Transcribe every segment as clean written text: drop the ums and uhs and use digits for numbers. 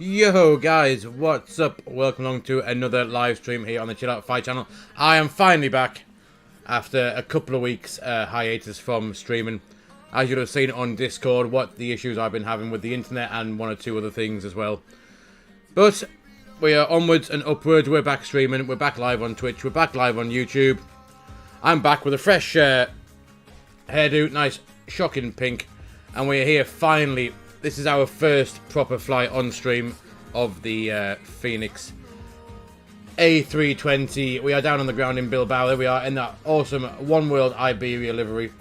Yo guys, what's up? Welcome along to another live stream here on the Chill Out Fight channel. I am finally back after a couple of weeks hiatus from streaming. As you'll have seen on Discord, what the issues I've been having with the internet and one or two other things as well. But we are onwards and upwards. We're back streaming. We're back live on Twitch. We're back live on YouTube. I'm back with a fresh hairdo, nice shocking pink, and we're here finally. This is our first proper flight on stream of the Fenix A320. We are down on the ground in Bilbao. There we are in that awesome One World Iberia livery.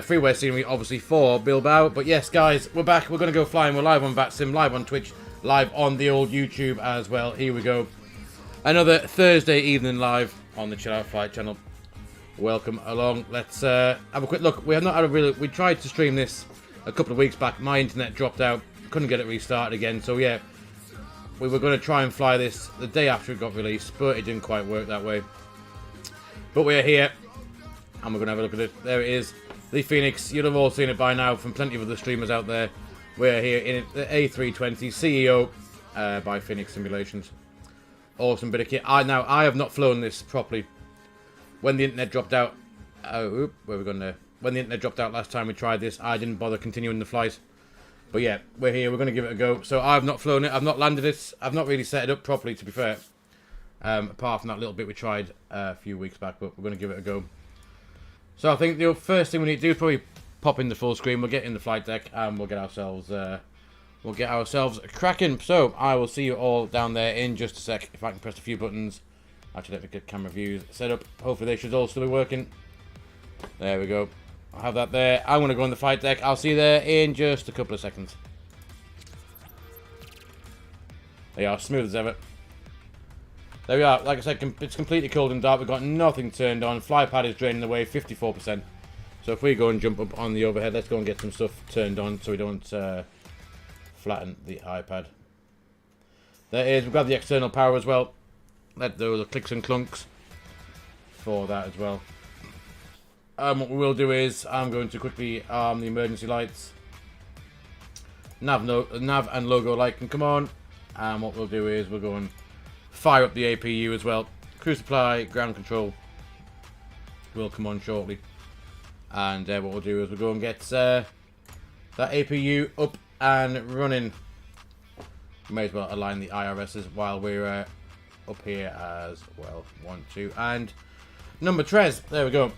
Freeway scenery, obviously, for Bilbao. But yes, guys, we're back. We're going to go flying. We're live on VATSIM, live on Twitch, live on the old YouTube as well. Here we go. Another Thursday evening live on the Chill Out Flight channel. Welcome along. Let's have a quick look. We have not had a really... We tried to stream this a couple of weeks back. My internet dropped out. Couldn't get it restarted again. So yeah, we were going to try and fly this the day after it got released, but it didn't quite work that way. But we're here, and we're going to have a look at it. There it is. The Fenix. You'll have all seen it by now from plenty of other streamers out there. We're here in the A320 CEO by Fenix Simulations. Awesome bit of kit. Now, I have not flown this properly. When the internet dropped out... where are we going there? When the internet dropped out last time we tried this, I didn't bother continuing the flight. But yeah, we're here. We're going to give it a go. So I've not flown it. I've not landed it. I've not really set it up properly, to be fair. Apart from that little bit we tried a few weeks back. But we're going to give it a go. So I think the first thing we need to do is probably pop in the full screen. We'll get in the flight deck and we'll get ourselves cracking. So I will see you all down there in just a sec. If I can press a few buttons. Actually, let me get camera views set up. Hopefully they should all still be working. There we go. I'll have that there. I'm going to go on the flight deck. I'll see you there in just a couple of seconds. They are smooth as ever. There we are. Like I said, it's completely cold and dark. We've got nothing turned on. Flypad is draining away 54%. So if we go and jump up on the overhead, let's go and get some stuff turned on so we don't flatten the iPad. There it is. We've got the external power as well. Let those clicks and clunks for that as well. What we will do is I'm going to quickly arm the emergency lights. Nav and logo light can come on. And what we'll do is we'll go and fire up the APU as well. Crew supply, ground control will come on shortly. And what we'll do is we'll go and get that APU up and running. We may as well align the IRSs while we're up here as well. 1, 2, and number tres. There we go.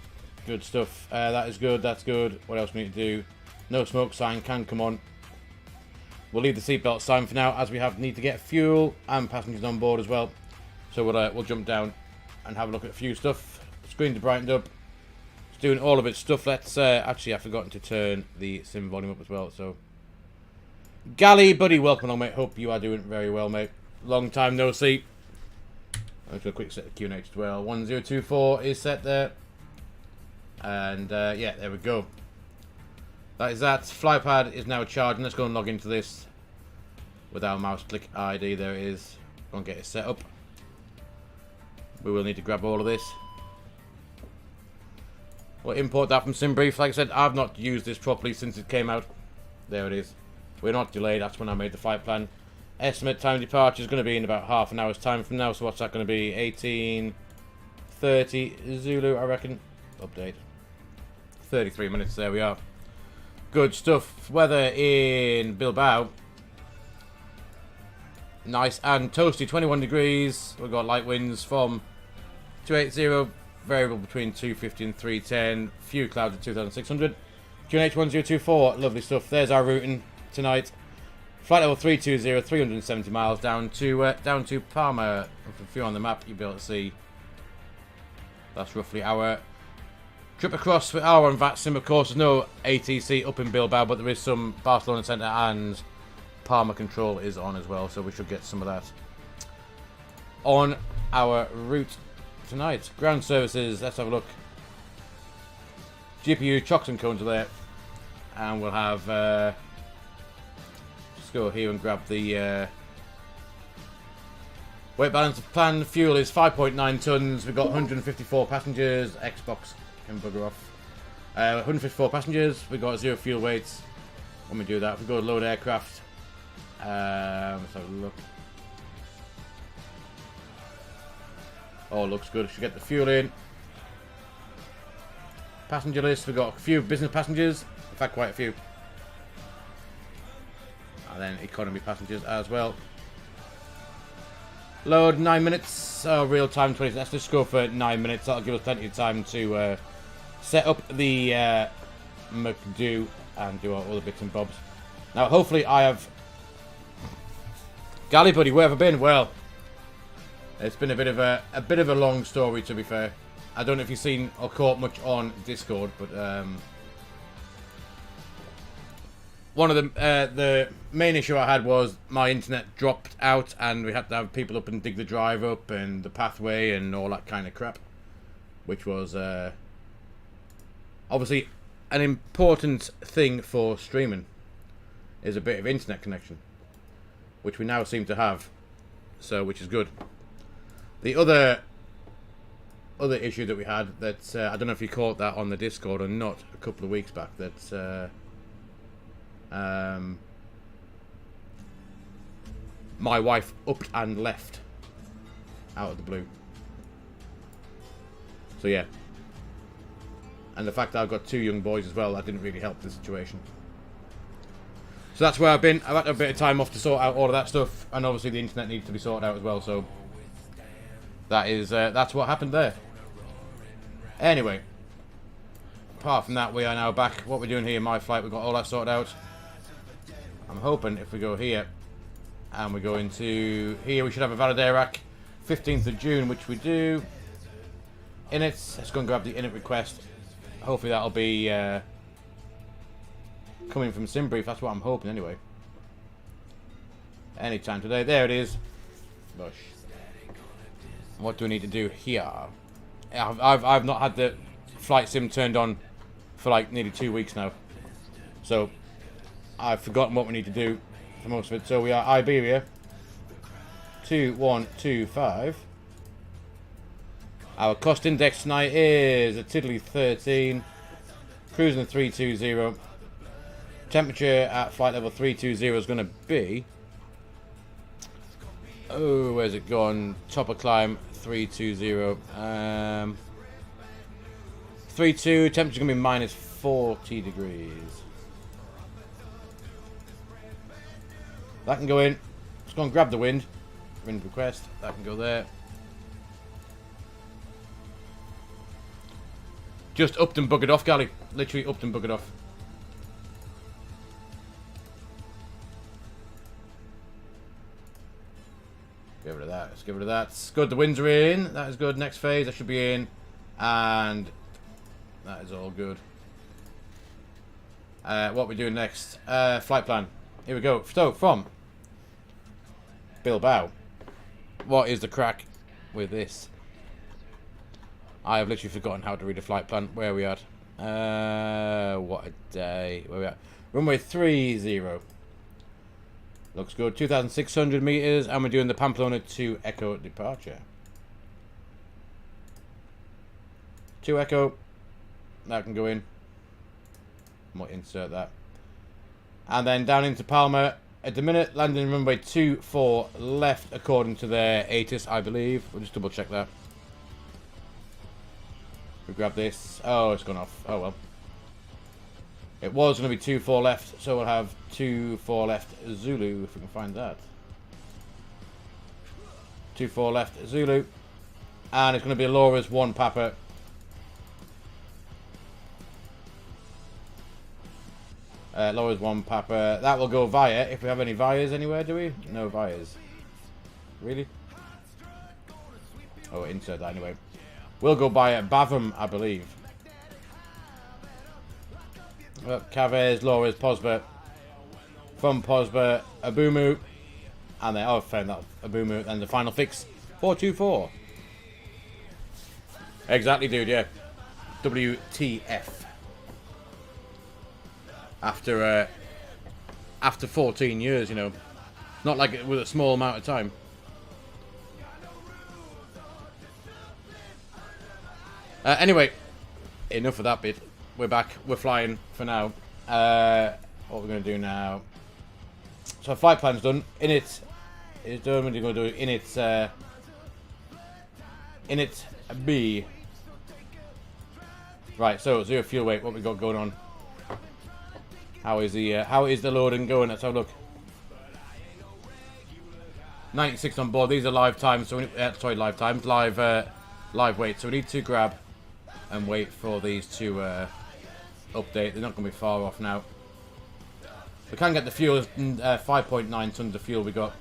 Good stuff. That is good. That's good. What else we need to do? No smoke sign can come on. We'll leave the seatbelt sign for now, as we need to get fuel and passengers on board as well. So we'll jump down and have a look at a few stuff. Screen's brightened up. It's doing all of its stuff. Let's actually, I've forgotten to turn the sim volume up as well. So, Gally, buddy, welcome along, mate. Hope you are doing very well, mate. Long time no see. Let's do a quick set of QNH as well. 1024 is set there. And yeah, there we go. That is that. Flypad is now charging. Let's go and log into this with our mouse click ID. There it is. Go and get it set up. We will need to grab all of this. We'll import that from SimBrief. Like I said, I've not used this properly since it came out. There it is. We're not delayed. That's when I made the flight plan. Estimate time of departure is going to be in about half an hour's time from now. So what's that going to be? 18:30 Zulu, I reckon. Update. 33 minutes. There we are. Good stuff. Weather in Bilbao. Nice and toasty. 21 degrees. We've got light winds from 280. Variable between 250 and 310. Few clouds at 2,600. QNH 1024. Lovely stuff. There's our routing tonight. Flight level 320. 370 miles down to Palma. If you're on the map, you'll be able to see. That's roughly our trip across with our on VATSIM. Of course, there's no ATC up in Bilbao, but there is some Barcelona Centre and Palma control is on as well, so we should get some of that on our route tonight. Ground services, let's have a look. GPU, chocks and cones are there. And we'll have... let's go here and grab the... weight balance of planned fuel is 5.9 tons. We've got 154 passengers. Xbox can bugger off. 154 passengers. We've got 0 fuel weights. When we do that, we go to load aircraft. Let's have a look. Oh, looks good. Should get the fuel in. Passenger list. We've got a few business passengers. In fact, quite a few. And then economy passengers as well. Load 9 minutes. Oh, real time 20. Let's just go for 9 minutes. That'll give us plenty of time to set up the McDo and do all the bits and bobs. Now, hopefully, I have. Golly, buddy, where have I been? Well, it's been a bit of a long story, to be fair. I don't know if you've seen or caught much on Discord, but one of the main issue I had was my internet dropped out, and we had to have people up and dig the drive up and the pathway and all that kind of crap, which was obviously an important thing for streaming, is a bit of internet connection, which we now seem to have, so which is good. The other issue that we had, that I don't know if you caught that on the Discord or not, a couple of weeks back, that my wife upped and left out of the blue. So yeah, and the fact that I've got 2 young boys as well, that didn't really help the situation. So that's where I've been. I've had a bit of time off to sort out all of that stuff, and obviously the internet needs to be sorted out as well. So that is that's what happened there. Anyway, apart from that, we are now back. What we're doing here, my flight, we've got all that sorted out. I'm hoping if we go here and we go into here, we should have a valid air rack 15th of June, which we do. Init, let's go and grab the init request. Hopefully that'll be coming from SimBrief. That's what I'm hoping anyway. Anytime today. There it is. Bush. What do we need to do here? I've not had the flight sim turned on for like nearly 2 weeks now, so I've forgotten what we need to do for most of it. So we are Iberia 2125. Our cost index tonight is a tiddly 13. Cruising 320. Temperature at flight level 320 is going to be. Oh, where's it gone? Top of climb 320. 32. Temperature's going to be minus 40 degrees. That can go in. Just go and grab the wind. Wind request. That can go there. Just upped and buggered off, Gally. Literally upped and buggered off. Get rid of that. Let's get rid of that. Good. The winds are in. That is good. Next phase. That should be in. And that is all good. What we doing next? Flight plan. Here we go. So, from Bilbao. What is the crack with this? I have literally forgotten how to read a flight plan. Where are we at? What a day. Where are we at? Runway 30. Looks good. 2,600 meters, and we're doing the Pamplona to Echo departure. 2 Echo. That can go in. Might insert that. And then down into Palma. At the minute, landing runway 24 left, according to their ATIS, I believe. We'll just double check that. We grab this. Oh, it's gone off. Oh well. It was going to be 24 left, so we'll have 24 left Zulu, if we can find that. 24 left Zulu. And it's going to be Laura's 1 Papa. Laura's 1 Papa. That will go via, if we have any vias anywhere, do we? No vias. Really? Oh, insert that anyway. We'll go by Bavum, I believe. Cavez, Laura's, Posba. From Posba, Abumu. And then, oh, found that. Abumu. And the final fix, 424. Exactly, dude, yeah. WTF. After 14 years, you know. Not like it was a small amount of time. Anyway, enough of that bit. We're back. We're flying for now. What we're going to do now So flight plan's done. Init is done. What are you going to do? Init B. Right, so 0 fuel weight. What we got going on? How is the loading going? Let's have a look. 96 on board. These are live times. So we need, sorry, live times. Live weight. So we need to grab and wait for these to update. They're not going to be far off now. We can get the fuel. 5.9 tons of fuel we got,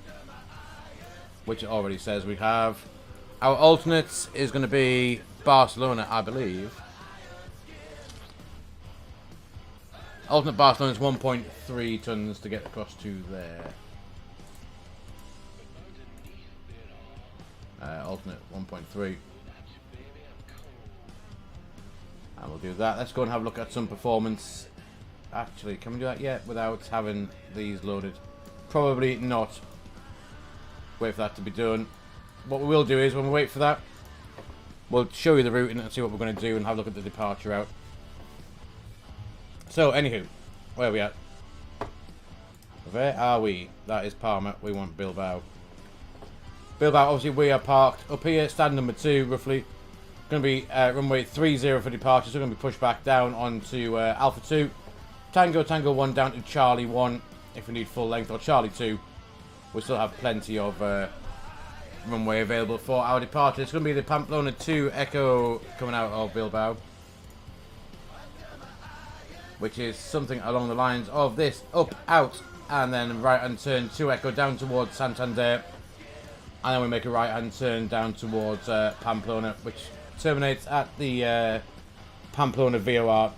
which it already says we have. Our alternates is going to be Barcelona, I believe. Alternate Barcelona is 1.3 tons to get across to there. Alternate 1.3. And we'll do that. Let's go and have a look at some performance. Actually, can we do that yet without having these loaded? Probably not. Wait for that to be done. What we will do is, when we wait for that, we'll show you the route and see what we're going to do and have a look at the departure route. So, anywho, where are we at? Where are we? That is Palma. We want Bilbao. Bilbao, obviously, we are parked up here, stand number 2, roughly. Going to be runway 30 for departure, so we're going to be pushed back down onto Alpha 2. Tango 1 down to Charlie 1 if we need full length, or Charlie 2. We still have plenty of runway available for our departure. It's going to be the Pamplona 2 Echo coming out of Bilbao, which is something along the lines of this: up, out, and then right hand turn 2 Echo down towards Santander, and then we make a right hand turn down towards Pamplona, which terminates at the Pamplona VOR.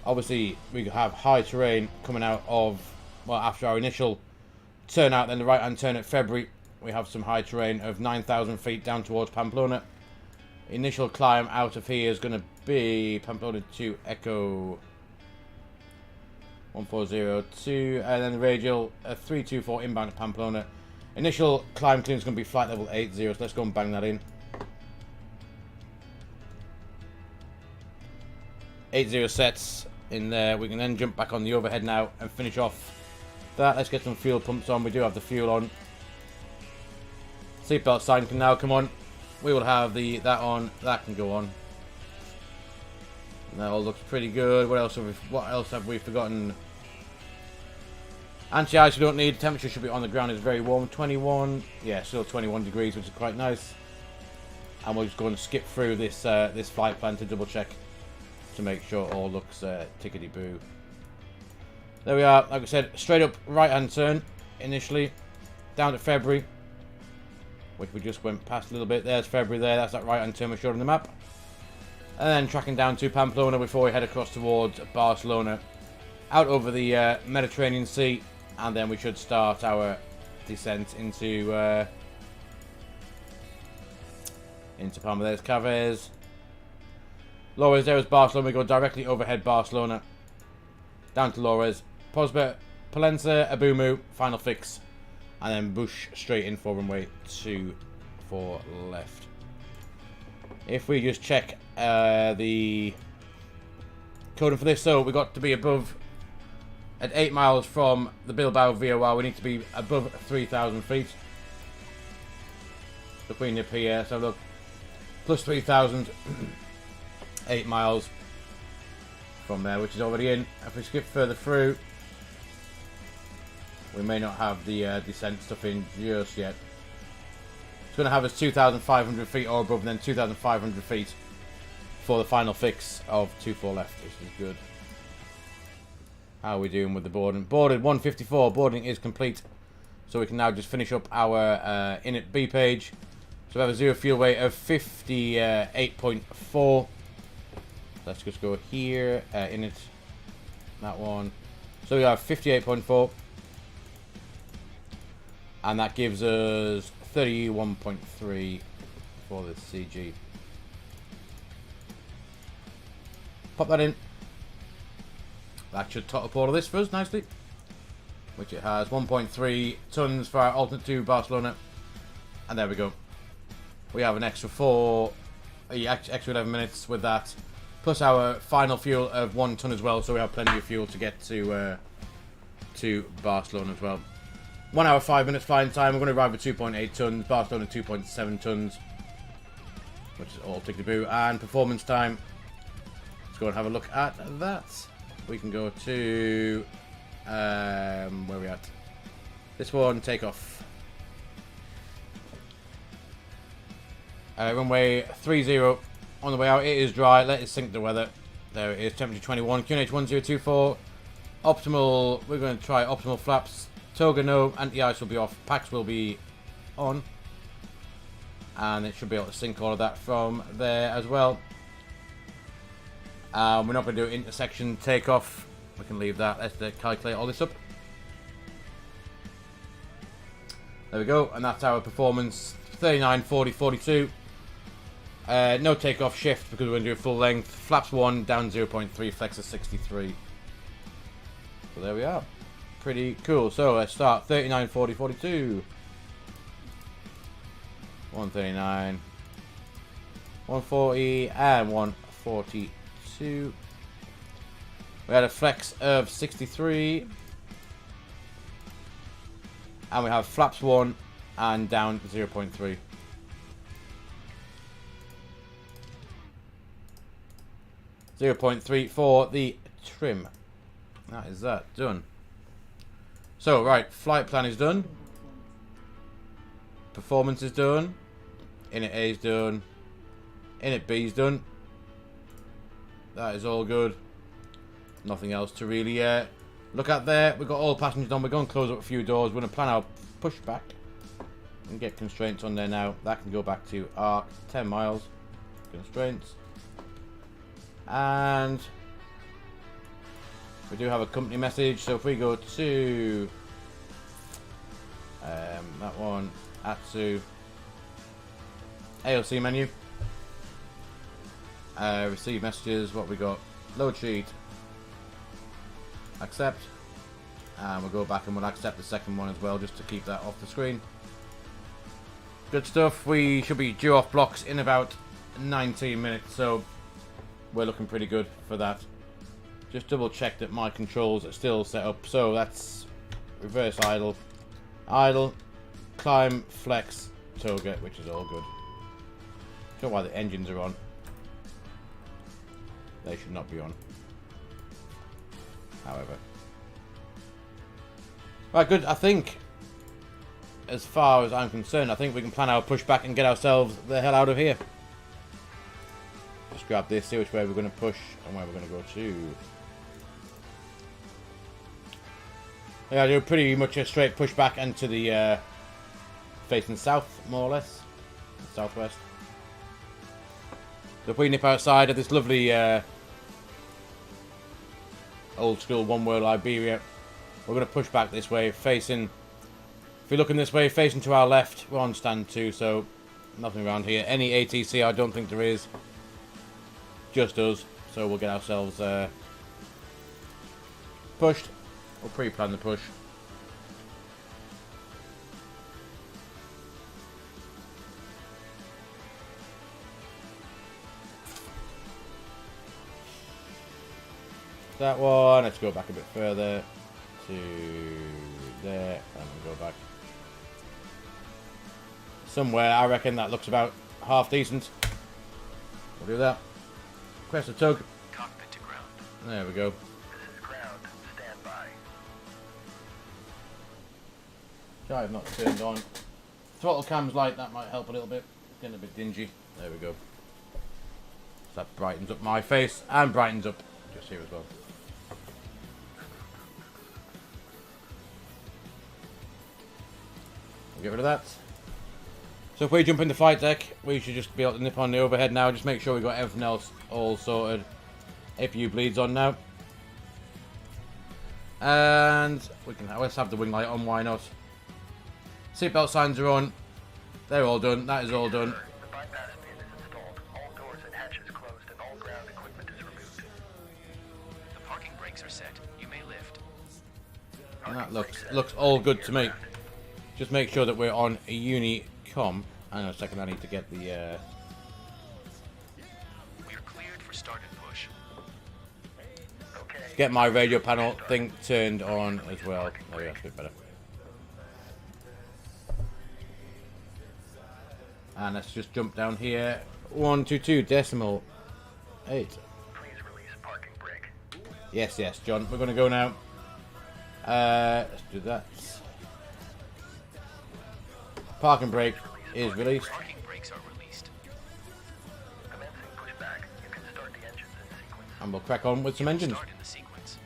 Obviously, we have high terrain coming out of, well, after our initial turn out, then the right hand turn at February. We have some high terrain of 9,000 feet down towards Pamplona. Initial climb out of here is going to be Pamplona 2 Echo 1402, and then the radial 324 inbound to Pamplona. Initial climb clean is going to be flight level 80, so let's go and bang that in. 80 sets in there. We can then jump back on the overhead now and finish off that. Let's get some fuel pumps on. We do have the fuel on. Seatbelt sign can now come on. We will have that on. That can go on. And that all looks pretty good. What else have we forgotten? Anti-ice we don't need. Temperature should be on the ground. It's very warm. 21. Yeah, still 21 degrees, which is quite nice. And we'll just go and skip through this this flight plan to double check to make sure all looks tickety-boo. There we are. Like I said, straight up right hand turn initially down to February, which we just went past a little bit. There's February there. That's that right hand turn we showed on the map. And then tracking down to Pamplona before we head across towards Barcelona, out over the Mediterranean Sea, and then we should start our descent into Palma. There's Cavez. Lores, there is Barcelona. We go directly overhead Barcelona, down to Lores, Posbet, Palenza, Abumu, final fix, and then Bush straight in for runway 24 left. If we just check the coding for this, so we got to be above, at 8 miles from the Bilbao VOR, we need to be above 3,000 feet. The Queen Nip here, so look, plus 3,000, 8 miles from there, which is already in. If we skip further through, we may not have the descent stuff in just yet. It's going to have us 2,500 feet or above, and then 2,500 feet for the final fix of 24 left, which is good. How are we doing with the boarding? Boarded 154. Boarding is complete, so we can now just finish up our init B page. So we have a 0 fuel weight of 58.4. Let's just go here, init, that one. So we have 58.4. And that gives us 31.3 for the CG. Pop that in. That should top up all of this for us nicely, which it has. 1.3 tons for our alternate to Barcelona, and there we go. We have an extra 11 minutes with that, plus our final fuel of 1 ton as well. So we have plenty of fuel to get to Barcelona as well. 1 hour 5 minutes flying time. We're going to arrive at 2.8 tons. Barcelona 2.7 tons, which is all tickety-boo. And performance time. Let's go and have a look at that. We can go to where are we at? This one, takeoff. Runway 30 on the way out. It is dry. Let it sink the weather. There it is. Temperature 21. QNH 1024. Optimal. We're going to try optimal flaps. Toga no. Anti-ice will be off. Packs will be on. And it should be able to sync all of that from there as well. We're not going to do intersection takeoff. We can leave that. Let's calculate all this up. There we go. And that's our performance. 39, 40, 42. No takeoff shift because we're going to do full length. Flaps 1, down 0.3, flexes 63. So there we are. Pretty cool. So let's start. 39, 40, 42. 139. 140 and 142. We had a flex of 63. And we have flaps 1 and down 0.3. .3 for the trim. That is that. Done. So, right. Flight plan is done. Performance is done. Init A is done. Init B is done. That is all good. Nothing else to really look at there. We've got all passengers on. We're going to close up a few doors. We're going to plan our pushback and get constraints on there now. That can go back to ARC 10 miles. Constraints. And we do have a company message. So if we go to that one, ATSU, AOC menu, receive messages. What we got? Load sheet. Accept. And we'll go back and we'll accept the second one as well, just to keep that off the screen. Good stuff. We should be due off blocks in about 19 minutes, so we're looking pretty good for that. Just double check that my controls are still set up. So that's reverse idle, idle, climb, flex, toga, which is all good. Don't know why the engines are on. They should not be on. However. Right, good. I think, as far as I'm concerned, I think we can plan our pushback and get ourselves the hell out of here. Just grab this, see which way we're going to push and where we're going to go to. Yeah, I do pretty much a straight pushback into the facing south, more or less. Southwest. So if we nip outside of this lovely old school one world Iberia, we're going to push back this way, facing, if you're looking this way, facing to our left. We're on stand 2, so nothing around here. Any ATC, I don't think there is. Just us, so we'll get ourselves pushed. We'll pre-plan the push. That one, let's go back a bit further to there, and we'll go back somewhere. I reckon that looks about half decent. We'll do that. Press the tug. Cockpit to ground. There we go. This is ground. Stand by. Drive not turned on. Throttle cam's light, that might help a little bit. It's getting a bit dingy. There we go. So that brightens up my face and brightens up just here as well. We'll get rid of that. So if we jump into flight deck, we should just be able to nip on the overhead now. Just make sure we've got everything else all sorted. APU bleeds on now. And we can let's have the wing light on, why not? Seatbelt signs are on. They're all done. That is all done. The bypass pin is installed. All doors and hatches closed and all ground equipment is removed. The parking brakes are set. You may lift. And that looks all good to me. Just make sure that we're on a Unicom. Hang on a second, I need to get the We are cleared for start and push. Okay. get my radio panel thing turned on as well. There we go, that's a bit better. And let's just jump down here. 122.8. Please release parking brake. Yes, yes, John. We're going to go now. Let's do that. Parking brake is released. Parking brakes are released. Commencing pushback. You can start the engines in sequence. And we'll crack on with some engines. Start in the sequence.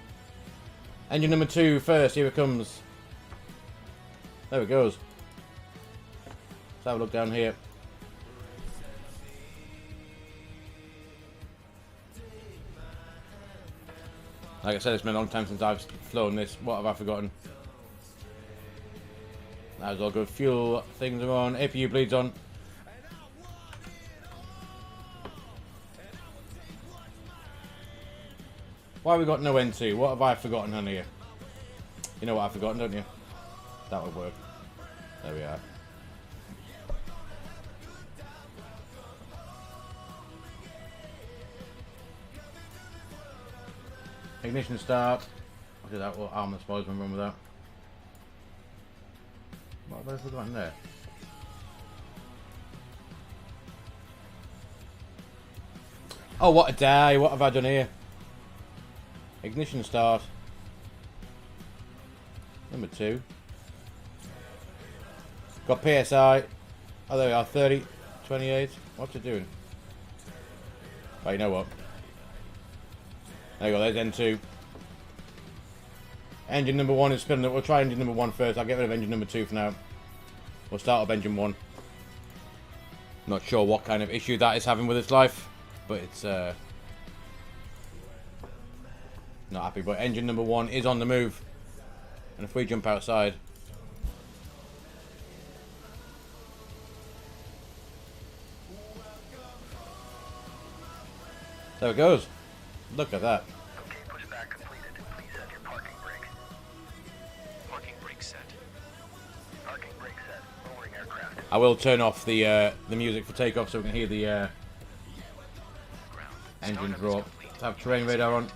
Engine number 2 first. Here it comes. There it goes. Let's have a look down here. Like I said, it's been a long time since I've flown this. What have I forgotten? That was all good. Fuel things are on. APU bleeds on. Why have we got no N2? What have I forgotten on here? You know what I've forgotten, don't you? That would work. There we are. Ignition start. I'll do that. Well, armor spoils when we run with that. What have I forgotten there? Oh, what a day. What have I done here? Ignition start. Number 2. Got PSI. Oh, there we are. 30, 28. What's it doing? Oh, you know what? There you go. There's N2. Engine number 1 is spinning. We'll try engine number 1 first. I'll get rid of engine number 2 for now. We'll start up engine 1. Not sure what kind of issue that is having with its life, but it's not happy. But engine number 1 is on the move, and if we jump outside, there it goes. Look at that. Okay, pushback completed. Please set your parking brake. Parking brake set. Parking brake set. Lowering aircraft. I will turn off the music for takeoff so we can hear the Ground. engine Startup is draw. complete. Let's have terrain radar on.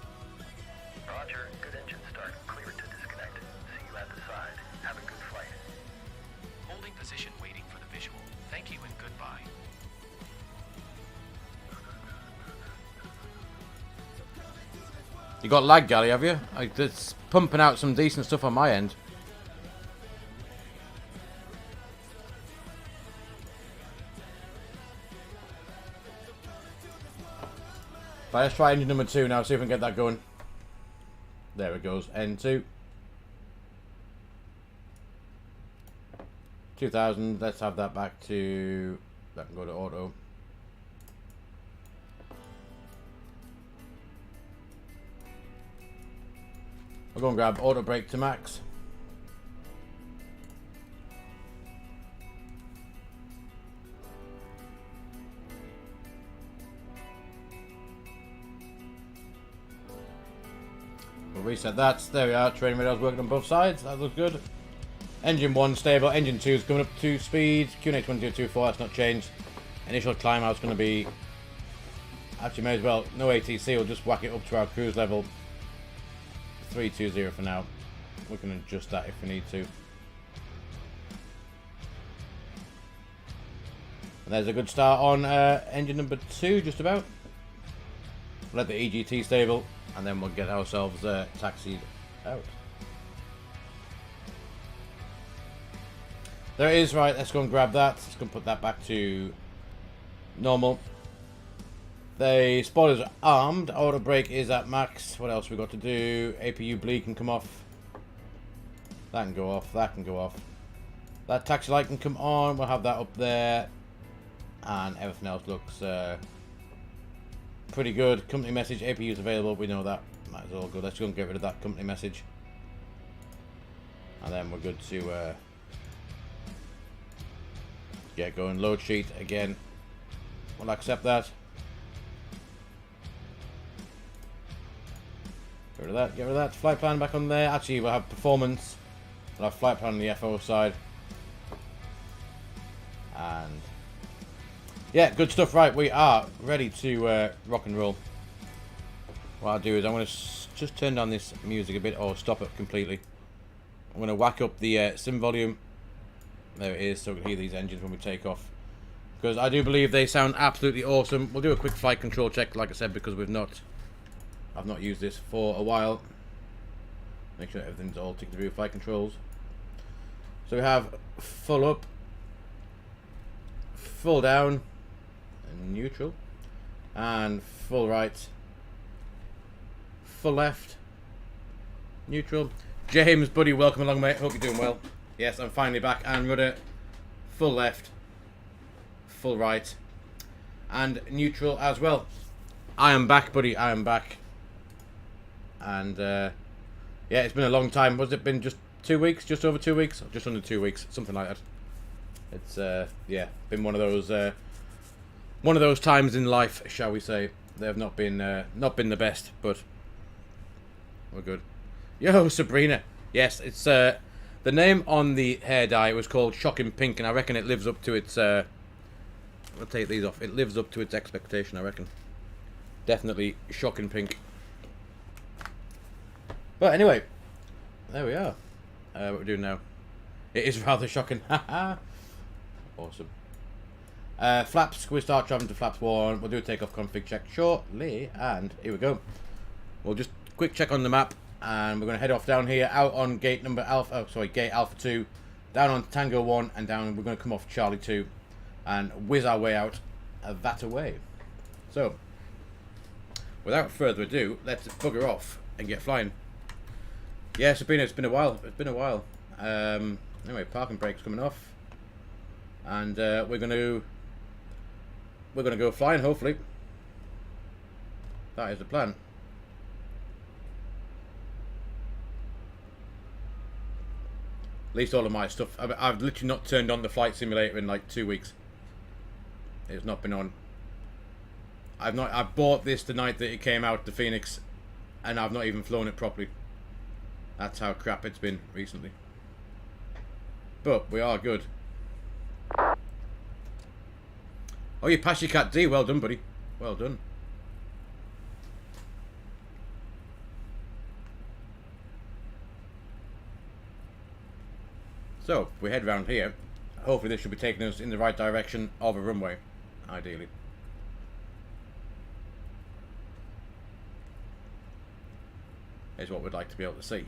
Roger. Good engine start. Clear to disconnect. See you at the side. Have a good flight. Holding position waiting for the visual. Thank you and goodbye. You got lag, Gally, have you? It's pumping out some decent stuff on my end. But let's try engine number 2 now, see if we can get that going. There it goes, N2. 2000, let's have that back to... That can go to auto. We'll go and grab auto brake to max. We'll reset that. There we are. Training radar's working on both sides. That looks good. Engine 1 stable. Engine 2 is coming up to speed. QNH 1224. That's not changed. Initial climb out's going to be... Actually, may as well. No ATC. We'll just whack it up to our cruise level. 320 for now. We can adjust that if we need to. And there's a good start on engine number 2, just about. Let the EGT stable, and then we'll get ourselves taxied out. There it is, right, let's go and grab that. Let's go and put that back to normal. The spoilers are armed. Auto brake is at max. What else we got to do? APU bleed can come off. That can go off. That can go off. That taxi light can come on. We'll have that up there. And everything else looks pretty good. Company message. APU is available. We know that. That is all good. Let's go and get rid of that company message. And then we're good to get going. Load sheet again. We'll accept that. Get rid of that, get rid of that. Flight plan back on there. Actually, we'll have performance. We'll have flight plan on the FO side. And yeah, good stuff. Right, we are ready to rock and roll. What I'll do is I'm going to just turn down this music a bit, or stop it completely. I'm going to whack up the sim volume. There it is, so we can hear these engines when we take off. because I do believe they sound absolutely awesome. We'll do a quick flight control check, like I said, because I've not used this for a while. Make sure everything's all ticked through flight controls. So we have full up, full down, and neutral, and full right, full left, neutral. James, buddy, welcome along, mate. Hope you're doing well. Yes, I'm finally back. And rudder, full left, full right, and neutral as well. I am back, buddy. I am back. And yeah, it's been a long time. Was it been just 2 weeks? Just over 2 weeks? Or just under 2 weeks? Something like that. It's yeah, been one of those times in life, shall we say? They have not been the best, but we're good. Yo, Sabrina. Yes, it's the name on the hair dye was called Shocking Pink, and I reckon it lives up to its. I'll take these off. It lives up to its expectation, I reckon. Definitely Shocking Pink. But anyway, there we are. What we're doing now. It is rather shocking. Awesome. Flaps, we start traveling to flaps 1. We'll do a takeoff config check shortly, and here we go. We'll just quick check on the map, and we're going to head off down here, out on gate Alpha 2, down on Tango 1, and down, we're going to come off Charlie 2, and whiz our way out that away. So, without further ado, let's bugger off and get flying. Yeah, Sabrina, it's been a while. It's been a while. Anyway, parking brake's coming off, and we're gonna go flying. Hopefully, that is the plan. At least all of my stuff. I've literally not turned on the flight simulator in like 2 weeks. It's not been on. I bought this the night that it came out, the Fenix, and I've not even flown it properly. That's how crap it's been recently. But we are good. Oh, you passed your Cat D. Well done, buddy. Well done. So, if we head round here, hopefully this should be taking us in the right direction of a runway, ideally. Is what we'd like to be able to see.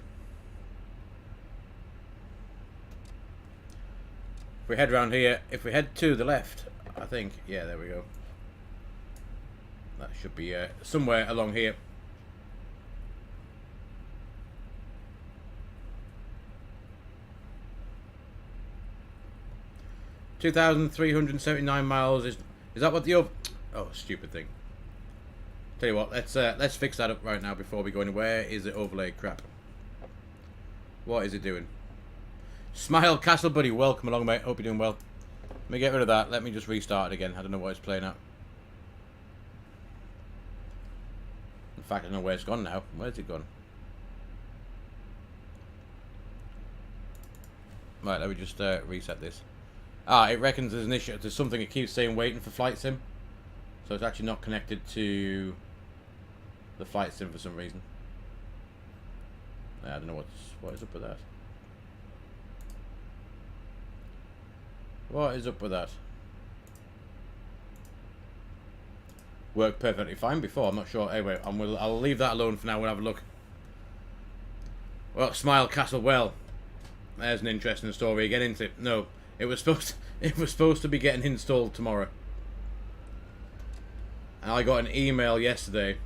If we head round here, if we head to the left, I think, yeah, there we go. That should be somewhere along here. $2,379 miles is that what the oh, stupid thing. Tell you what, let's fix that up right now before we go anywhere. Is it overlay crap? What is it doing? Smile Castle, buddy, welcome along, mate. Hope you're doing well. Let me get rid of that. Let me just restart it again. I don't know what it's playing at. In fact, I don't know where it's gone now. Where's it gone? Right, let me just reset this. Ah, it reckons there's an issue. There's something it keeps saying waiting for flight sim. So it's actually not connected to the flight sim for some reason. I don't know what is up with that. What is up with that? Worked perfectly fine before, I'm not sure. Anyway, I'll leave that alone for now. We'll have a look. Well, Smile Castle, well, there's an interesting story again, isn't it? No, it was supposed to be getting installed tomorrow. And I got an email yesterday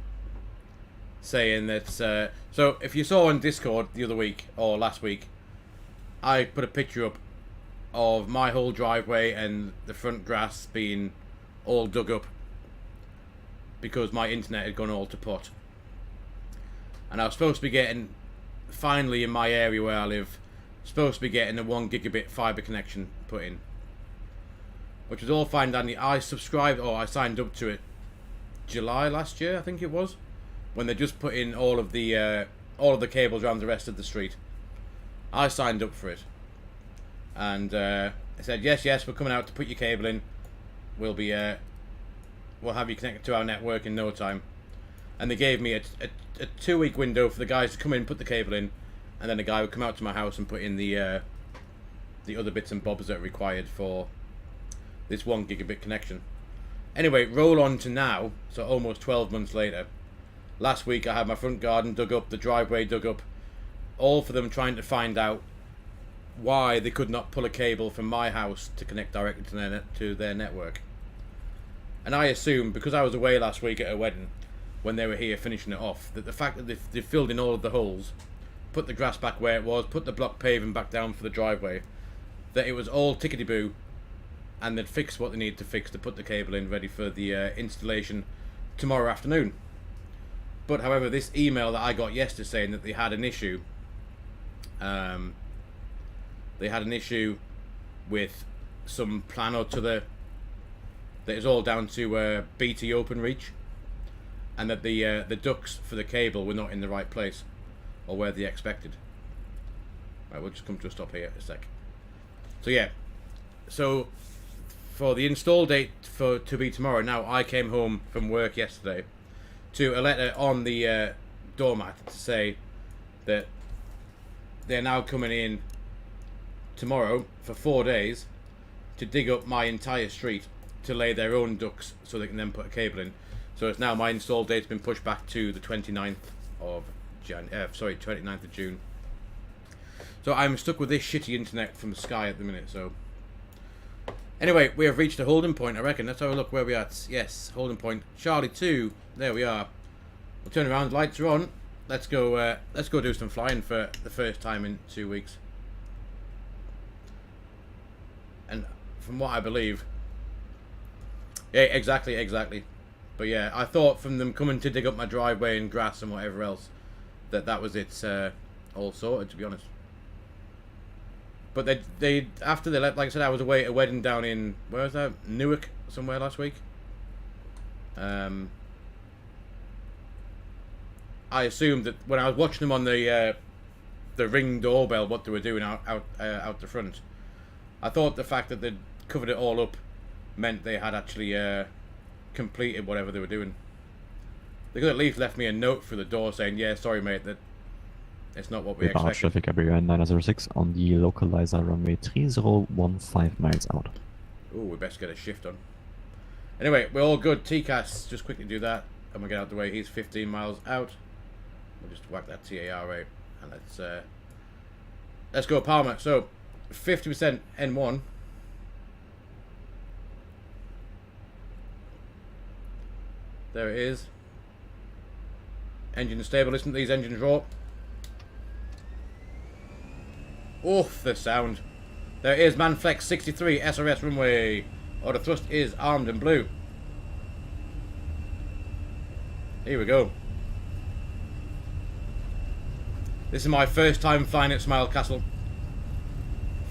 saying that so if you saw on Discord the other week or last week, I put a picture up of my whole driveway and the front grass being all dug up because my internet had gone all to pot. And I was supposed to be getting, finally in my area where I live, supposed to be getting a 1 gigabit fibre connection put in. Which was all fine, Danny. I subscribed, or I signed up to it July last year, I think it was, when they just put in all of the cables around the rest of the street. I signed up for it. And I said, yes, we're coming out to put your cable in. We'll have you connected to our network in no time. And they gave me a 2-week window for the guys to come in, put the cable in, and then the guy would come out to my house and put in the other bits and bobs that are required for this 1 gigabit connection. Anyway, roll on to now, so almost 12 months later. Last week I had my front garden dug up, the driveway dug up, all for them trying to find out why they could not pull a cable from my house to connect directly to their network. And I assumed, because I was away last week at a wedding, when they were here finishing it off, that the fact that they filled in all of the holes, put the grass back where it was, put the block paving back down for the driveway, that it was all tickety-boo, and they'd fix what they needed to fix to put the cable in ready for the installation tomorrow afternoon. But however, this email that I got yesterday saying that they had an issue, with some plan or t'other that is all down to BT OpenReach, and that the ducts for the cable were not in the right place or where they expected. Right, we'll just come to a stop here a sec. So yeah, so for the install date to be tomorrow. Now, I came home from work yesterday to a letter on the doormat to say that they're now coming in tomorrow for 4 days to dig up my entire street to lay their own ducts so they can then put a cable in. So it's now my install date's been pushed back to the 29th of June. So I'm stuck with this shitty internet from Sky at the minute. So anyway, we have reached a holding point, I reckon. Let's have a look where we are. Yes, holding point. Charlie 2. There we are. We'll turn around. Lights are on. Let's go do some flying for the first time in 2 weeks. And from what I believe, yeah, exactly. But yeah, I thought from them coming to dig up my driveway and grass and whatever else, that was it, all sorted, to be honest. But they after they left, like I said, I was away at a wedding down in, where was that? Newark, somewhere last week. I assumed that when I was watching them on the Ring doorbell, what they were doing out the front, I thought the fact that they'd covered it all up meant they had actually completed whatever they were doing. They could at least left me a note through the door saying, yeah, sorry mate, that it's not what we expected. Traffic Aviation 906 on the localizer runway 3015 miles out. Ooh, we best get a shift on. Anyway, we're all good. TCAS, just quickly do that and we'll get out of the way. He's 15 miles out. We'll just whack that TAR rate and let's go Palma. So 50% N1. There it is. Engine stable. Listen to these engines roar. Oh, the sound. There it is. Manflex 63 SRS runway. Oh, the thrust is armed and blue. Here we go. This is my first time flying at Smile Castle.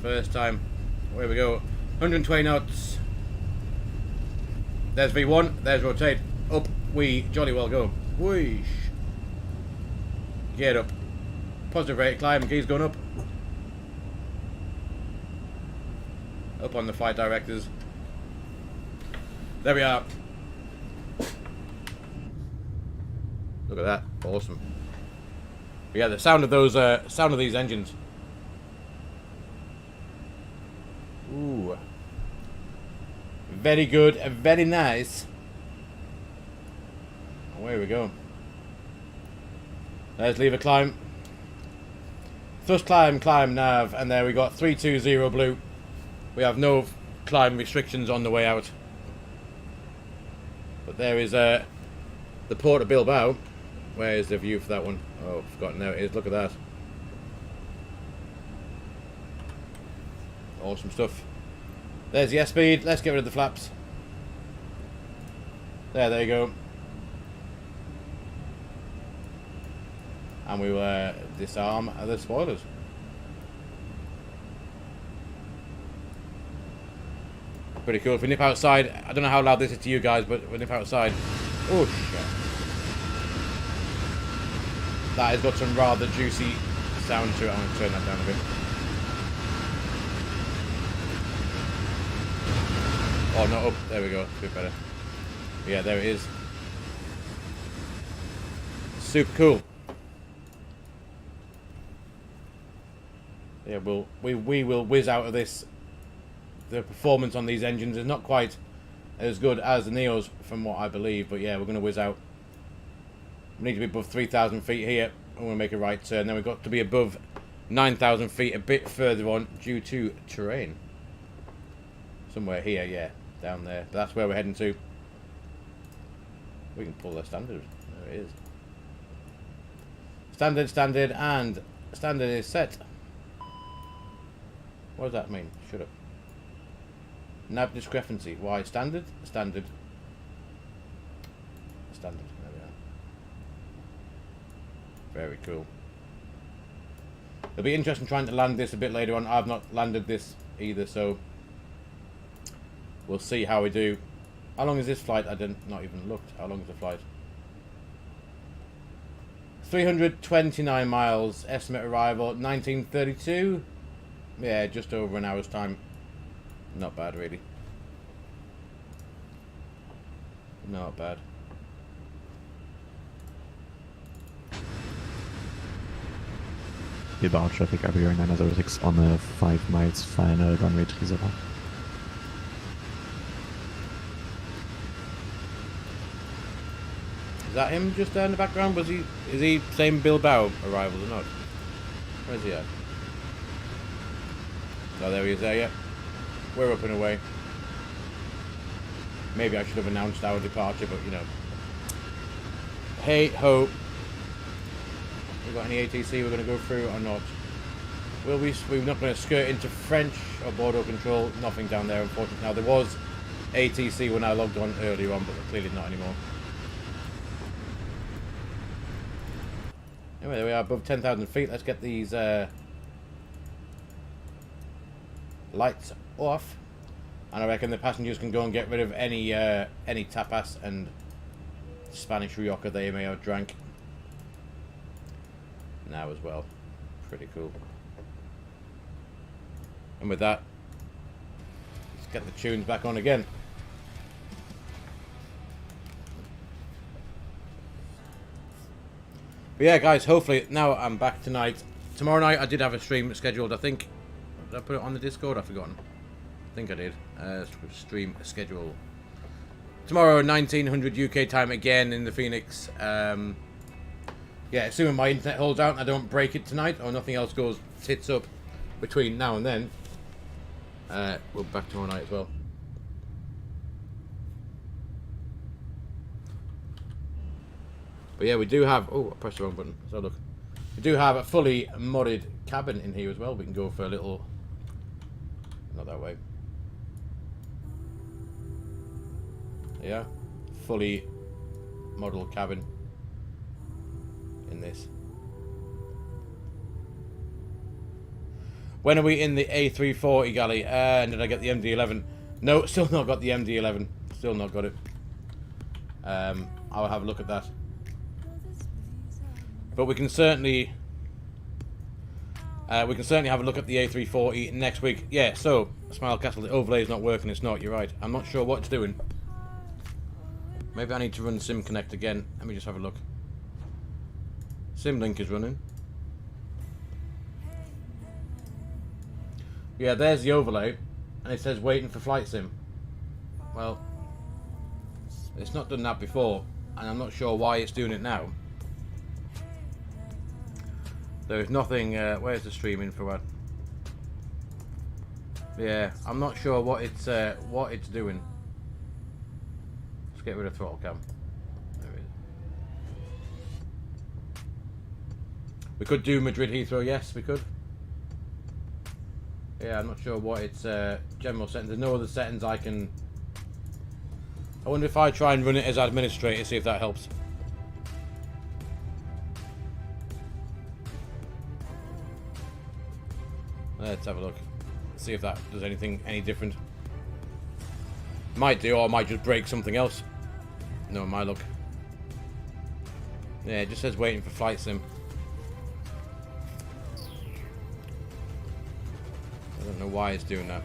First time. Here we go. 120 knots. There's V1. There's rotate. Up we jolly well go. Whoosh. Geared up. Positive rate climb. Gears going up. Up on the flight directors. There we are. Look at that. Awesome. But yeah, the sound of those sound of these engines. Ooh. Very good, very nice. Away we go. Let's leave a climb. Thrust climb, nav, and there we got 320 blue. We have no climb restrictions on the way out. But there is the port of Bilbao. Where is the view for that one? Oh, I've forgotten now it is. Look at that. Awesome stuff. There's the S-speed. Let's get rid of the flaps. There you go. And we will disarm the spoilers. Pretty cool. If we nip outside, I don't know how loud this is to you guys, but we nip outside. Oh shit. That has got some rather juicy sound to it. I'm going to turn that down a bit. Oh, not up. There we go. A bit better. But yeah, there it is. Super cool. Yeah, we will whiz out of this the performance on these engines is not quite as good as the Neos, from what I believe. But yeah, we're going to whiz out. We need to be above 3,000 feet here. I'm going to make a right turn. Then we've got to be above 9,000 feet a bit further on due to terrain. Somewhere here, yeah, down there. But that's where we're heading to. We can pull the standard. There it is. Standard, standard, and standard is set. What does that mean? Shut up. Nav discrepancy. Why? Standard? Standard. Standard. There we are. Very cool. It'll be interesting trying to land this a bit later on. I've not landed this either, so we'll see how we do. How long is this flight? I didn't not even looked. How long is the flight? 329 miles. Estimate arrival 1932. Yeah, just over an hour's time. Not bad, really. Not bad. Bilbao traffic Aviation 906 on a 5 miles final runway 30. Is that him just there in the background? Is he same Bilbao arrivals or not? Where's he at? Oh, there he is there, yeah. We're up and away. Maybe I should have announced our departure, but you know. Hey ho. We got any ATC we're going to go through or not? Will we? We're not going to skirt into French or Bordeaux control. Nothing down there, unfortunately. Now there was ATC when I logged on earlier on, but clearly not anymore. Anyway, there we are, above 10,000 feet. Let's get these lights off, and I reckon the passengers can go and get rid of any tapas and Spanish Rioja they may have drank now as well. Pretty cool. And with that, let's get the tunes back on again. But yeah, guys, hopefully now I'm back tonight. Tomorrow night I did have a stream scheduled, I think. Did I put it on the Discord? I've forgotten. I think I did. Stream schedule. Tomorrow, 1900 UK time again in the Fenix. Yeah, assuming my internet holds out and I don't break it tonight, or nothing else goes tits up between now and then, we'll be back tomorrow night as well. But yeah, we do have... Oh, I pressed the wrong button. So look. We do have a fully modded cabin in here as well. We can go for a little... Not that way. Yeah. Fully model cabin in this. When are we in the A340 galley? And did I get the MD-11? No, still not got the MD-11. Still not got it. I'll have a look at that. But we can certainly have a look at the A340 next week. Yeah, so Smile Castle, the overlay is not working. It's not. You're right. I'm not sure what it's doing. Maybe I need to run Sim Connect again. Let me just have a look. Simlink is running. Yeah, there's the overlay, and it says waiting for flight sim. Well, it's not done that before, and I'm not sure why it's doing it now. There is nothing. Where's the stream info at? Yeah, I'm not sure what it's doing. Let's get rid of throttle cam. There it is. We could do Madrid Heathrow. Yes, we could. Yeah, I'm not sure what its general settings. There's no other settings I can. I wonder if I try and run it as administrator, see if that helps. Let's have a look. See if that does anything any different. Might do, or might just break something else. No, my luck. Yeah, it just says waiting for flight sim. I don't know why it's doing that.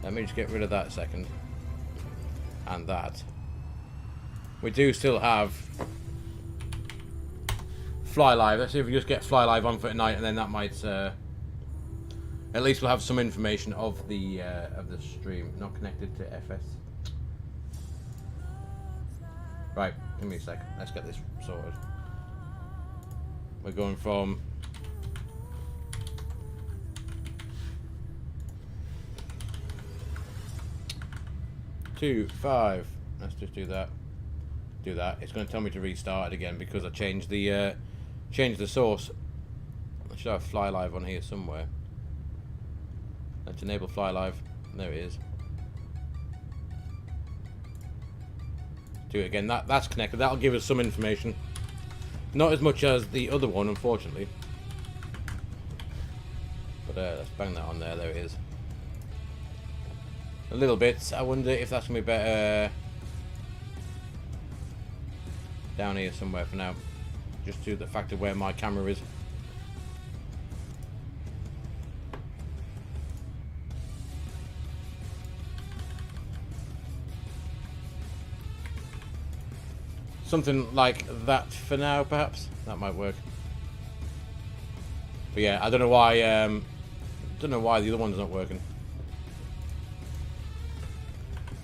Let me just get rid of that a second. And that. We do still have fly live. Let's see if we just get fly live on for tonight, and then that might at least we'll have some information of the stream. Not connected to FS. Right, give me a sec. Let's get this sorted. We're going from 2, 5. Let's just do that. Do that. It's going to tell me to restart it again because I changed the source. I should have fly live on here somewhere. Let's enable fly live. There it is. Do it again. That's connected. That'll give us some information. Not as much as the other one, unfortunately. But let's bang that on there. There it is. A little bit. I wonder if that's going to be better down here somewhere for now. Just to the fact of where my camera is. Something like that for now, perhaps. That might work. But yeah, I don't know why. Don't know why the other one's not working.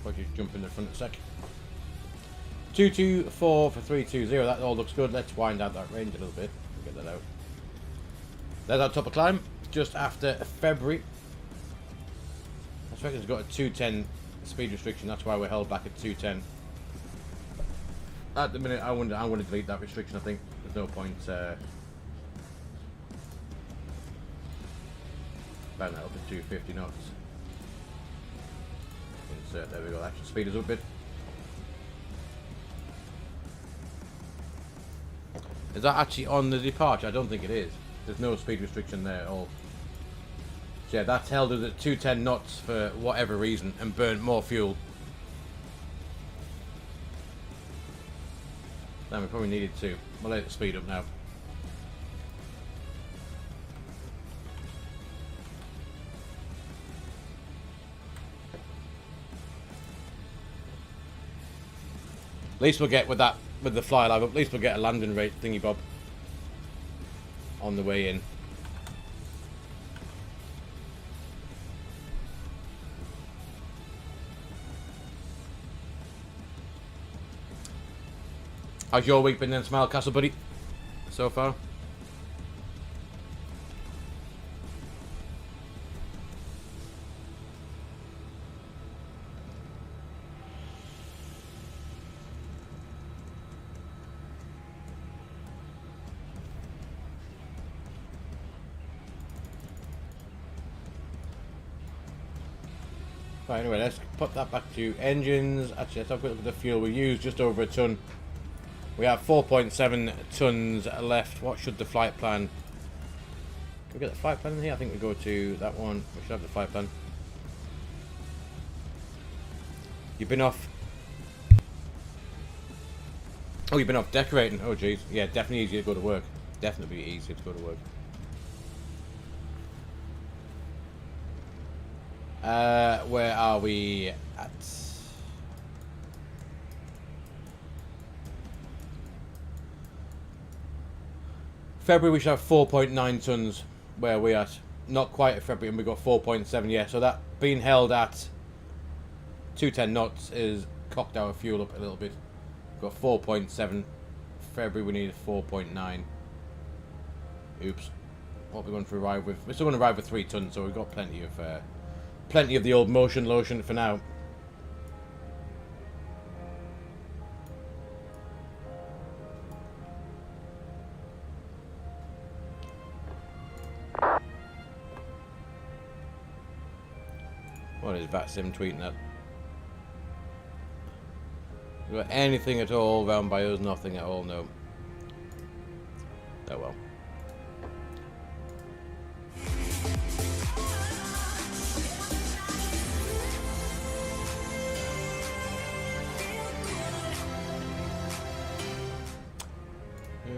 I'll just jump in the front a sec. 224 for 320. That all looks good. Let's wind out that range a little bit. Get that out. There's our top of climb. Just after February. I expect it's got a 210 speed restriction. That's why we're held back at 210. At the minute, I want to delete that restriction. I think there's no point. Bang that up to 250 knots. Insert. There we go. That should speed us up a bit. Is that actually on the departure? I don't think it is. There's no speed restriction there at all. So yeah, that's held us at 210 knots for whatever reason and burnt more fuel. Damn, we probably needed to. We'll let it speed up now. At least we'll get with the fly live. At least we'll get a landing rate thingy bob on the way in. How's your week been then, Smile Castle, buddy? So far? Right, anyway, let's put that back to engines. Actually, let's have a quick look at the fuel we used. Just over a ton. We have 4.7 tons left. What should the flight plan... Can we get the flight plan in here? I think we go to that one. We should have the flight plan. You've been off... Oh, you've been off decorating. Oh, jeez. Yeah, definitely easier to go to work. Definitely easier to go to work. Where are we at? February we should have 4.9 tons where we're at. Not quite at February, and we got 4.7, yeah. So that being held at 210 knots is cocked our fuel up a little bit. We've got 4.7. February we needed 4.9. Oops. What are we going to arrive with? We're still going to arrive with 3 tons, so we've got plenty of the old motion lotion for now. What is VatSim tweeting at? Got anything at all round by us? Nothing at all, no. Oh well.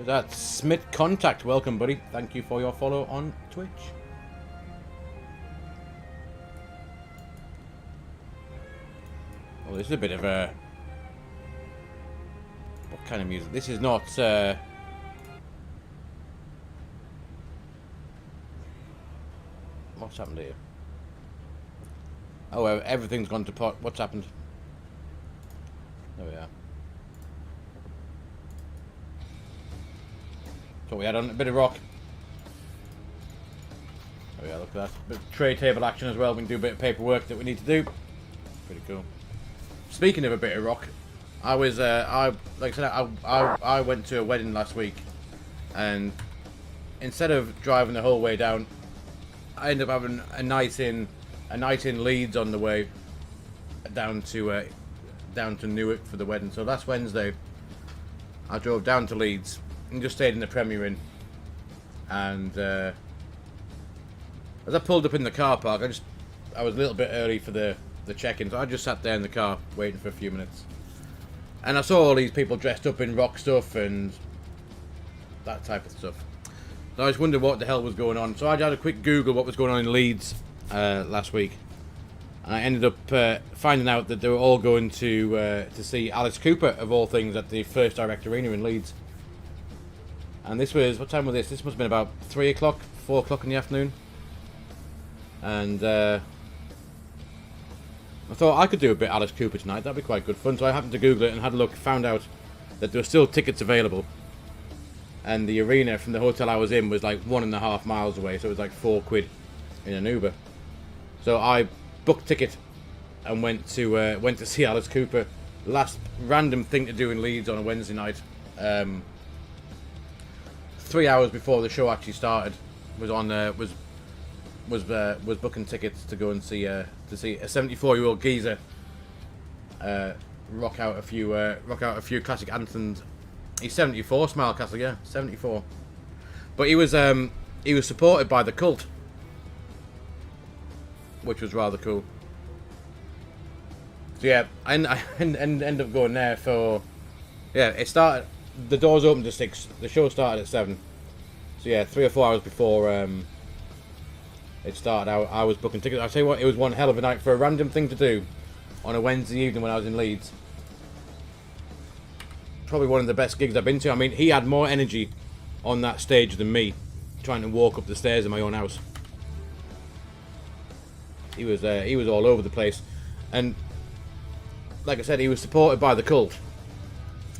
That's Smith Contact. Welcome, buddy. Thank you for your follow on Twitch. Well, this is a bit of a... What kind of music? This is not... What's happened here? Oh, everything's gone to pot. What's happened? There we are. So we had on a bit of rock. Oh yeah, look at that. Bit of tray table action as well. We can do a bit of paperwork that we need to do. Pretty cool. Speaking of a bit of rock, I was like I said, I went to a wedding last week, and instead of driving the whole way down, I ended up having a night in Leeds on the way down to Newark for the wedding. So last Wednesday, I drove down to Leeds and just stayed in the Premier Inn. And as I pulled up in the car park, I was a little bit early for the check-in, so I just sat there in the car waiting for a few minutes. And I saw all these people dressed up in rock stuff and that type of stuff. So I just wondered what the hell was going on. So I had a quick Google what was going on in Leeds last week. And I ended up finding out that they were all going to see Alice Cooper, of all things, at the First Direct Arena in Leeds. And this was, what time was this? This must have been about 3 o'clock, 4 o'clock in the afternoon. And I thought I could do a bit Alice Cooper tonight. That'd be quite good fun. So I happened to Google it and had a look, found out that there were still tickets available. And the arena from the hotel I was in was like 1.5 miles away, so it was like £4 in an Uber. So I booked a ticket and went to see Alice Cooper. Last random thing to do in Leeds on a Wednesday night. 3 hours before the show actually started, was booking tickets to go and see a 74-year-old geezer rock out a few classic anthems. He's 74, Smile Castle, yeah, 74. But he was supported by the Cult, which was rather cool. So yeah, I ended up going there for, yeah, it started, the doors opened at 6, the show started at 7. So yeah, 3 or 4 hours before it started out, I was booking tickets. I'll tell you what, it was one hell of a night for a random thing to do on a Wednesday evening when I was in Leeds. Probably one of the best gigs I've been to. I mean, he had more energy on that stage than me, trying to walk up the stairs in my own house. He was all over the place, and like I said, he was supported by the Cult,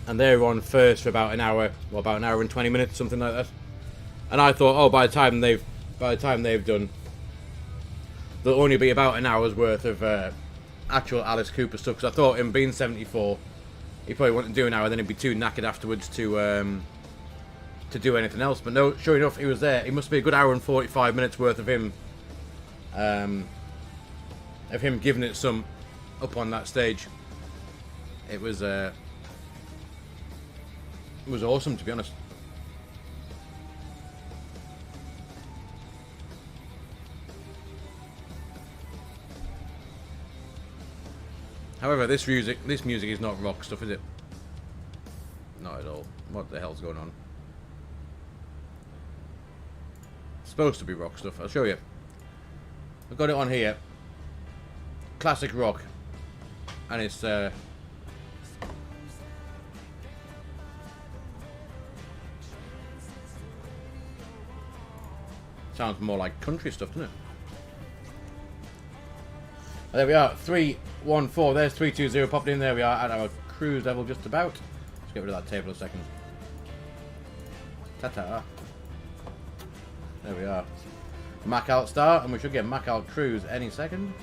and they were on first for about an hour, or about an hour and 20 minutes, something like that. And I thought, oh, by the time they've done, there'll only be about an hour's worth of actual Alice Cooper stuff. Because I thought, him being 74, he probably wouldn't do an hour, then he'd be too knackered afterwards to do anything else. But no, sure enough, he was there. It must be a good hour and 45 minutes worth of him giving it some up on that stage. It was awesome, to be honest. However, this music is not rock stuff, is it? Not at all. What the hell's going on? It's supposed to be rock stuff. I'll show you. I've got it on here. Classic rock. And it's sounds more like country stuff, doesn't it? There we are, 314. There's 320 popped in. There we are at our cruise level just about. Let's get rid of that table a second. Ta-ta. There we are. Mac out start, and we should get Mac out cruise any second.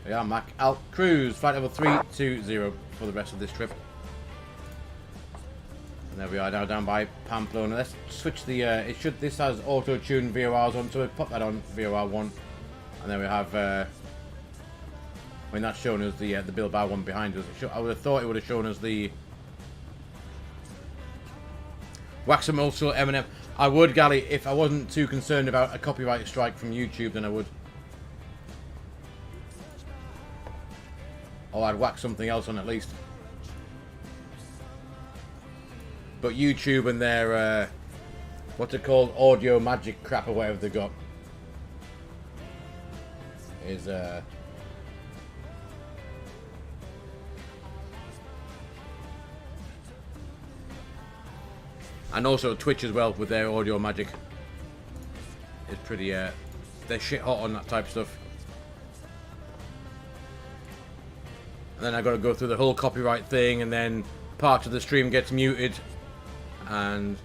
We are Mac Alt Cruise, flight level 320 for the rest of this trip. And there we are now down by Pamplona. Let's switch the, this has auto-tune VORs on, so we'll pop that on VOR 1. And then we have, I mean, that's showing us the Bilbao one behind us. I would have thought it would have shown us the Waxamultural M&M. I would, Gally, if I wasn't too concerned about a copyright strike from YouTube, then I would. Or I'd whack something else on at least. But YouTube and their, what's it called, audio magic crap or whatever they got. is and also Twitch as well with their audio magic. It's pretty they're shit hot on that type of stuff. And then I got to go through the whole copyright thing, and then part of the stream gets muted. And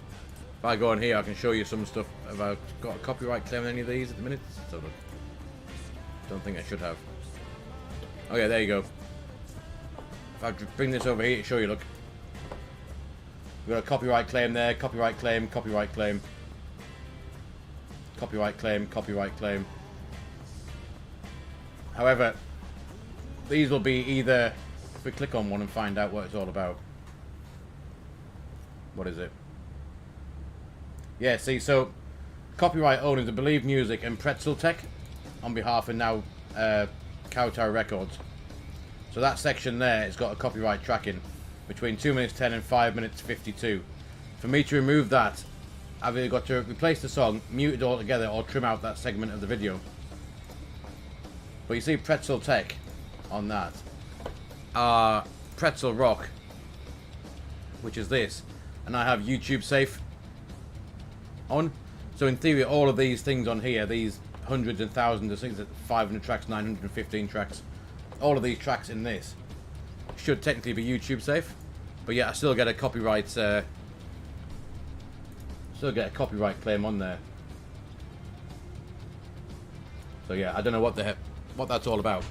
if I go on here, I can show you some stuff. Have I got a copyright claim on any of these at the minute? So look. Don't think I should have. Oh yeah, there you go. If I bring this over here to show you, look. We've got a copyright claim there, copyright claim, copyright claim. Copyright claim, copyright claim. However, these will be either, if we click on one and find out what it's all about. What is it? Yeah, see, so copyright owners of Believe Music and Pretzal Tech on behalf of now Kowtow Records. So that section there has got a copyright tracking between 2 minutes 10 and 5 minutes 52. For me to remove that, I've either got to replace the song, mute it all together, or trim out that segment of the video. But you see Pretzal Tech on that. Pretzal Rock, which is this, and I have YouTube Safe on. So in theory, all of these things on here, these hundreds and thousands of things, 500 tracks, 915 tracks, all of these tracks in this should technically be YouTube safe, but yeah, I still get a copyright claim on there. So yeah, I don't know what that's all about.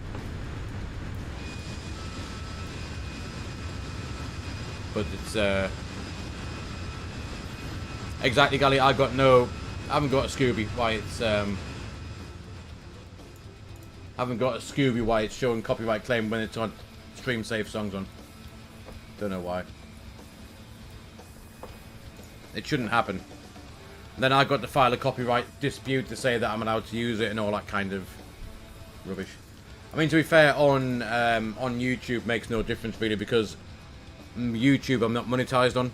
But it's exactly, Gally. I haven't got a Scooby. Why it's haven't got a Scooby. Why it's showing copyright claim when it's on stream safe songs on. Don't know why. It shouldn't happen. Then I got to file a copyright dispute to say that I'm allowed to use it and all that kind of rubbish. I mean, to be fair, on YouTube makes no difference really, because YouTube I'm not monetized on,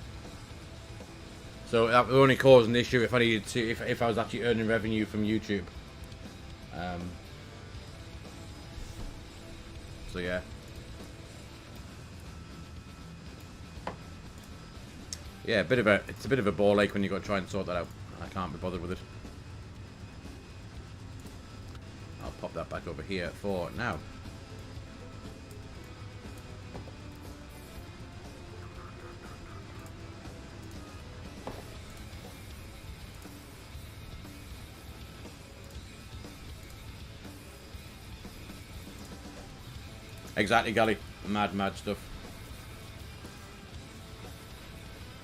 so that would only cause an issue if I needed to, if I was actually earning revenue from YouTube. So yeah. Yeah, it's a bit of a ball ache when you got to try and sort that out. I can't be bothered with it. I'll pop that back over here for now. Exactly, Gully. Mad stuff.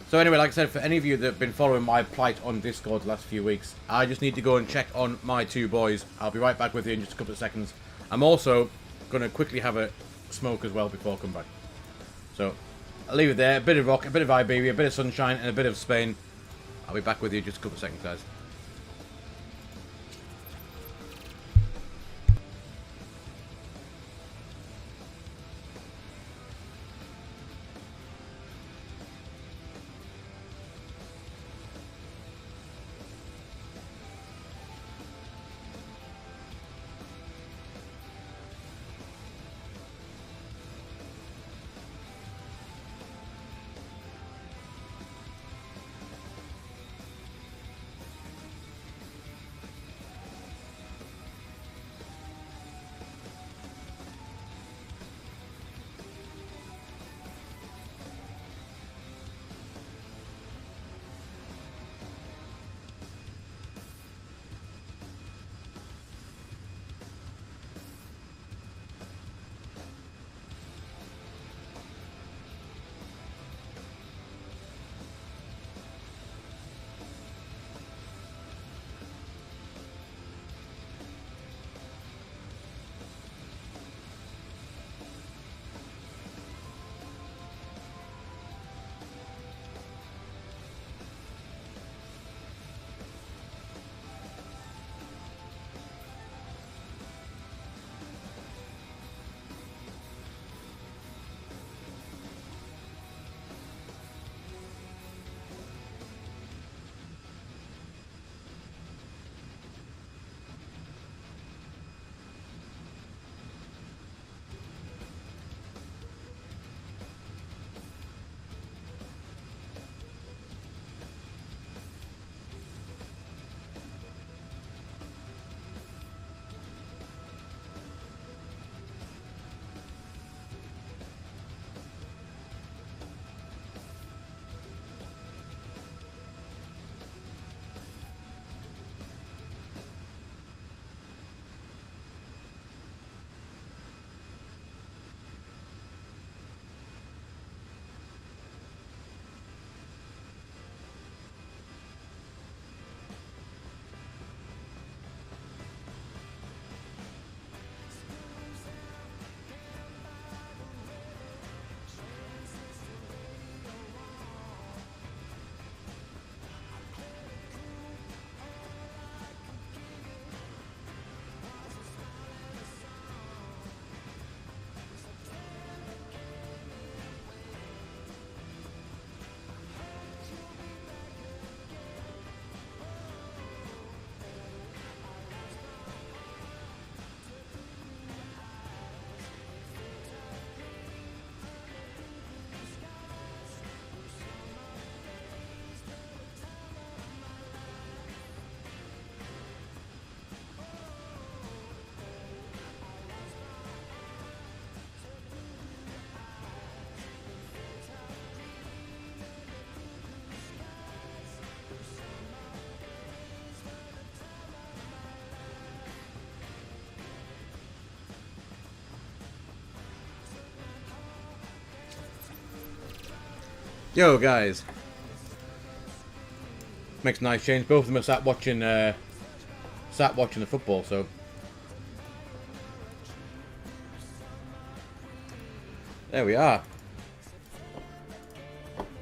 So anyway, like I said, for any of you that have been following my plight on Discord the last few weeks, I just need to go and check on my two boys. I'll be right back with you in just a couple of seconds. I'm also going to quickly have a smoke as well before I come back. So, I'll leave it there. A bit of rock, a bit of Iberia, a bit of sunshine, and a bit of Spain. I'll be back with you in just a couple of seconds, guys. Yo, guys. Makes a nice change. Both of them are sat watching the football, so. There we are.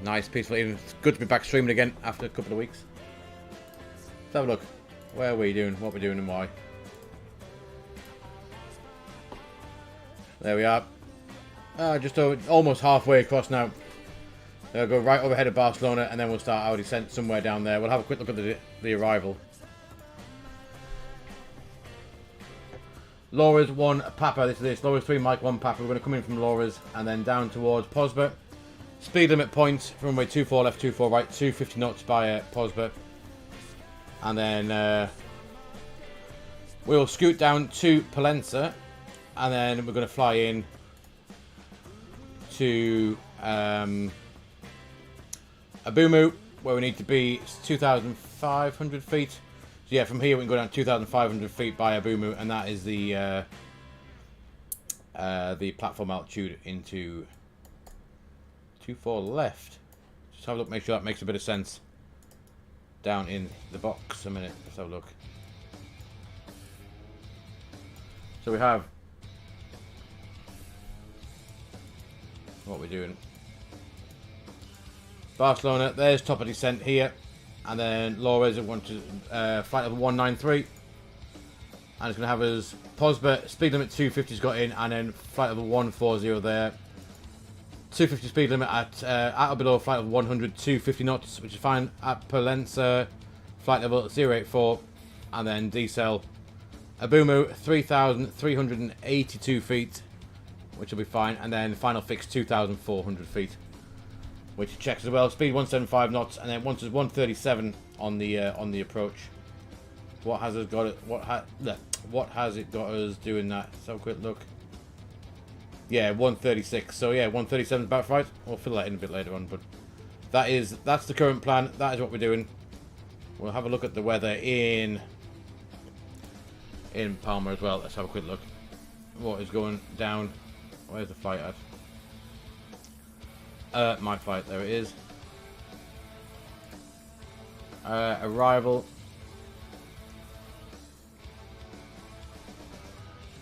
Nice, peaceful evening. It's good to be back streaming again after a couple of weeks. Let's have a look. Where are we doing, what we're doing, and why. There we are. Just almost halfway across now. They'll go right overhead of Barcelona, and then we'll start our descent somewhere down there. We'll have a quick look at the arrival. Laura's 1 Papa, this. Laura's 3 Mike 1 Papa. We're going to come in from Laura's and then down towards Posbert. Speed limit point, runway 24 left, 24 right, 250 knots by Posbert. And then we'll scoot down to Palenza, and then we're going to fly in to Abumu, where we need to be 2,500 feet. So yeah, from here we can go down 2,500 feet by Abumu, and that is the platform altitude into 24 left. Just have a look, make sure that makes a bit of sense. Down in the box a minute. Let's have a look. So we have what we're doing. Barcelona, there's top of descent here, and then Laura's at flight level 193, and it's going to have us Posbert, speed limit 250's got in, and then flight level 140 there. 250 speed limit at or below flight level 100, 250 knots, which is fine. At Palenza, flight level 084, and then decel. Abumu, 3,382 feet, which will be fine, and then final fix 2,400 feet. Which checks as well. Speed 175 knots, and then once it's 137 on the approach. What has it got? What has it got us doing that? Let's have a quick look. Yeah, 136. So yeah, 137 is about right. We'll fill that in a bit later on, but that's the current plan. That is what we're doing. We'll have a look at the weather in Palma as well. Let's have a quick look. What is going down? Where's the flight at? My flight, there it is. Arrival.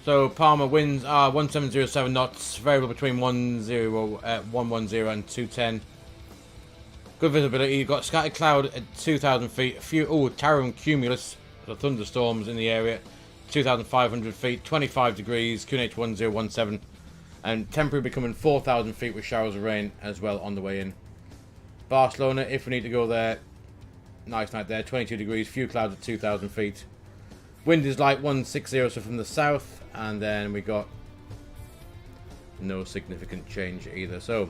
So Palma winds are 1707 knots, variable between 110 and 210. Good visibility. You've got scattered cloud at 2,000 feet. A few towering cumulus, so thunderstorms in the area. 2,500 feet, 25 degrees, QNH 1017. And temporary becoming 4,000 feet with showers of rain as well on the way in. Barcelona, if we need to go there, nice night there, 22 degrees, few clouds at 2,000 feet. Wind is light 160, so from the south, and then we got no significant change either. So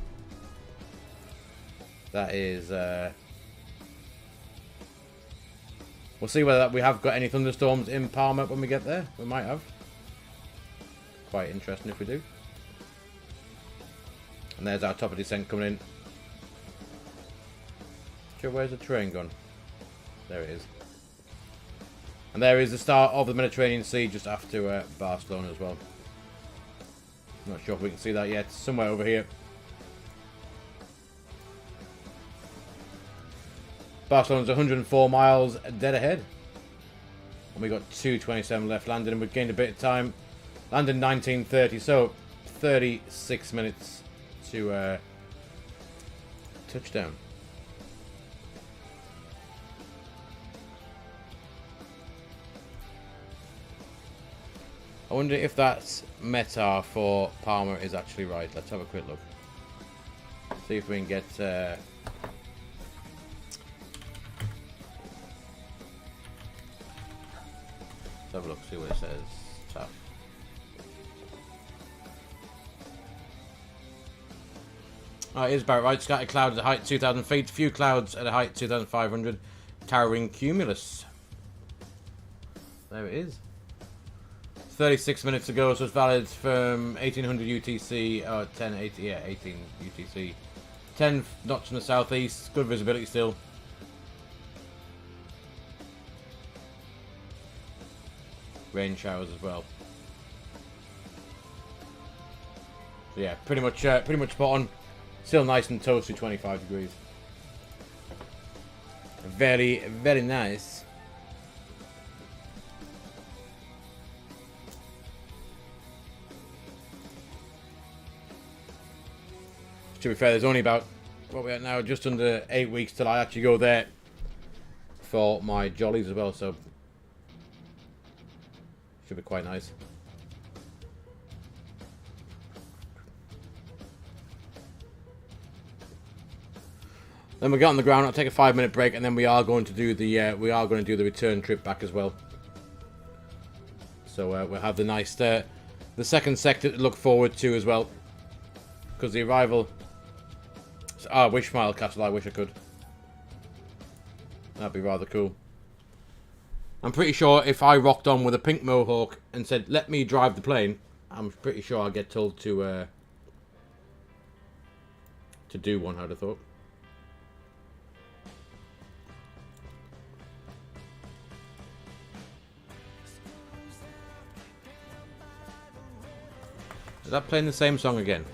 that is, we'll see whether we have got any thunderstorms in Palma when we get there. We might have. Quite interesting if we do. And there's our top of descent coming in. Sure, where's the train gone? There it is. And there is the start of the Mediterranean Sea just after Barcelona as well. Not sure if we can see that yet. Somewhere over here. Barcelona's 104 miles dead ahead. And we got 2:27 left landing, and we've gained a bit of time. Landing 19:30, so 36 minutes to touchdown. I wonder if that METAR for Palma is actually right. Let's have a quick look. See if we can get... let's have a look, see what it says. Tough. Oh, it is about right. Scattered clouds at height 2,000 feet. Few clouds at a height 2,500. Towering cumulus. There it is. 36 minutes ago, so it's valid from 1800 UTC, 1080, yeah, 18 UTC. 10 knots from the southeast, good visibility still. Rain showers as well. So yeah, pretty much spot on. Still nice and toasty, 25 degrees. Very, very nice. To be fair, there's only about, what we're at now, just under 8 weeks till I actually go there for my jollies as well, so should be quite nice. Then we get on the ground. I'll take a 5-minute break, and then we are going to do the return trip back as well. So we'll have the nice the second sector to look forward to as well, because the arrival. I wish Smile Castle. I wish I could. That'd be rather cool. I'm pretty sure if I rocked on with a pink mohawk and said, "Let me drive the plane," I'm pretty sure I'd get told to do one. I'd have thought. Is that playing the same song again?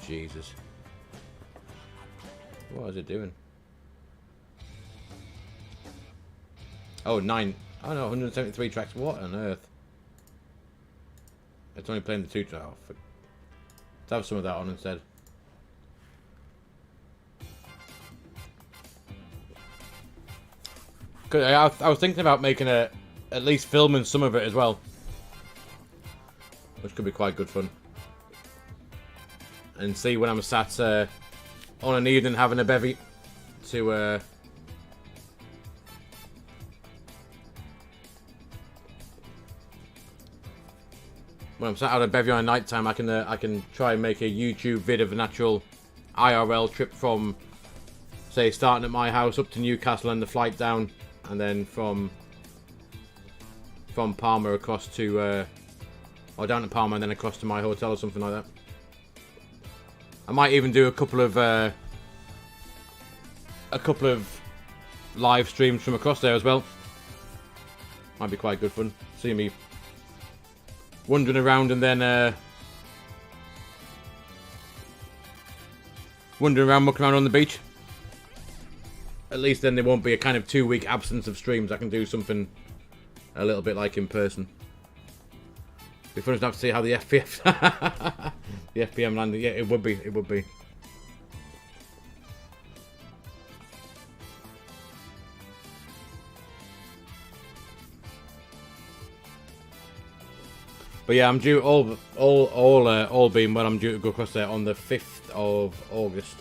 Jesus. What is it doing? Oh, 9. Oh no, 173 tracks. What on earth? It's only playing the 2 tracks. Oh, let's have some of that on instead. I was thinking about making at least filming some of it as well, which could be quite good fun. And see when I'm sat on an evening having a bevy to when I'm sat out on a bevy on a night time, I can try and make a YouTube vid of an actual IRL trip from, say, starting at my house up to Newcastle and the flight down, and then from Palma across to or down to Palma and then across to my hotel or something like that. I might even do a couple of live streams from across there as well. Might be quite good fun. See me wandering around and then wandering around, mucking around on the beach. At least then there won't be a kind of 2-week absence of streams. I can do something a little bit like in person. Be fun enough to see how the FPF, the FPM landed. Yeah, it would be. It would be. But yeah, I'm due all being well. I'm due to go across there on the 5th of August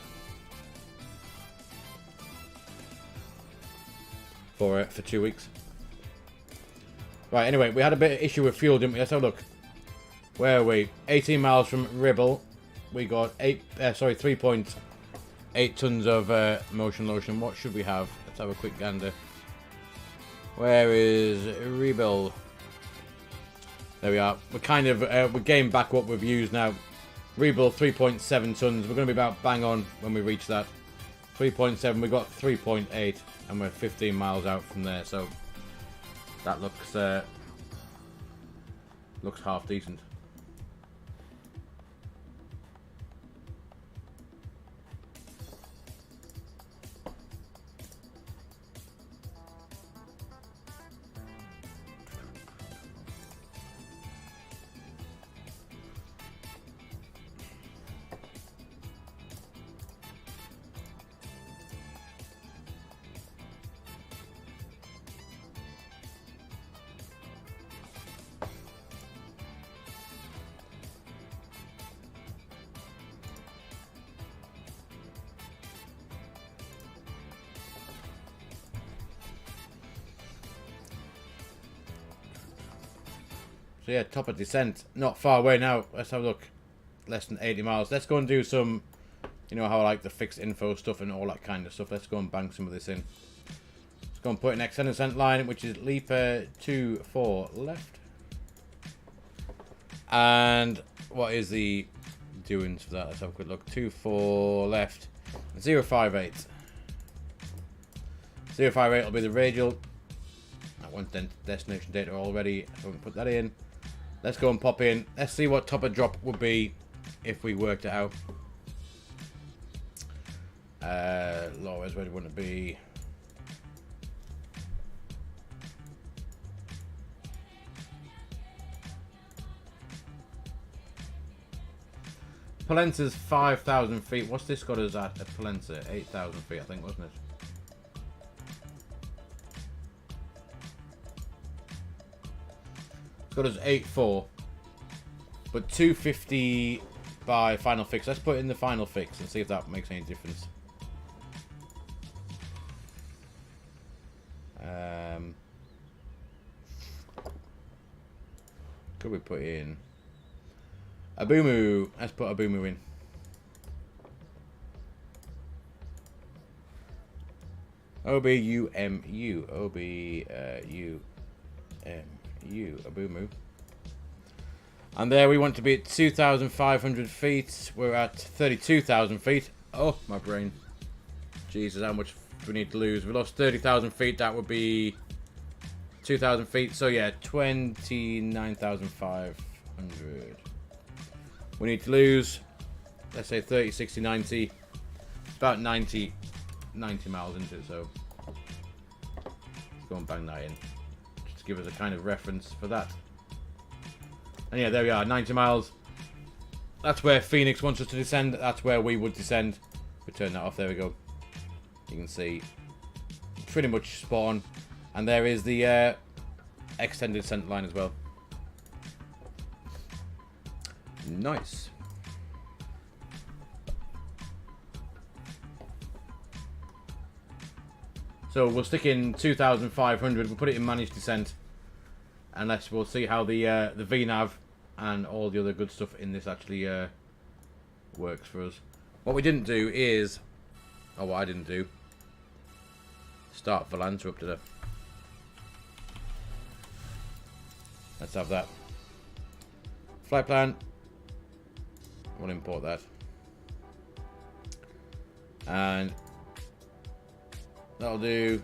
for 2 weeks. Right. Anyway, we had a bit of issue with fuel, didn't we? Let's have a look. Where are we? 18 miles from Ribble. We got 3.8 tons of motion lotion. What should we have? Let's have a quick gander. Where is Ribble? There we are. We're kind of we're getting back what we've used now. Ribble 3.7 tons. We're going to be about bang on when we reach that. 3.7. We got 3.8, and we're 15 miles out from there. So that looks half decent. So yeah, top of descent, not far away now. Let's have a look. Less than 80 miles. Let's go and do some, you know how I like the fixed info stuff and all that kind of stuff. Let's go and bang some of this in. Let's go and put an extended descent line, which is leaper 2-4 left. And what is the doings for that? Let's have a quick look. 2-4 left. 058. 058 will be the radial. That one's destination data already. So we put that in. Let's go and pop in. Let's see what top of drop would be if we worked it out. Lowers, where do you want to be? Polenta's 5,000 feet. What's this got us at Polenta? 8,000 feet, I think, wasn't it? It's got us 8.4. But 250 by final fix. Let's put in the final fix and see if that makes any difference. Could we put in a Boomoo? Let's put a Boomoo in. O-B-U-M-U. O-B-U-M-U. A Boomoo. And there we want to be at 2,500 feet. We're at 32,000 feet. Oh, my brain. Jesus, how much do we need to lose? We lost 30,000 feet. That would be 2,000 feet. So, yeah, 29,500. We need to lose, let's say, 30, 60, 90. It's about 90 miles into it, so let's go and bang that in. Just to give us a kind of reference for that. And yeah, there we are, 90 miles. That's where Fenix wants us to descend. That's where we would descend. We turn that off, there we go. You can see, pretty much spot on. And there is the extended descent line as well. Nice. So we'll stick in 2,500. We'll put it in managed descent. Unless we'll see how the VNAV and all the other good stuff in this actually works for us. What we didn't do is, oh, what I didn't do, start Volanta up to the. Let's have that. Flight plan. We'll import that. And that'll do.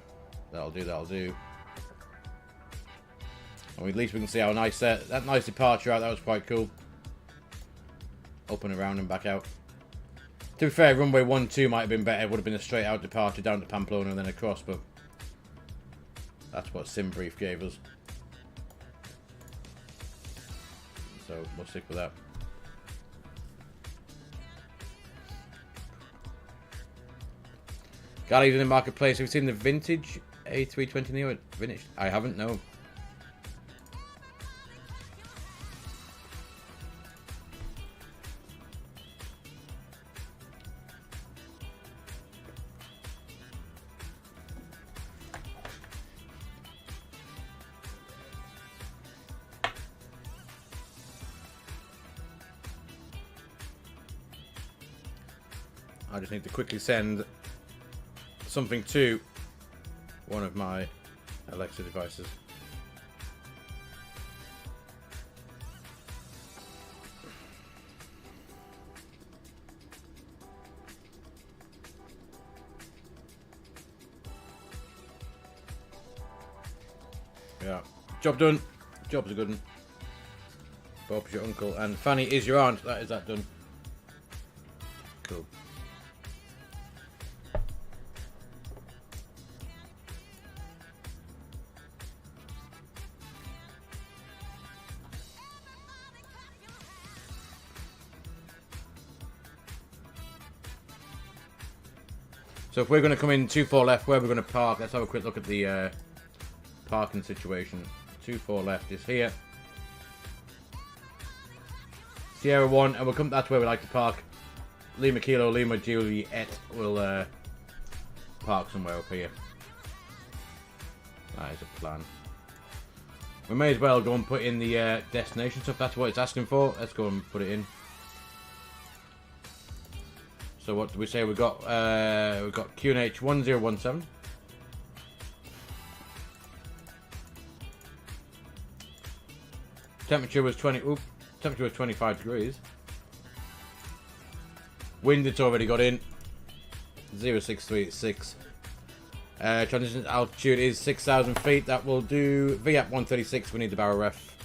That'll do. That'll do. And at least we can see how nice that nice departure out. That was quite cool. Up and around and back out. To be fair, runway 12 might have been better. It would have been a straight out departure down to Pamplona and then across, but that's what SimBrief gave us. So we'll stick with that. Galley's in the marketplace. Have you seen the vintage A320 Neo finished? I haven't, no. I just need to quickly send something to one of my Alexa devices. Yeah, job done. Job's a good one. Bob's your uncle and Fanny is your aunt. That is that done. Cool. So if we're going to come in 2-4 left, where we're going to park, let's have a quick look at the parking situation. 2-4 left is here. Sierra 1, and we'll come, that's where we like to park. Lima Kilo, Lima Juliet will park somewhere up here. That is a plan. We may as well go and put in the destination stuff, that's what it's asking for. Let's go and put it in. So what do we say? We've got QNH 1017. Temperature was 25 degrees. Wind it's already got in. 0636. Transition altitude is 6,000 feet. That will do VAP 136. We need the barrel ref.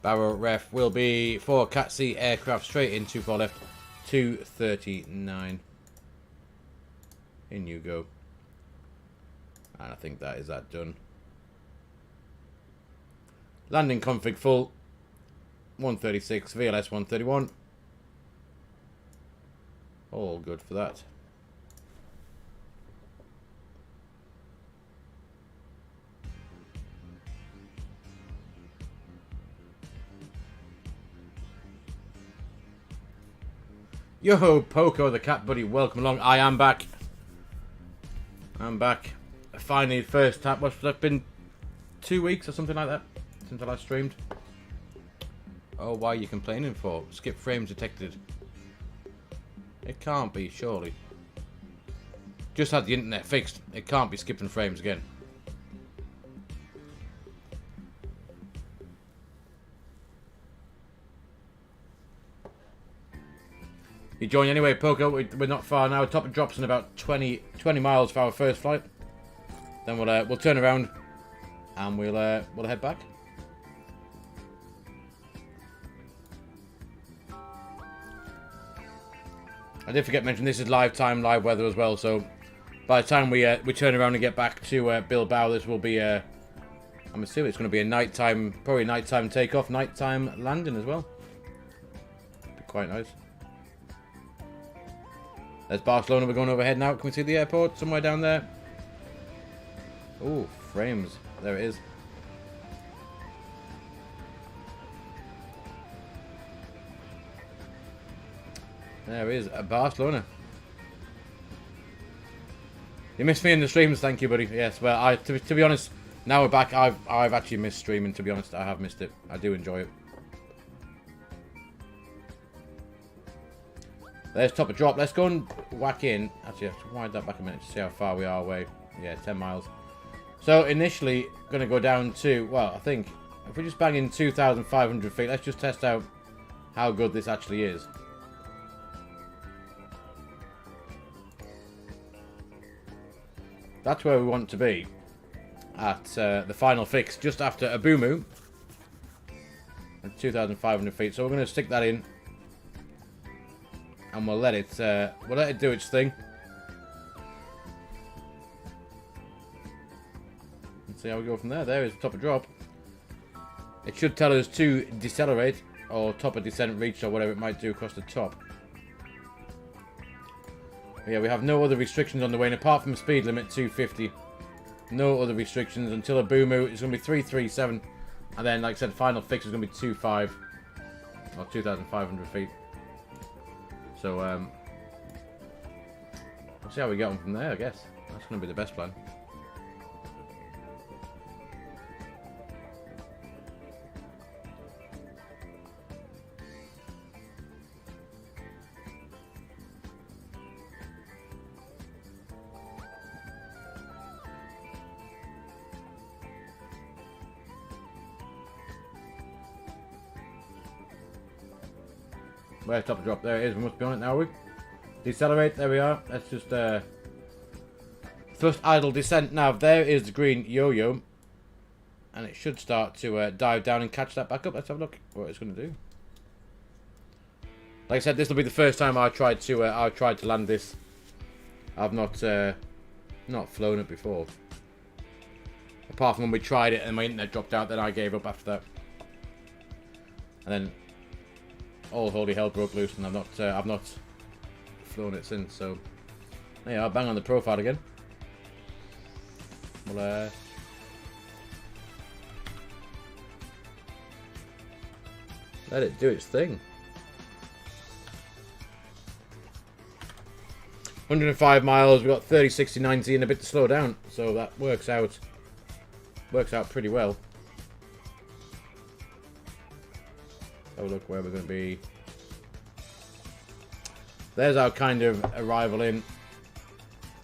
Barrel ref will be for Cat C aircraft straight in 2-4 left. 239. In you go. And I think that is that done. Landing config full. 136, VLS 131. All good for that. Yo, Poco the cat buddy, welcome along. I am back. I'm back. Finally, first tap. What's that been? 2 weeks or something like that since I last streamed. Oh, why are you complaining for? Skip frames detected. It can't be, surely. Just had the internet fixed. It can't be skipping frames again. You join anyway, Poco. We're not far now. Top of drops in about 20 miles for our first flight. Then we'll turn around and we'll head back. I did forget to mention this is live time, live weather as well. So by the time we turn around and get back to Bilbao, this will be I'm assuming it's going to be a nighttime, probably nighttime takeoff, nighttime landing as well. Be quite nice. There's Barcelona. We're going overhead now. Can we see the airport somewhere down there? Oh, frames. There it is. There is Barcelona. You missed me in the streams, thank you, buddy. Yes, well, to be honest, now we're back. I've actually missed streaming. To be honest, I have missed it. I do enjoy it. There's top of drop. Let's go and whack in. Actually, I have to wind that back a minute to see how far we are away. Yeah, 10 miles. So initially, going to go down to, well, I think if we just bang in 2,500 feet, let's just test out how good this actually is. That's where we want to be at the final fix, just after a Boomoo at 2,500 feet. So we're going to stick that in, and we'll let it do its thing. Let's see how we go from there. There is the top of drop. It should tell us to decelerate, or top of descent reached, or whatever it might do across the top. Yeah, we have no other restrictions on the way, and apart from speed limit 250, no other restrictions until a Boomoo. It's going to be 337, and then, like I said, final fix is going to be 25, or 2,500 feet. So, we'll see how we get on from there, I guess. That's going to be the best plan. Where's top of drop? There it is. We must be on it now, are we? Decelerate. There we are. Let's just thrust idle descent. Now there is the green yo-yo, and it should start to dive down and catch that back up. Let's have a look what it's going to do. Like I said, this will be the first time I tried to land this. I've not flown it before. Apart from when we tried it and my internet dropped out, then I gave up after that. And then all holy hell broke loose, and I've not flown it since. So yeah, I'll bang on the profile again. We'll let it do its thing. 105 miles. We've got 30, 60, 90, and a bit to slow down. So that works out pretty well. Have a look where we're going to be. There's our kind of arrival in.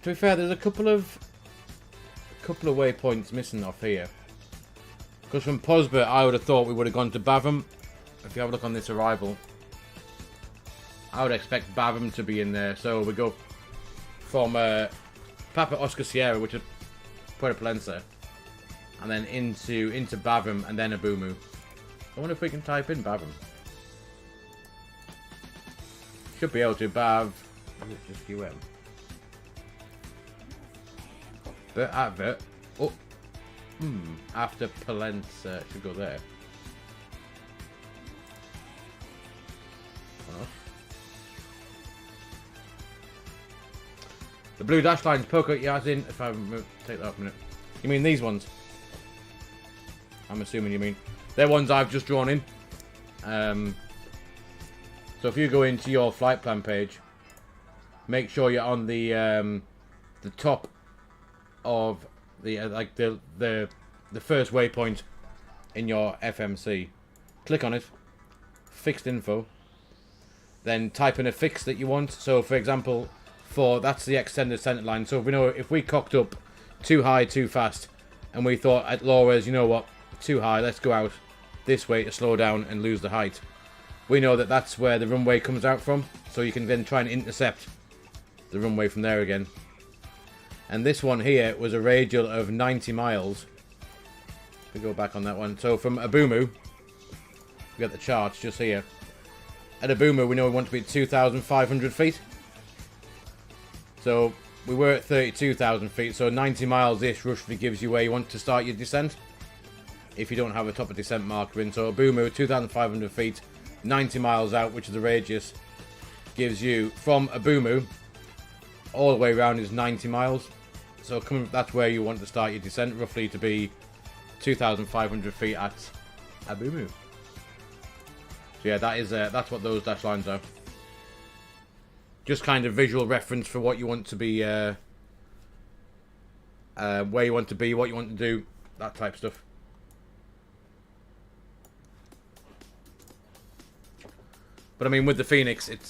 To be fair, there's a couple of waypoints missing off here. Because from Posber, I would have thought we would have gone to Bavum. If you have a look on this arrival, I would expect Bavum to be in there. So we go from Papa Oscar Sierra, which is Puerto Palencia, and then into Bavum, and then a Boomoo. I wonder if we can type in Bavum. Should be able to. Bav. Is it just UM? advert. Oh, after Palenza should go there. Or not. The blue dash lines poke out as in. If I take that up a minute, you mean these ones? I'm assuming you mean they're ones I've just drawn in. So if you go into your flight plan page, make sure you're on the top of the like the first waypoint in your FMC. Click on it, fixed info, then type in a fix that you want. So for example, that's the extended center line. So we know if we cocked up too high too fast and we thought at lowers, you know what, too high, let's go out this way to slow down and lose the height. We know that that's where the runway comes out from, so you can then try and intercept the runway from there again. And this one here was a radial of 90 miles. We go back on that one. So from Abumu, we got the charts just here. At Abumu, we know we want to be at 2,500 feet. So we were at 32,000 feet, so 90 miles-ish roughly gives you where you want to start your descent. If you don't have a top of descent marker in. So Abumu, 2,500 feet, 90 miles out, which is the radius, gives you from Abumu all the way around is 90 miles. So that's where you want to start your descent, roughly to be 2,500 feet at Abumu. So yeah, that's what those dash lines are. Just kind of visual reference for what you want to be, where you want to be, what you want to do, that type of stuff. But I mean, with the Fenix, it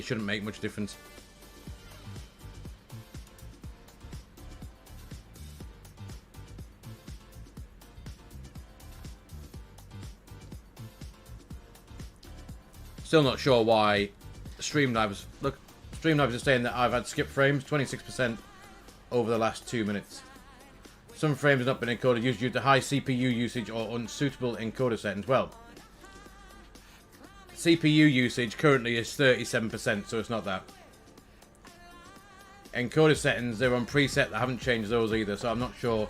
shouldn't make much difference. Still not sure why Streamlabs... Look, Streamlabs is saying that I've had skip frames, 26% over the last 2 minutes. Some frames have not been encoded due to high CPU usage or unsuitable encoder settings. Well, CPU usage currently is 37%, so it's not that. Encoder settings, they're on preset. I haven't changed those either, so I'm not sure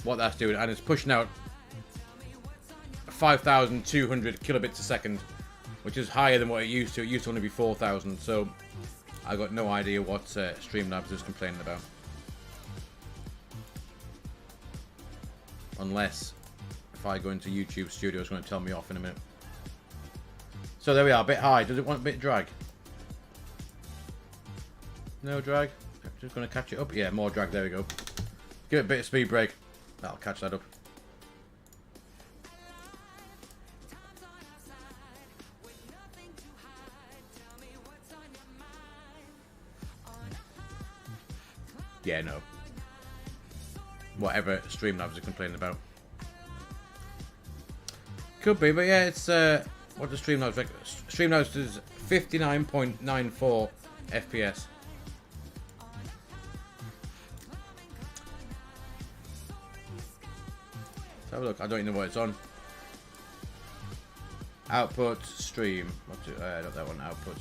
what that's doing. And it's pushing out 5,200 kilobits a second, which is higher than what it used to. It used to only be 4,000, so I got no idea what Streamlabs is complaining about. Unless, if I go into YouTube Studio, it's going to tell me off in a minute. So there we are, a bit high. Does it want a bit of drag? No drag? Just going to catch it up. Yeah, more drag. There we go. Give it a bit of speed brake. That'll catch that up. Yeah, no. Whatever Streamlabs are complaining about. Could be, but yeah, it's what does Streamlabs reckon? Streamlabs does 59.94 FPS. Let's have a look. I don't even know what it's on. Output stream. What's it? Not that one. Output.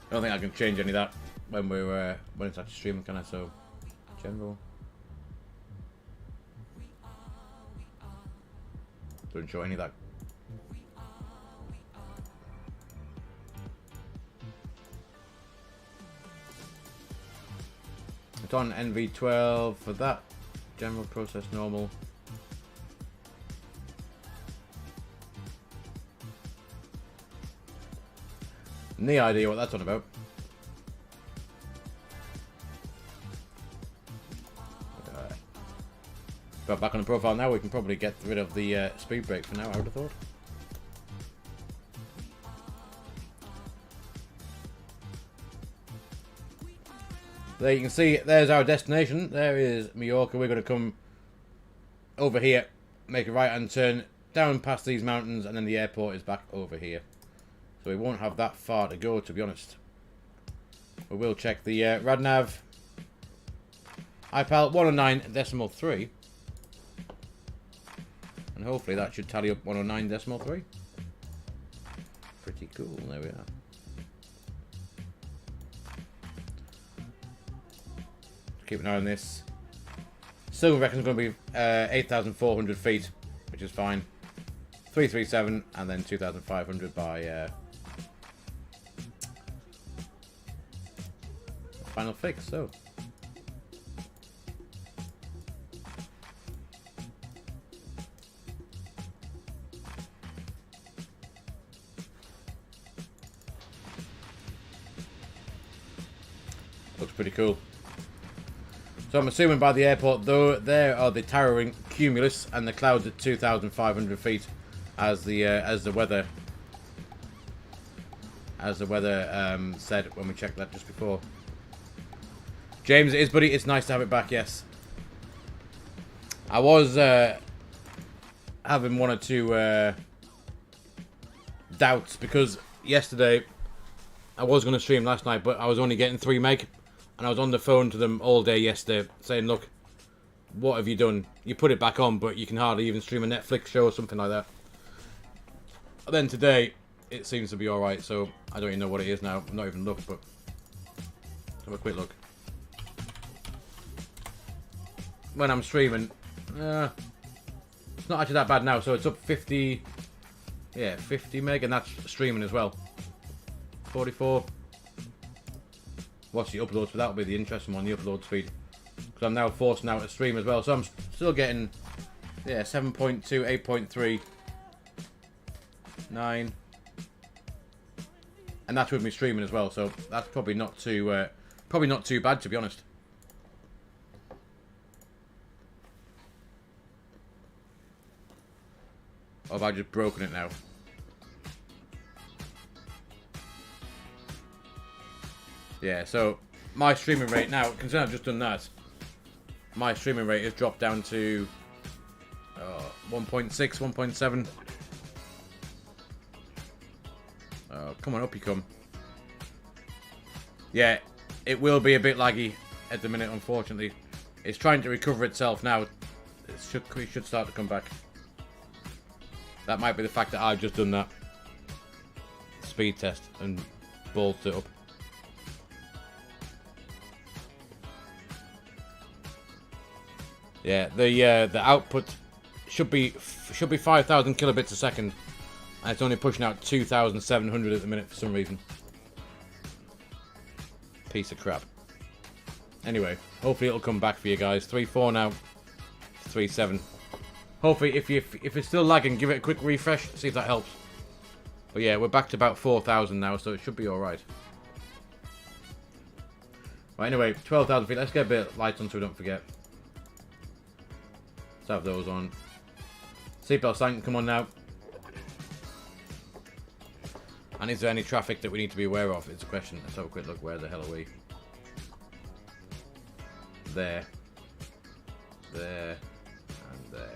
I don't think I can change any of that when when it's actually streaming, can I? So, general. Don't show any of that. It's on NV12 for that. General process normal. No idea what that's on about. But back on the profile now, we can probably get rid of the speed brake for now, I would have thought. There you can see, there's our destination. There is Mallorca. We're going to come over here, make a right-hand turn, down past these mountains, and then the airport is back over here. So we won't have that far to go, to be honest. We will check the RadNav. IPAL 109.3. And hopefully that should tally up 109.3. Pretty cool, there we are. Keep an eye on this. Silver reckons going to be 8,400 feet, which is fine. 337 and then 2,500 by final fix. So looks pretty cool. So I'm assuming by the airport, though, there are the towering cumulus and the clouds at 2,500 feet, as the weather said when we checked that just before. James, it is, buddy. It's nice to have it back. Yes, I was having one or two doubts because yesterday I was going to stream last night, but I was only getting 3 meg. And I was on the phone to them all day yesterday saying, look, what have you done? You put it back on, but you can hardly even stream a Netflix show or something like that. And then today, it seems to be alright, so I don't even know what it is now. I've not even looked, but have a quick look. When I'm streaming, it's not actually that bad now, so it's up 50, yeah, 50 meg, and that's streaming as well. 44. Watch the uploads, but that'll be the interesting one, the upload speed. Because I'm now forced now to stream as well, so I'm still getting, yeah, 7.2, 8.3, 9, and that's with me streaming as well. So that's probably not too bad, to be honest. Or have I just broken it now? Yeah, so my streaming rate now, considering I've just done that, my streaming rate has dropped down to 1.6, 1.7. Oh, come on, up you come. Yeah, it will be a bit laggy at the minute, unfortunately. It's trying to recover itself now. It should start to come back. That might be the fact that I've just done that speed test and balled it up. Yeah, the output should be 5,000 kilobits a second, and it's only pushing out 2,700 at the minute for some reason. Piece of crap. Anyway, hopefully it'll come back for you guys. 3.4 now, 3.7. Hopefully, if it's still lagging, give it a quick refresh, see if that helps. But yeah, we're back to about 4,000 now, so it should be all right. Right, anyway, 12,000 feet. Let's get a bit of lights on so we don't forget. Let's have those on. Seatbelt sign, come on now. And is there any traffic that we need to be aware of? It's a question. Let's have a quick look. Where the hell are we? There. There. And there.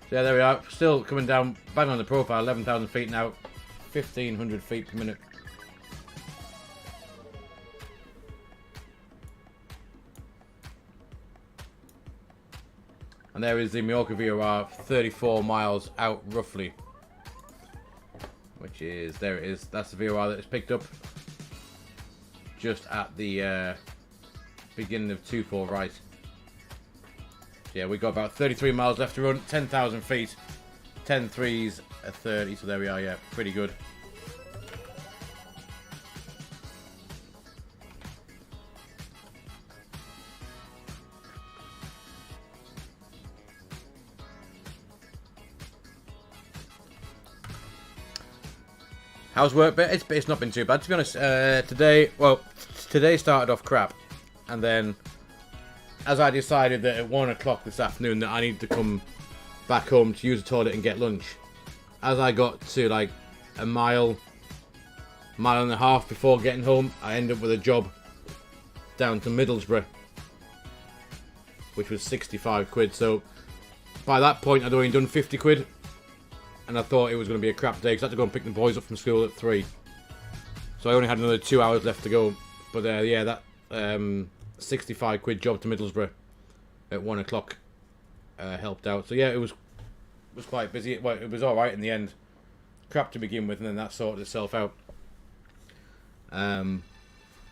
So yeah, there we are. Still coming down, bang on the profile, 11,000 feet now, 1,500 feet per minute. And there is the Mallorca VOR, 34 miles out roughly. Which is, there it is. That's the VOR that is picked up just at the beginning of 2-4 right. Yeah, we got about 33 miles left to run, 10,000 feet, 10 threes, a 30, so there we are, yeah, pretty good. How's work? It's not been too bad, to be honest. Today started off crap, and then as I decided that at 1 o'clock this afternoon that I need to come back home to use the toilet and get lunch, as I got to like a mile and a half before getting home, I ended up with a job down to Middlesbrough, which was 65 quid. So by that point I'd already done 50 quid, and I thought it was going to be a crap day because I had to go and pick the boys up from school at 3. So I only had another 2 hours left to go. But yeah, that 65 quid job to Middlesbrough at 1 o'clock helped out. So yeah, it was quite busy. Well, it was alright in the end. Crap to begin with, and then that sorted itself out.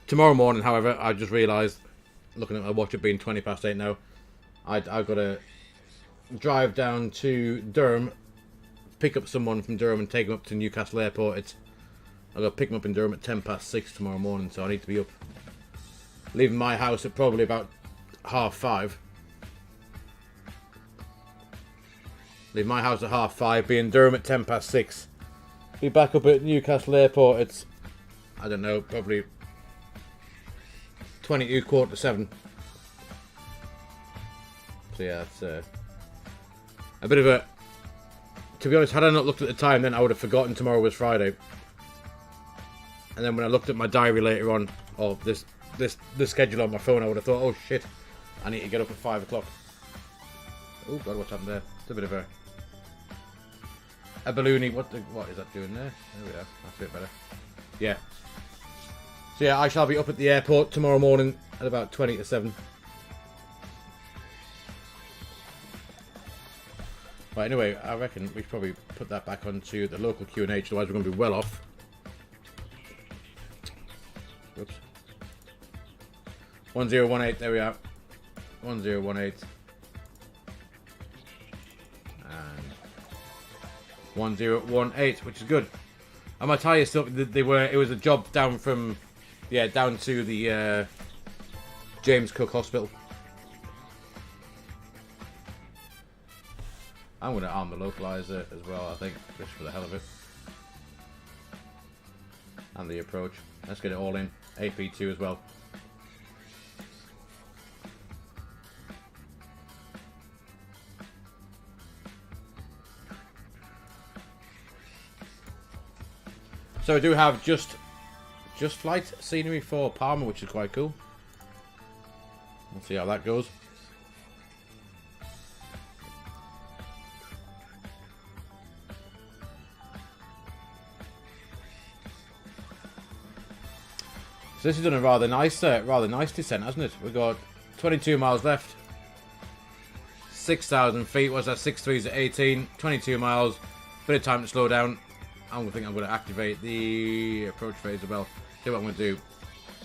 Tomorrow morning, however, I just realised, looking at my watch, it being 20 past 8 now, I've got to drive down to Durham, pick up someone from Durham and take them up to Newcastle Airport. I've got to pick them up in Durham at 10 past 6 tomorrow morning, so I need to be up, leaving my house at probably about 5:30. Leave my house at 5:30, be in Durham at 10 past 6. Be back up at Newcastle Airport at, I don't know, probably 22 quarter to 7. So yeah, it's a bit of a... To be honest, had I not looked at the time then, I would have forgotten tomorrow was Friday. And then when I looked at my diary later on, or the schedule on my phone, I would have thought, oh shit, I need to get up at 5 o'clock. Oh god, what's happened there? It's a bit of a balloony. What is that doing there? There we are. That's a bit better. Yeah. So yeah, I shall be up at the airport tomorrow morning at about 20 to 7. Right, anyway, I reckon we should probably put that back onto the local Q&H, otherwise we're going to be well off. Whoops. 1018, there we are. 1018. And 1018, which is good. And my tyres still, it was a job down from, yeah, down to the James Cook Hospital. I'm going to arm the localizer as well, I think, just for the hell of it. And the approach. Let's get it all in. AP2 as well. So I do have just flight scenery for Palma, which is quite cool. We'll see how that goes. So this has done a rather nice descent, hasn't it? We've got 22 miles left, 6,000 feet. What's that? 6.3s at 18, 22 miles. Bit of time to slow down. I think I'm going to activate the approach phase as well. See what I'm going to do.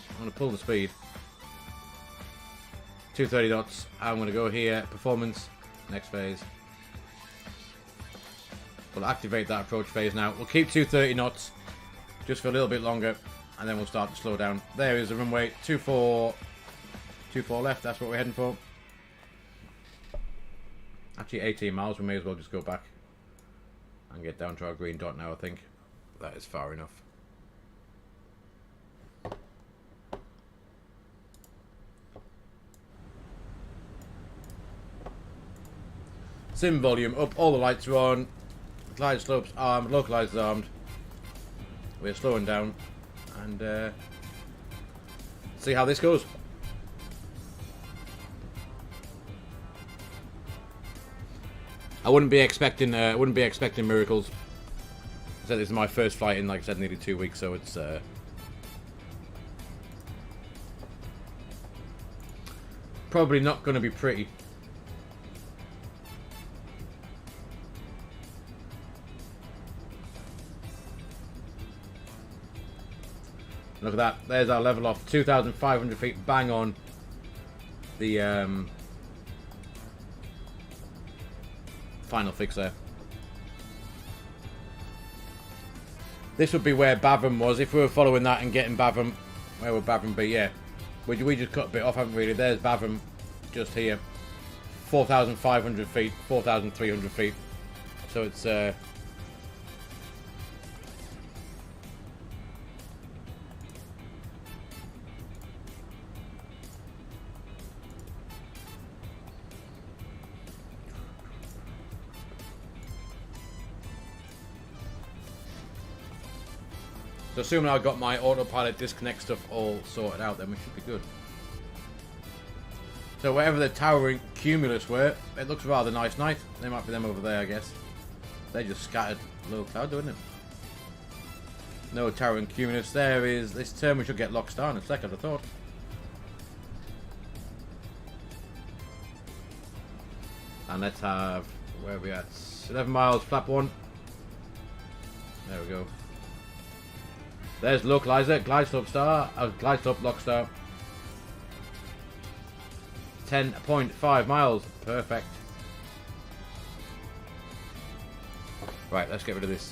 I'm going to pull the speed. 230 knots. I'm going to go here. Performance. Next phase. We'll activate that approach phase now. We'll keep 230 knots just for a little bit longer. And then we'll start to slow down. There is the runway. 24 left. That's what we're heading for. Actually, 18 miles. We may as well just go back and get down to our green dot now, I think. That is far enough. Sim volume up. All the lights are on. Glide slopes armed. Localizers armed. We're slowing down. And see how this goes. I wouldn't be expecting miracles. I said this is my first flight in, like I said, nearly 2 weeks, so it's probably not going to be pretty. Look at that. There's our level off. 2,500 feet, bang on the final fix there. This would be where Bavum was. If we were following that and getting Bavum, where would Bavum be? Yeah. We just cut a bit off, haven't we, really? There's Bavum just here. 4,500 feet, 4,300 feet. So it's so assuming I've got my autopilot disconnect stuff all sorted out, then we should be good. So wherever the towering cumulus were, it looks rather nice night. They might be them over there, I guess. They just scattered low cloud, don't it? No towering cumulus. There is this turn. We should get locked down in a second, I thought. And let's have, where are we at? 11 miles, flap 1. There we go. There's localizer, glide slope star, glide slope lock star. 10.5 miles, perfect. Right, let's get rid of this.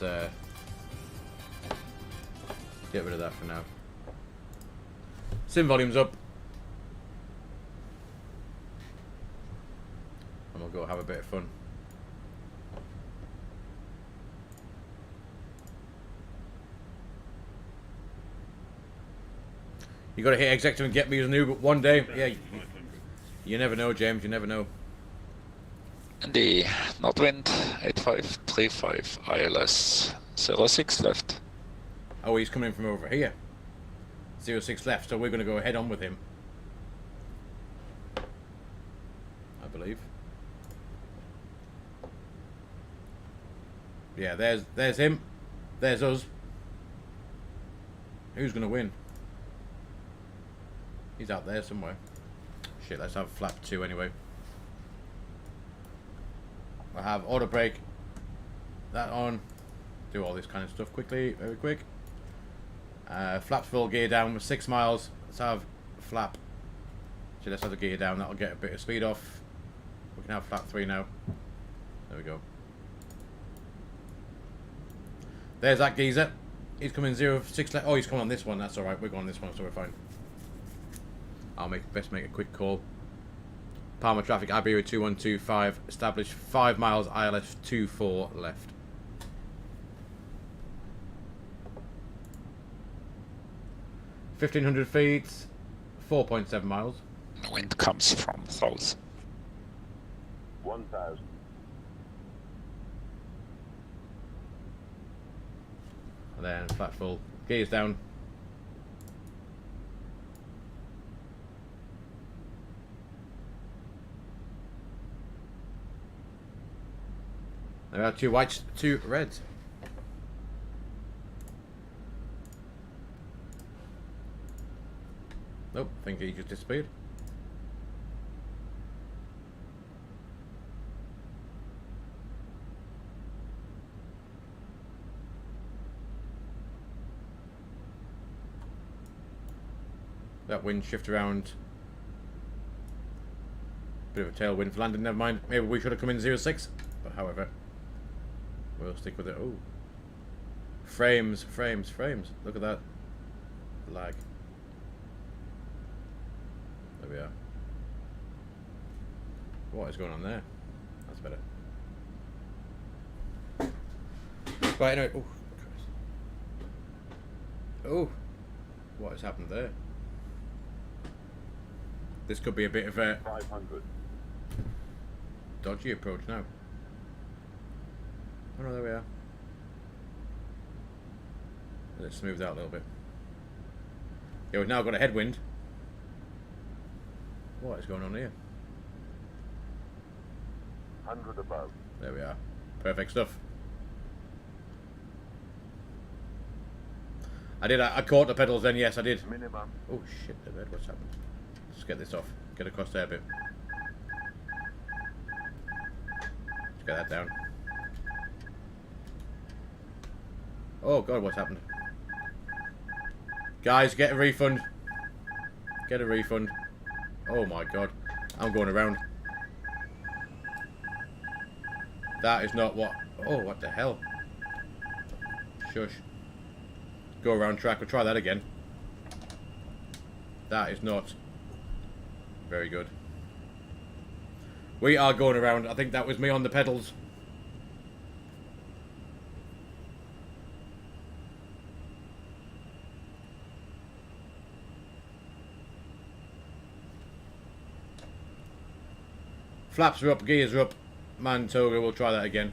Get rid of that for now. Sim volume's up. And we'll go have a bit of fun. You got to hit executive and get me as new, but one day, yeah, you never know, James. You never know. The Nordwind 8535 ILS 06 left. Oh, he's coming from over here. 06 left, so we're going to go head on with him. I believe. Yeah, there's him. There's us. Who's going to win? He's out there somewhere. Shit, let's have flap 2 anyway. I have auto brake. That on. Do all this kind of stuff quickly, very quick. Flaps full, gear down with 6 miles. Let's have flap. So let's have the gear down. That'll get a bit of speed off. We can have flap 3 now. There we go. There's that geezer. He's coming 06 left. Oh, he's coming on this one. That's alright. We're going on this one, so we're fine. I'll best make a quick call. Palma traffic, Iberia 2125. Established 5 miles, ILS 24 left. $1,500 feet, 4.7 miles. The wind comes from south. 1,000. And then flat full. Gears down. There are 2 whites, 2 reds. Nope, I think he just disappeared. That wind shift around. Bit of a tailwind for landing, never mind. Maybe we should have come in 06, but however, we'll stick with it. Oh, frames, frames, frames. Look at that lag. There we are. What is going on there? That's better. Right, anyway. Oh, oh, what has happened there? This could be a bit of a 500. dodgy approach now. Oh no, there we are. Let's smooth out a little bit. Yeah, we've now got a headwind. What is going on here? 100 above. There we are. Perfect stuff. I caught the pedals then, yes I did. Minimum. Oh shit, the bed, what's happened? Let's get this off. Get across there a bit. Let's get that down. Oh god, what's happened? Guys, get a refund. Get a refund. Oh my god. I'm going around. That is not what... Oh, what the hell? Shush. Go around track. We'll try that again. That is not very good. We are going around. I think that was me on the pedals. Flaps are up, gears are up. Mantoga, we'll try that again.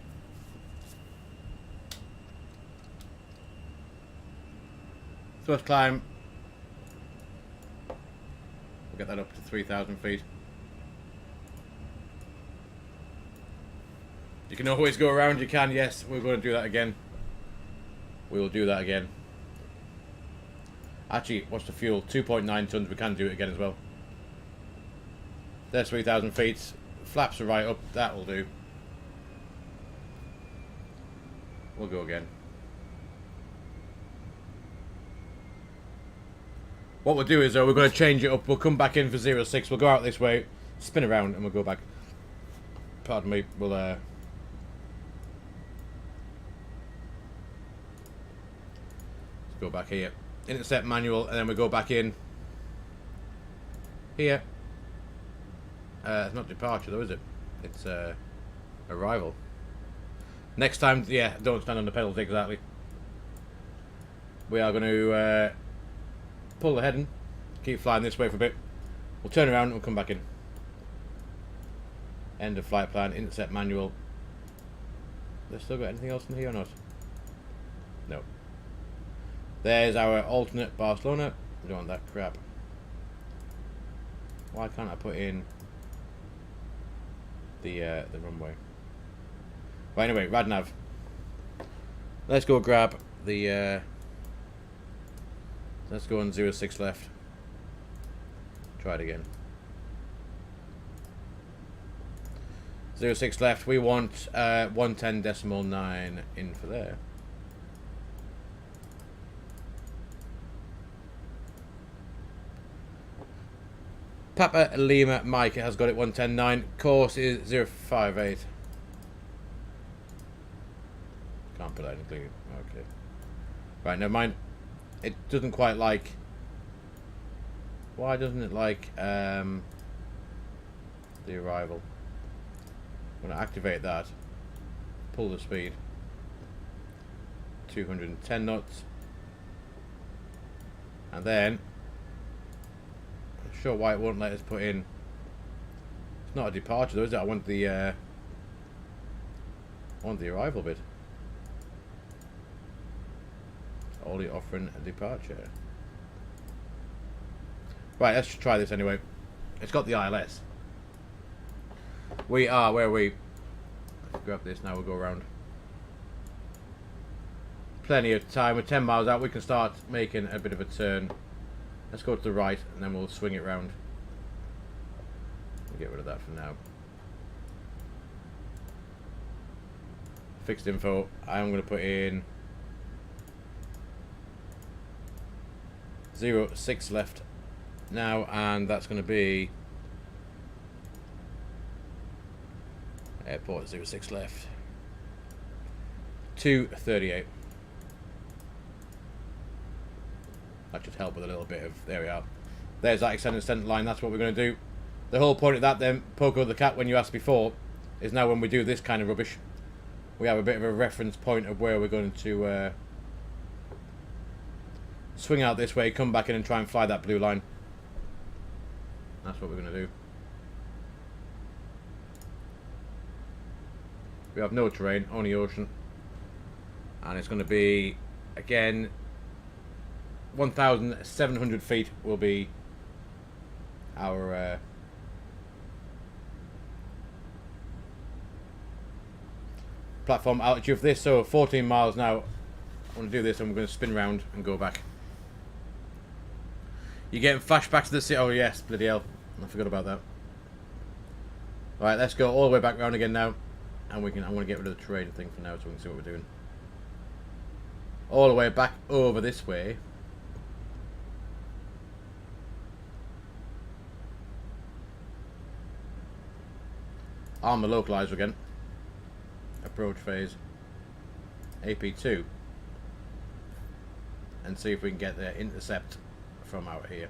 Thrust climb. We'll get that up to 3,000 feet. You can always go around, you can, yes. We're going to do that again. We will do that again. Actually, what's the fuel? 2.9 tons, we can do it again as well. There's 3,000 feet. Flaps are right up, that will do. We'll go again. What we'll do is, though, we're going to change it up. We'll come back in for 06. We'll go out this way, spin around, and we'll go back. Pardon me. We'll, let's go back here. Intercept manual, and then we go back in. Here. It's not departure, though, is it? It's arrival. Next time, yeah, don't stand on the pedals exactly. We are going to pull the heading, keep flying this way for a bit. We'll turn around and we'll come back in. End of flight plan, intercept manual. There's still got anything else in here or not? No. There's our alternate Barcelona. We don't want that crap. Why can't I put in the runway? Right, anyway, RadNav. Let's go grab the let's go on 06 left. Try it again. 06 left, we want 110.9 in for there. Papa Lima Mike has got it 110.9. Course is 058. Can't put that in clear. Okay. Right, never mind. It doesn't quite like. Why doesn't it like the arrival? I'm going to activate that. Pull the speed. 210 knots. And then I'm not sure why it won't let us put in. It's not a departure though, is it? I want the arrival bit. It's only offering a departure. Right, let's try this anyway. It's got the ILS. We are, where are we? Let's grab this now, we'll go around. Plenty of time, we're 10 miles out, we can start making a bit of a turn. Let's go to the right and then we'll swing it round. We'll get rid of that for now. Fixed info, I'm going to put in 06 left now, and that's going to be airport 06 left. 238. That should help with a little bit of, there we are. There's that extended center line, that's what we're going to do. The whole point of that then, Poco the Cat, when you asked before, is now when we do this kind of rubbish, we have a bit of a reference point of where we're going to swing out this way, come back in and try and fly that blue line. That's what we're going to do. We have no terrain, only ocean. And it's going to be, again, 1,700 feet will be our platform altitude for this. So 14 miles now. I want to do this and we're going to spin round and go back. You're getting flashbacks to the city. Oh yes, bloody hell. I forgot about that. Right, let's go all the way back round again now. And we can. I want to get rid of the terrain thing for now so we can see what we're doing. All the way back over this way. Arm the localizer again. Approach phase. AP2. And see if we can get the intercept from out here.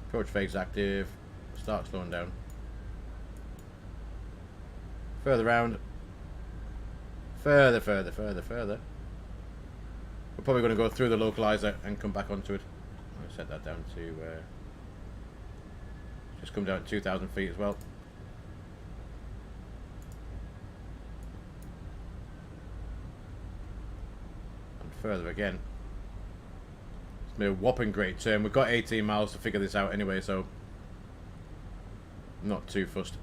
Approach phase active. Start slowing down. Further round. Further. We're probably going to go through the localizer and come back onto it. I'll set that down to just come down to 2,000 feet as well. And further again. It's been a whopping great turn. We've got 18 miles to figure this out anyway, so Not too fussed.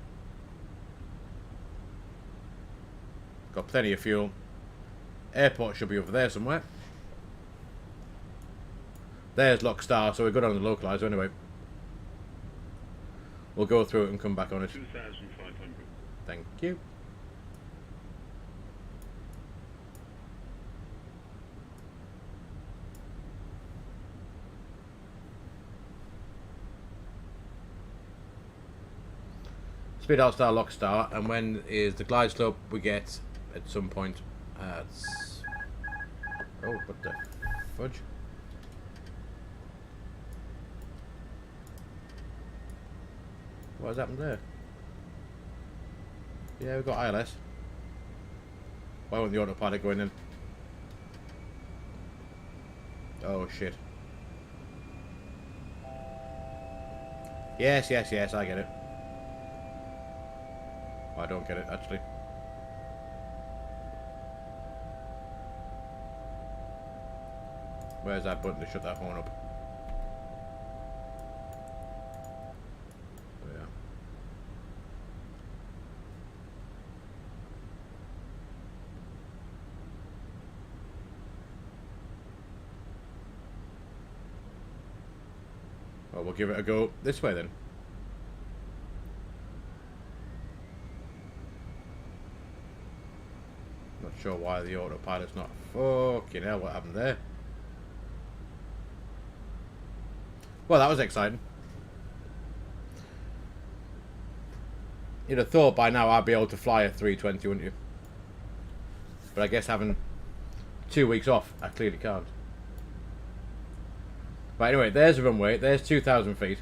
Got plenty of fuel. Airport should be over there somewhere. There's Lockstar, so we're good on the localizer anyway. We'll go through it and come back on it. 2,500. Thank you. Speed out star, lock star, and when is the glide slope we get at some point? Oh, what the fudge? What has happened there? Yeah, we've got ILS. Why won't the autopilot go in then? Oh shit. Yes, yes, yes, I get it. I don't get it, actually. Where's that button to shut that horn up? There we are. Well, we'll give it a go this way then. Not sure why the autopilot's not. Fucking hell, what happened there? Well, that was exciting. You'd have thought by now I'd be able to fly a 320, wouldn't you? But I guess having 2 weeks off, I clearly can't. But anyway, there's the runway. There's 2,000 feet.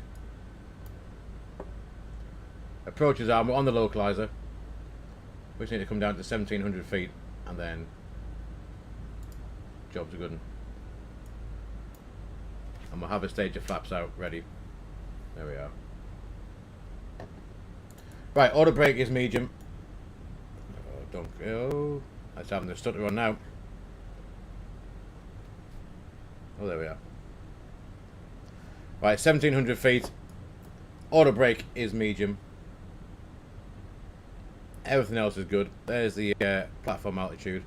Approaches arm, we're on the localizer. We just need to come down to 1,700 feet. And then job's a good one. And we'll have a stage of flaps out ready. There we are. Right, auto brake is medium. Oh, don't go. That's having the stutter on now. Oh, there we are. Right, 1,700 feet. Auto brake is medium. Everything else is good. There's the platform altitude.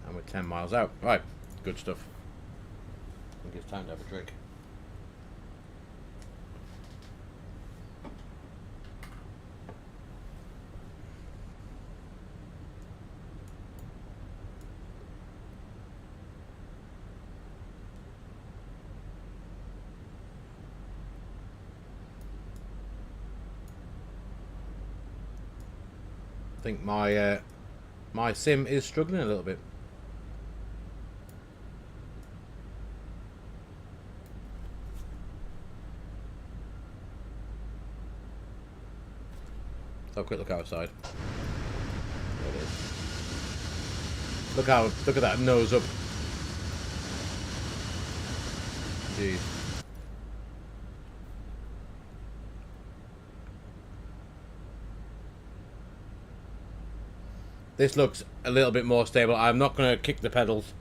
And we're 10 miles out. Right, good stuff. I think it's time to have a drink. I think my sim is struggling a little bit. Let's have a quick look outside. There it is. Look at that nose up. Jeez. This looks a little bit more stable. I'm not going to kick the pedals.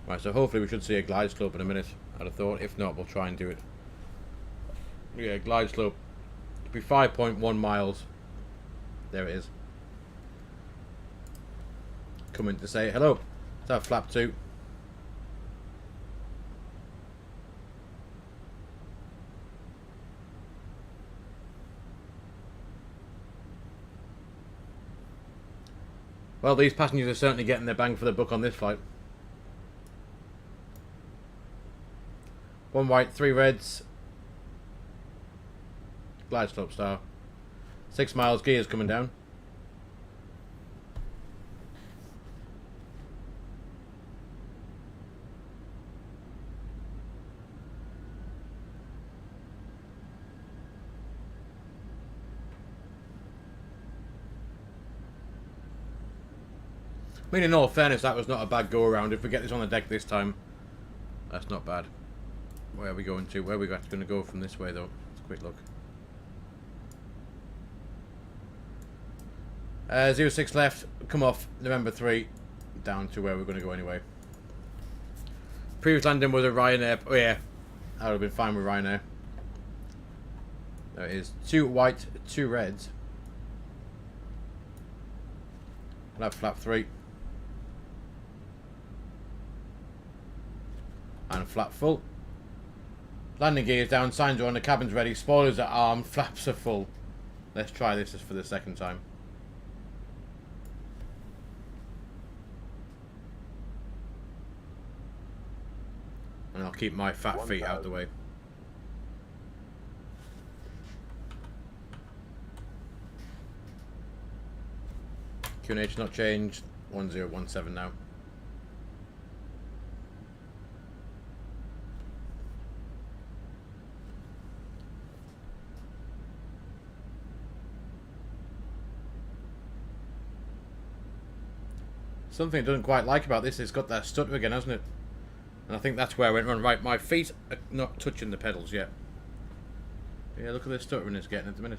Right, so hopefully we should see a glide slope in a minute, I'd have thought. If not, we'll try and do it. Yeah, glide slope. Be 5.1 miles. There it is. Coming to say hello. Let's have flap 2. Well, these passengers are certainly getting their bang for the buck on this flight. 1 white, 3 reds. Glide slope star. 6 miles, gears coming down. I mean, in all fairness, that was not a bad go around. If we get this on the deck this time, That's not bad. Where are we going to? Where are we going to go from this way though? Let's quick look. 06 left. Come off November 3. Down to where we're going to go anyway. Previous landing was a Ryanair. Oh yeah. I would have been fine with Ryanair. There it is. 2 white, 2 reds. We'll have flap 3. And flap full. Landing gears down, signs are on, the cabin's ready, spoilers are armed, flaps are full. Let's try this for the second time. And I'll keep my fat feet out of the way. QNH not changed. 1017 now. Something I don't quite like about this, it's got that stutter again, hasn't it? And I think that's where I went wrong. Right, my feet are not touching the pedals yet. Yeah, look at the stuttering it's getting at the minute.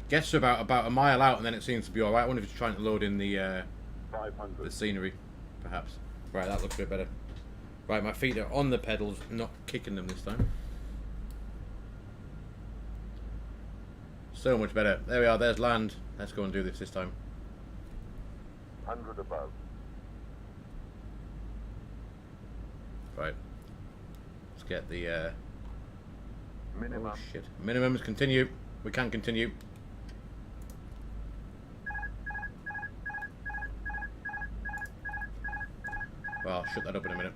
Gets to about a mile out and then it seems to be alright. I wonder if it's trying to load in the scenery, perhaps. Right, that looks a bit better. Right, my feet are on the pedals, not kicking them this time. So much better. There we are, there's land. Let's go and do this time. 100 above. Right. Let's get the Minimum. oh shit. Minimums continue. We can continue. Well, I'll shut that up in a minute.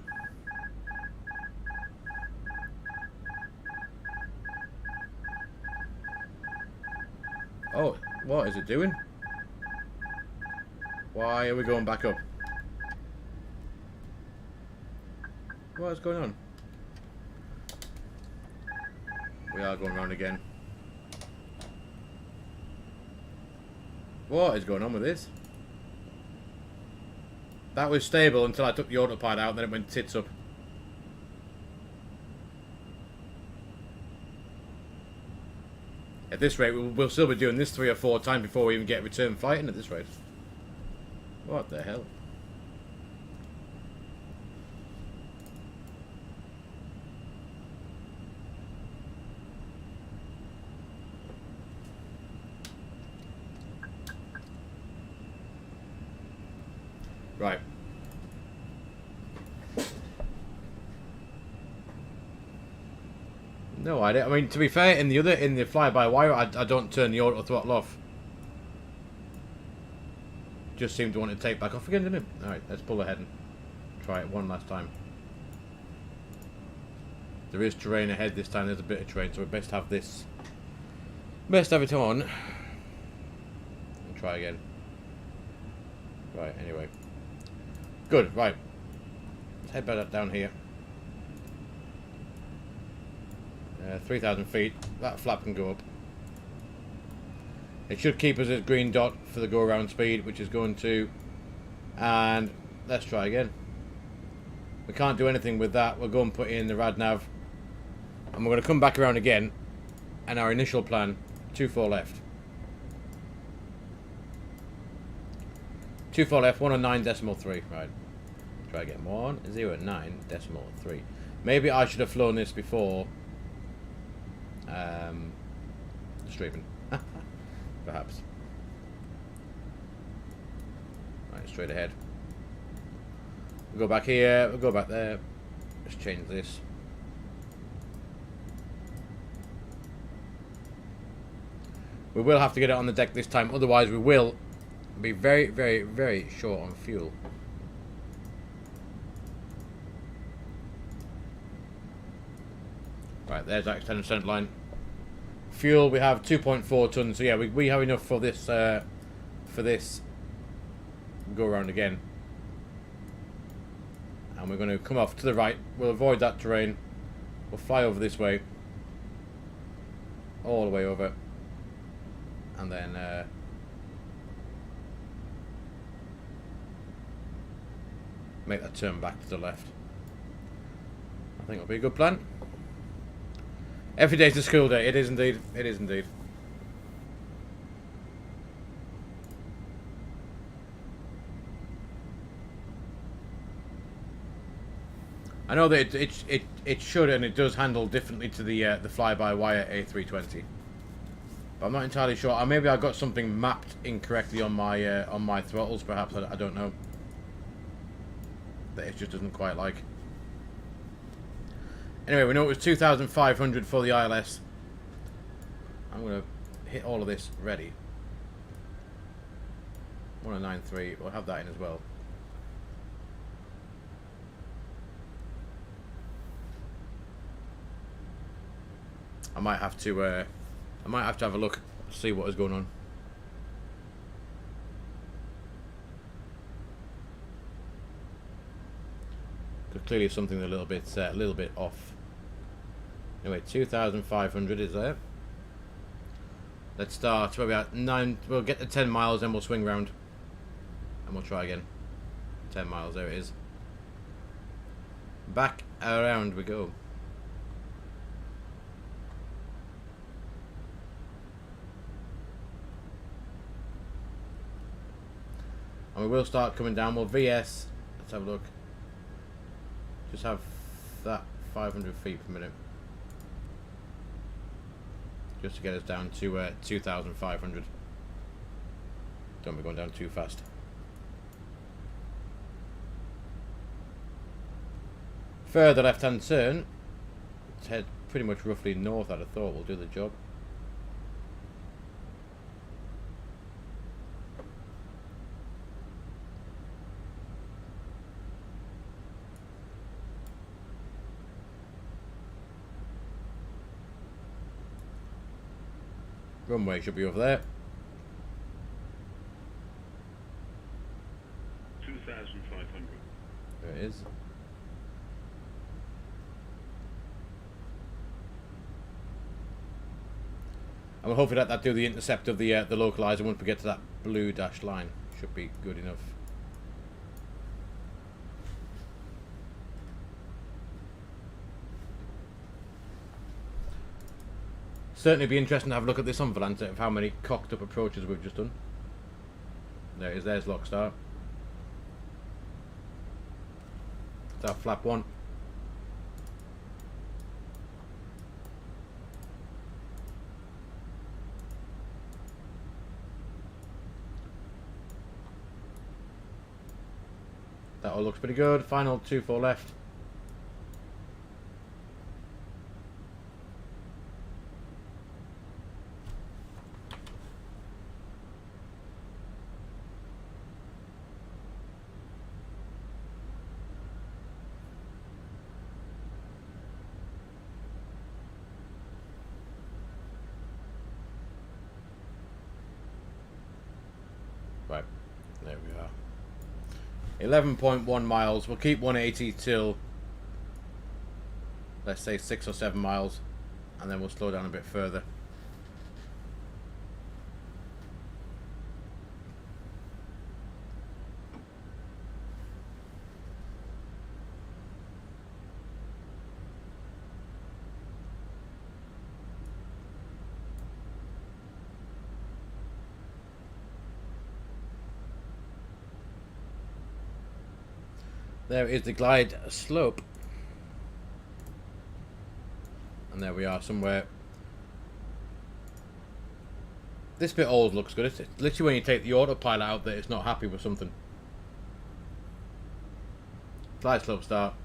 Oh, what is it doing? Why are we going back up? What is going on? We are going round again. What is going on with this? That was stable until I took the autopilot out and then it went tits up. At this rate, we'll still be doing this 3 or 4 times before we even get return flighting at this rate. What the hell? Right. No idea. I mean, to be fair, in the fly-by-wire, I don't turn the auto throttle off. Just seemed to want to take back off again, didn't it? Alright, let's pull ahead and try it one last time. There is terrain ahead this time, there's a bit of terrain, so we best have this. Best have it on. And try again. Right, anyway. Good, right. Let's head back down here. 3,000 feet. That flap can go up. It should keep us at green dot for the go around speed, which is going to. And let's try again. We can't do anything with that. We'll go and put in the rad nav. And we're going to come back around again. And our initial plan, 24 left. 24 left, 109.3. Right. Try again. 109.3. Maybe I should have flown this before streaming. Perhaps. Right, straight ahead. We'll go back here, we'll go back there. Let's change this. We will have to get it on the deck this time, otherwise we will be very, very, very short on fuel. Right, there's that extended center line. Fuel, we have 2.4 tons, so yeah, we have enough for this go around again. And we're going to come off to the right. We'll avoid that terrain. We'll fly over this way. All the way over. And then make that turn back to the left. I think it'll be a good plan. Every day's a school day. It is indeed. It is indeed. I know that it should and it does handle differently to the fly-by-wire A320, but I'm not entirely sure. Or maybe I got something mapped incorrectly on my throttles. Perhaps I don't know. That it just doesn't quite like. Anyway, we know it was 2,500 for the ILS. I'm gonna hit all of this ready. 1093. We'll have that in as well. I might have to have a look, see what is going on. Because clearly something a little bit off. Anyway, 2,500 is there. Let's start. Where we at? 9. We'll get to 10 miles, then we'll swing round, and we'll try again. 10 miles. There it is. Back around we go. And we will start coming down. We'll VS. Let's have a look. Just have that 500 feet per minute. Just to get us down to 2,500. Don't be going down too fast. Further left-hand turn. Let's head pretty much roughly north, I'd have thought. We'll do the job. Runway should be over there. 2,500. There it is. And we'll hopefully let that do the intercept of the localizer once we get to that blue dashed line. Should be good enough. Certainly be interesting to have a look at this on Volante of how many cocked up approaches we've just done. There it is, there's lock start. That's our flap 1. That all looks pretty good. Final 2-4 left. Right, there we are. 11.1 miles. We'll keep 180 till, let's say, 6 or 7 miles, and then we'll slow down a bit further. There is the glide slope. And there we are somewhere. This bit always looks good. It's literally when you take the autopilot out that it's not happy with something. Glide slope start.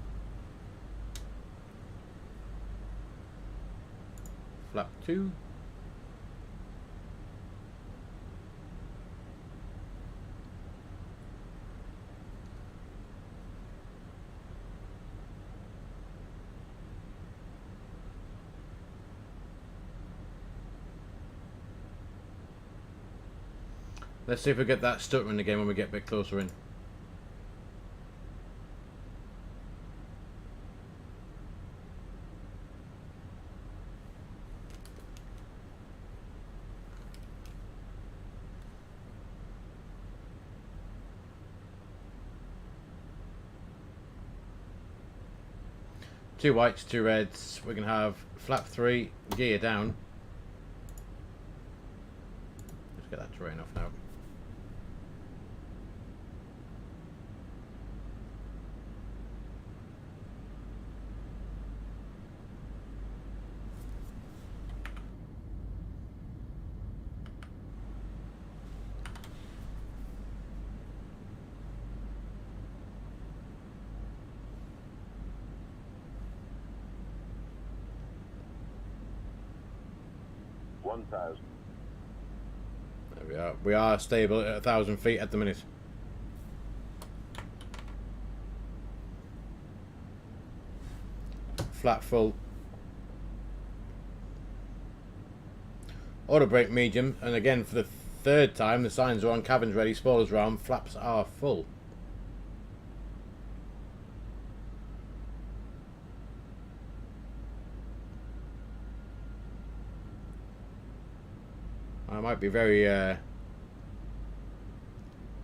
Flap 2. Let's see if we get that stuttering again when we get a bit closer in. 2 whites, 2 reds. We can have flap 3, gear down. Let's get that terrain off now. $1,000. There we are. We are stable at 1,000 feet at the minute. Flat full. Auto brake medium, and again for the 3rd time the signs are on, cabins ready, spoilers round, flaps are full. I might be very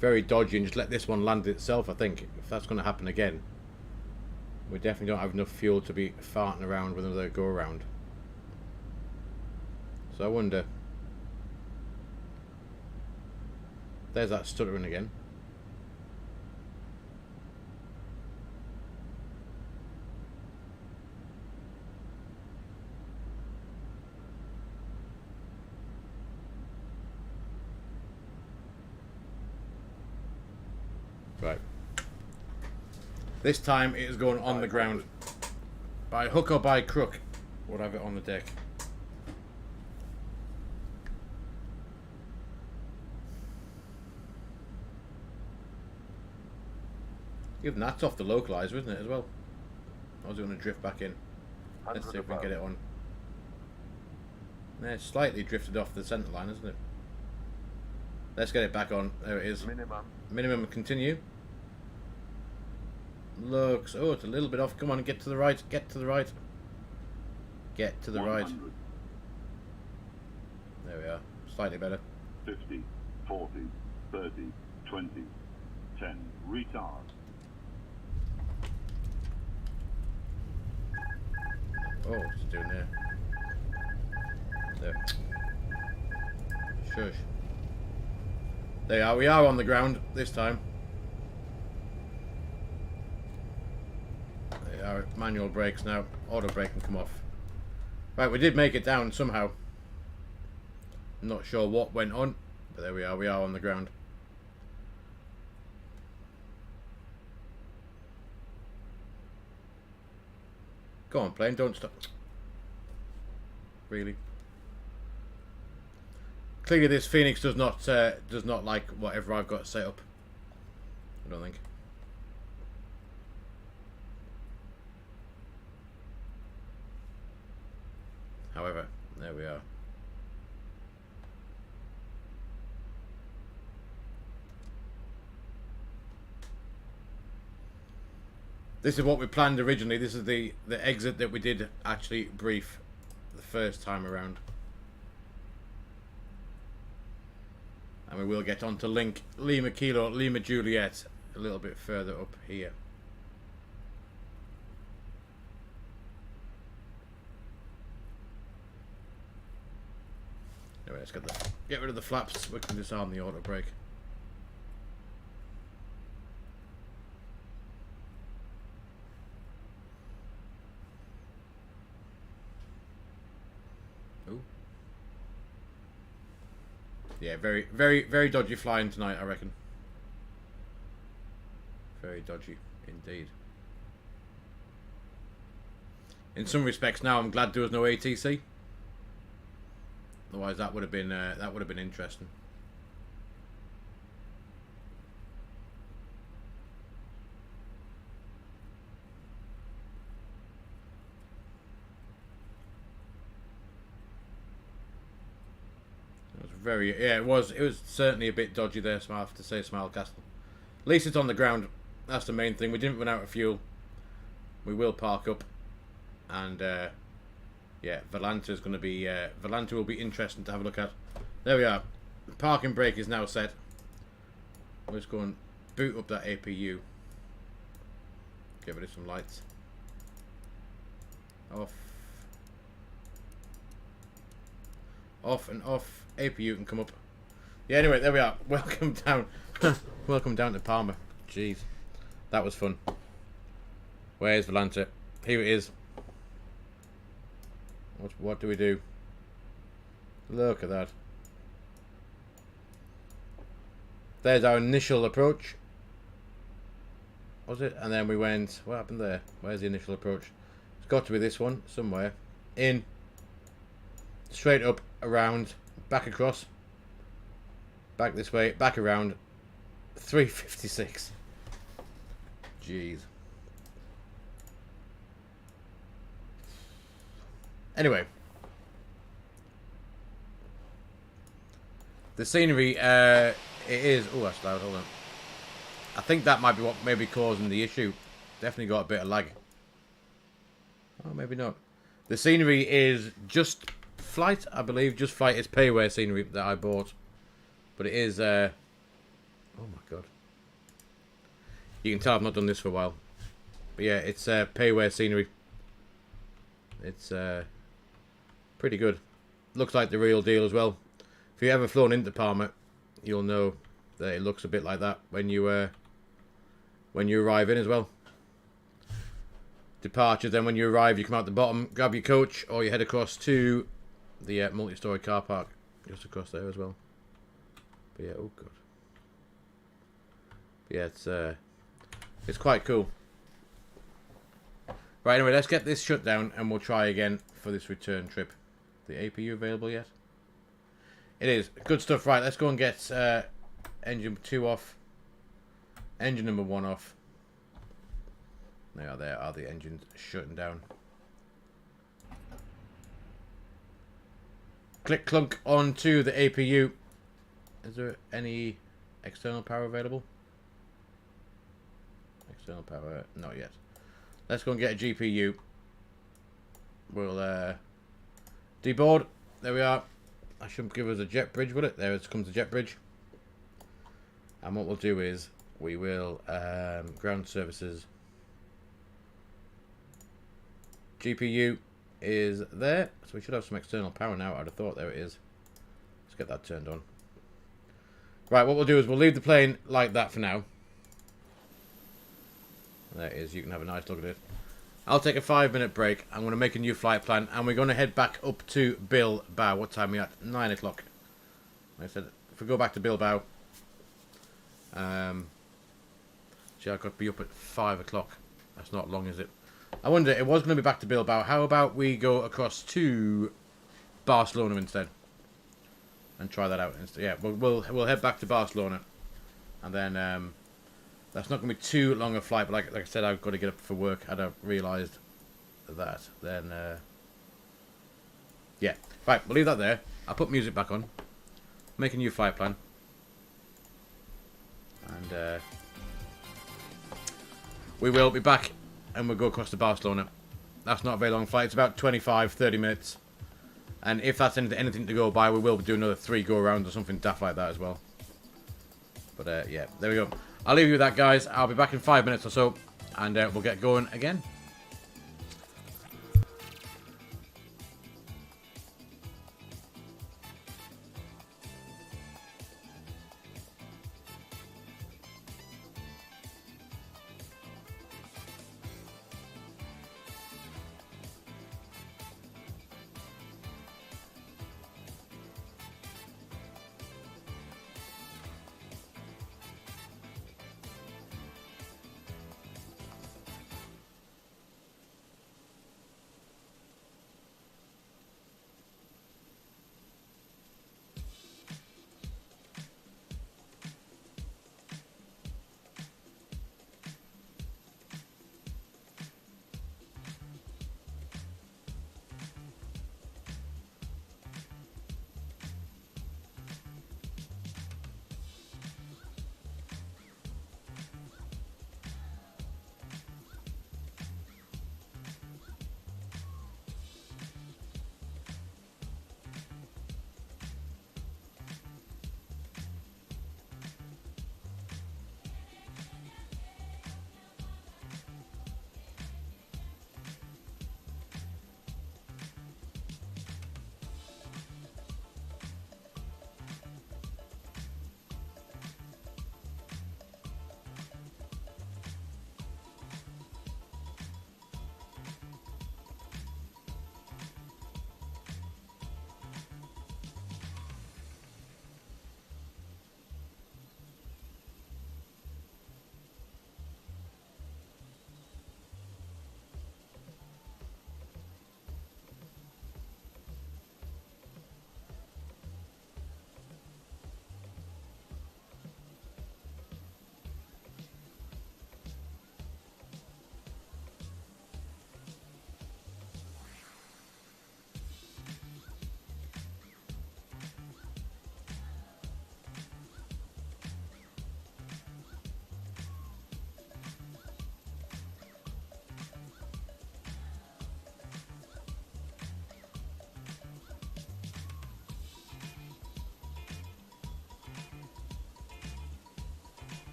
very dodgy and just let this one land itself. I think if that's going to happen again, we definitely don't have enough fuel to be farting around with another go around. So I wonder. There's that stuttering again. Right. This time it is going on the ground. By hook or by crook, we'll have it on the deck. Even that's off the localizer, isn't it, as well? I was going to drift back in. Let's see if we can get it on. Yeah, it's slightly drifted off the centre line, isn't it? Let's get it back on. There it is. Minimum. Minimum, continue. Looks, oh, it's a little bit off. Come on, get to the right. Get to the right. Get to the right. 100. There we are. Slightly better. 50, 40, 30, 20, 10. Retard. Oh, what's it doing there? There. Shush. There we are. We are on the ground this time. There are manual brakes now. Auto brake can come off. Right, we did make it down somehow. I'm not sure what went on, but there we are. We are on the ground. Go on, plane. Don't stop. Really. Clearly, this Fenix does not like whatever I've got set up. I don't think. However, there we are. This is what we planned originally. This is the exit that we did actually brief the first time around. And we will get on to link Lima Kilo, Lima Juliet a little bit further up here. Anyway, let's get rid of the flaps. We can disarm the auto brake. Ooh. Yeah, very dodgy flying tonight, I reckon. Very dodgy indeed. In some respects, now I'm glad there was no ATC. Otherwise, that would have been interesting. It was very, yeah, it was certainly a bit dodgy there. So I have to say, Smile Castle. At least it's on the ground. That's the main thing. We didn't run out of fuel. We will park up, and yeah, Volanta is going to be Volanta will be interesting to have a look at. There we are. The parking brake is now set. We'll just go and boot up that APU. Get rid of some lights. Off. Off and off. APU can come up. Yeah, anyway, there we are. Welcome down. Welcome down to Palma. Jeez. That was fun. Where's Volante? Here it is. What do we do? Look at that. There's our initial approach. Was it? And then we went... What happened there? Where's the initial approach? It's got to be this one. Somewhere. In. Straight up. Around. Back across. Back this way. Back around. 356. Jeez. Anyway. The scenery, it is... Oh, that's loud. Hold on. I think that might be what may be causing the issue. Definitely got a bit of lag. Oh, maybe not. The scenery is Just Flight, I believe. Just Flight is payware scenery that I bought. But it is... oh, my God. You can tell I've not done this for a while. But yeah, it's payware scenery. It's pretty good. Looks like the real deal as well. If you've ever flown into Palma, you'll know that it looks a bit like that when you arrive in as well. Departures, then when you arrive, you come out the bottom, grab your coach, or you head across to the multi-story car park just across there as well. But yeah, oh god. But yeah, it's quite cool. Right, anyway, let's get this shut down and we'll try again for this return trip. The APU available yet? It is. Good stuff. Right, let's go and get engine 2 off. Engine number 1 off. Now there are the engines shutting down. Click clunk onto the APU. Is there any external power available? External power, not yet. Let's go and get a GPU. We'll deboard. There we are. I shouldn't give us a jet bridge, will it? There comes the jet bridge. And what we'll do is we will ground services. GPU is there, so we should have some external power now. I'd have thought there it is. Let's get that turned on. Right, what we'll do is we'll leave the plane like that for now. There it is. You can have a nice look at it. I'll take a 5-minute break. I'm going to make a new flight plan, and we're going to head back up to Bilbao. What time are we at? 9 o'clock. Like I said, if we go back to Bilbao, see, I've got to be up at 5 o'clock. That's not long, is it? I wonder, it was going to be back to Bilbao. How about we go across to Barcelona instead? And try that out instead. Yeah, we'll head back to Barcelona. And then... that's not going to be too long a flight, but like I said, I've got to get up for work. I'd have realised that. Then, yeah. Right, we'll leave that there. I'll put music back on. Make a new flight plan. And we will be back and we'll go across to Barcelona. That's not a very long flight. It's about 25-30 minutes. And if that's anything to go by, we will do another 3 go-arounds or something daft like that as well. But, yeah, there we go. I'll leave you with that, guys. I'll be back in 5 minutes or so, and we'll get going again.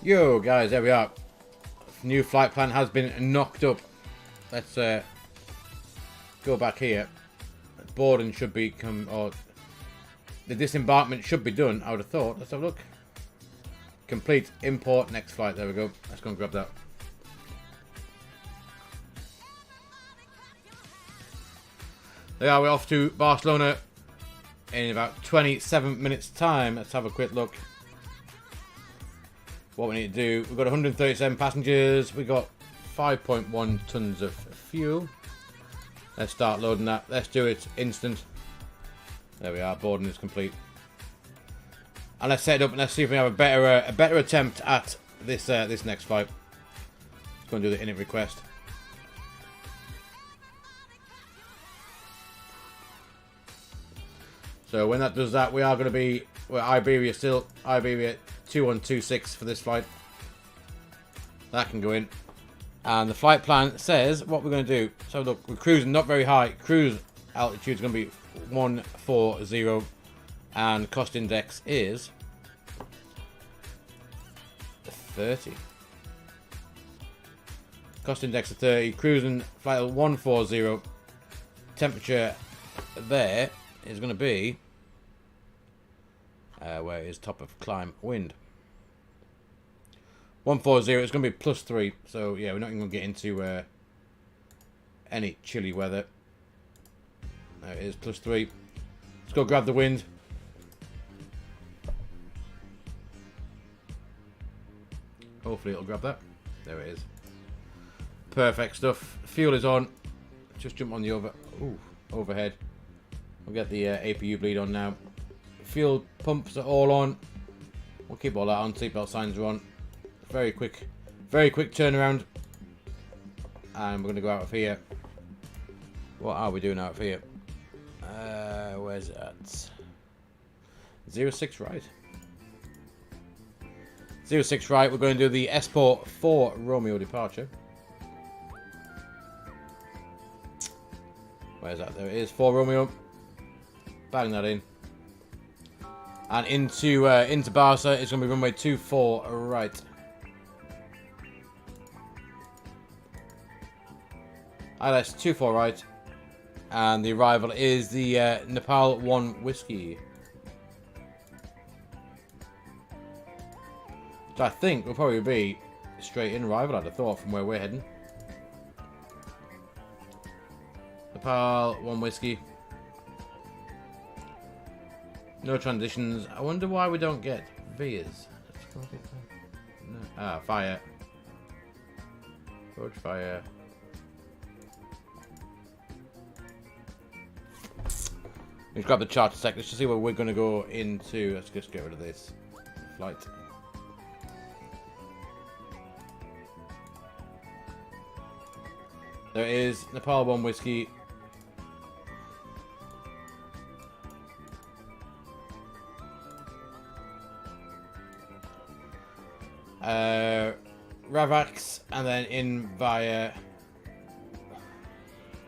Yo, guys, there we are. New flight plan has been knocked up. Let's go back here. Boarding should be or the disembarkment should be done, I would have thought. Let's have a look. Complete, import, next flight. There we go. Let's go and grab that. There we are, we're off to Barcelona in about 27 minutes time. Let's have a quick look. What we need to do, we've got 137 passengers, we've got 5.1 tons of fuel. Let's start loading that. Let's do it instant. There we are, boarding is complete. And let's set it up and let's see if we have a better attempt at this this next flight. Let's go and do the init request. So when that does that, we are going to be, we're Iberia still, Iberia 2126 for this flight. That can go in. And the flight plan says what we're going to do. So look, we're cruising not very high. Cruise altitude is going to be 140. And cost index is 30. Cost index of 30. Cruising flight 140. Temperature there is going to be where is top of climb wind 140. It's going to be +3, so yeah, we're not even going to get into any chilly weather. There it is, +3. Let's go grab the wind. Hopefully it'll grab that. There it is. Perfect stuff. Fuel is on. Just jump on the overhead. We'll get the APU bleed on now. Fuel pumps are all on. We'll keep all that on. Seatbelt signs are on. Very quick turnaround. And we're going to go out of here. What are we doing out of here? Where's it at? 06 right. 06 right. We're going to do the S-Port 4 Romeo departure. Where's that? There it is. 4 Romeo. Bang that in. And into Barca, it's going to be runway 24 right. ILS 24 right. And the arrival is the Nepal 1 Whiskey. So I think will probably be straight in arrival, I'd have thought, from where we're heading. Nepal 1 Whiskey. No transitions. I wonder why we don't get Vias. No. Ah, fire. Approach fire. Let's grab the charter sec. Let's just see where we're going to go into. Let's just get rid of this flight. There it is. Nepal 1 Whiskey. Ravax, and then in via.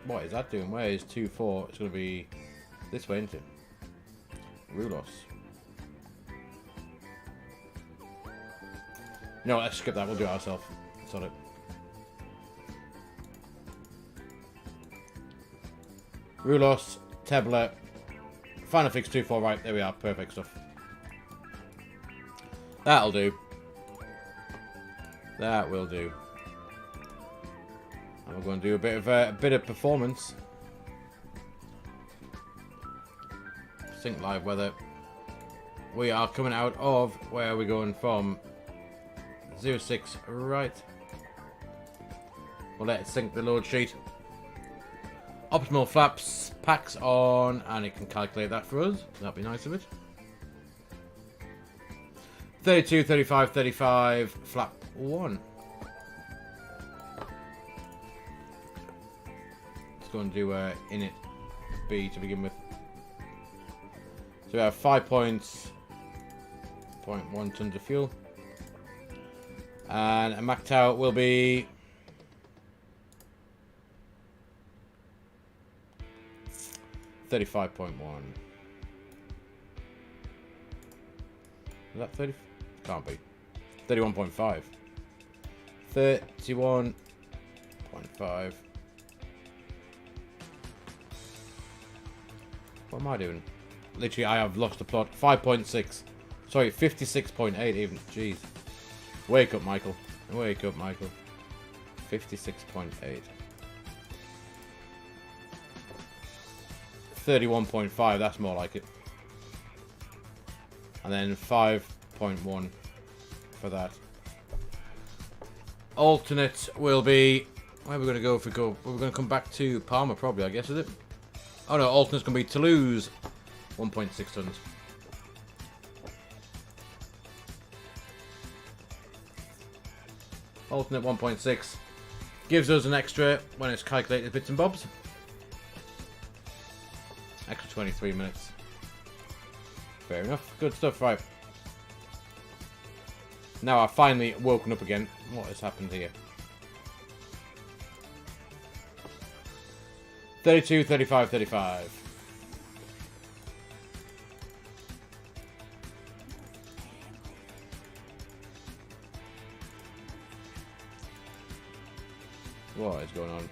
What is that doing? Where is 2-4? It's going to be this way, isn't it? Rulos. No, let's skip that. We'll do it ourselves. Sort it. Rulos, Tebler, final fix 2-4 right. There we are. Perfect stuff. That'll do. That will do. And we're going to do a bit of performance. Sync live weather. We are coming out of where are we going from? 06 right. We'll let it sync the load sheet. Optimal flaps, packs on, and it can calculate that for us. That'd be nice of it. 32, 35, 35, flap 1. Let's go and do init B to begin with. So we have 5.1 tons of fuel. And a MACTOW will be 35.1. Is that 30? Can't be. 31.5. 31.5. What am I doing? Literally, I have lost the plot. 5.6. Sorry, 56.8 even. Jeez. Wake up, Michael. Wake up, Michael. 56.8. 31.5, that's more like it. And then 5.1 for that. Alternate will be... Where are we going to go if we go? We're going to come back to Palma probably, I guess, is it? Oh no, alternate's going to be Toulouse. 1.6 tons. Alternate 1.6 gives us an extra when it's calculated bits and bobs. Extra 23 minutes. Fair enough. Good stuff, right. Now I've finally woken up again. What has happened here? 32, 35, 35. What is going on?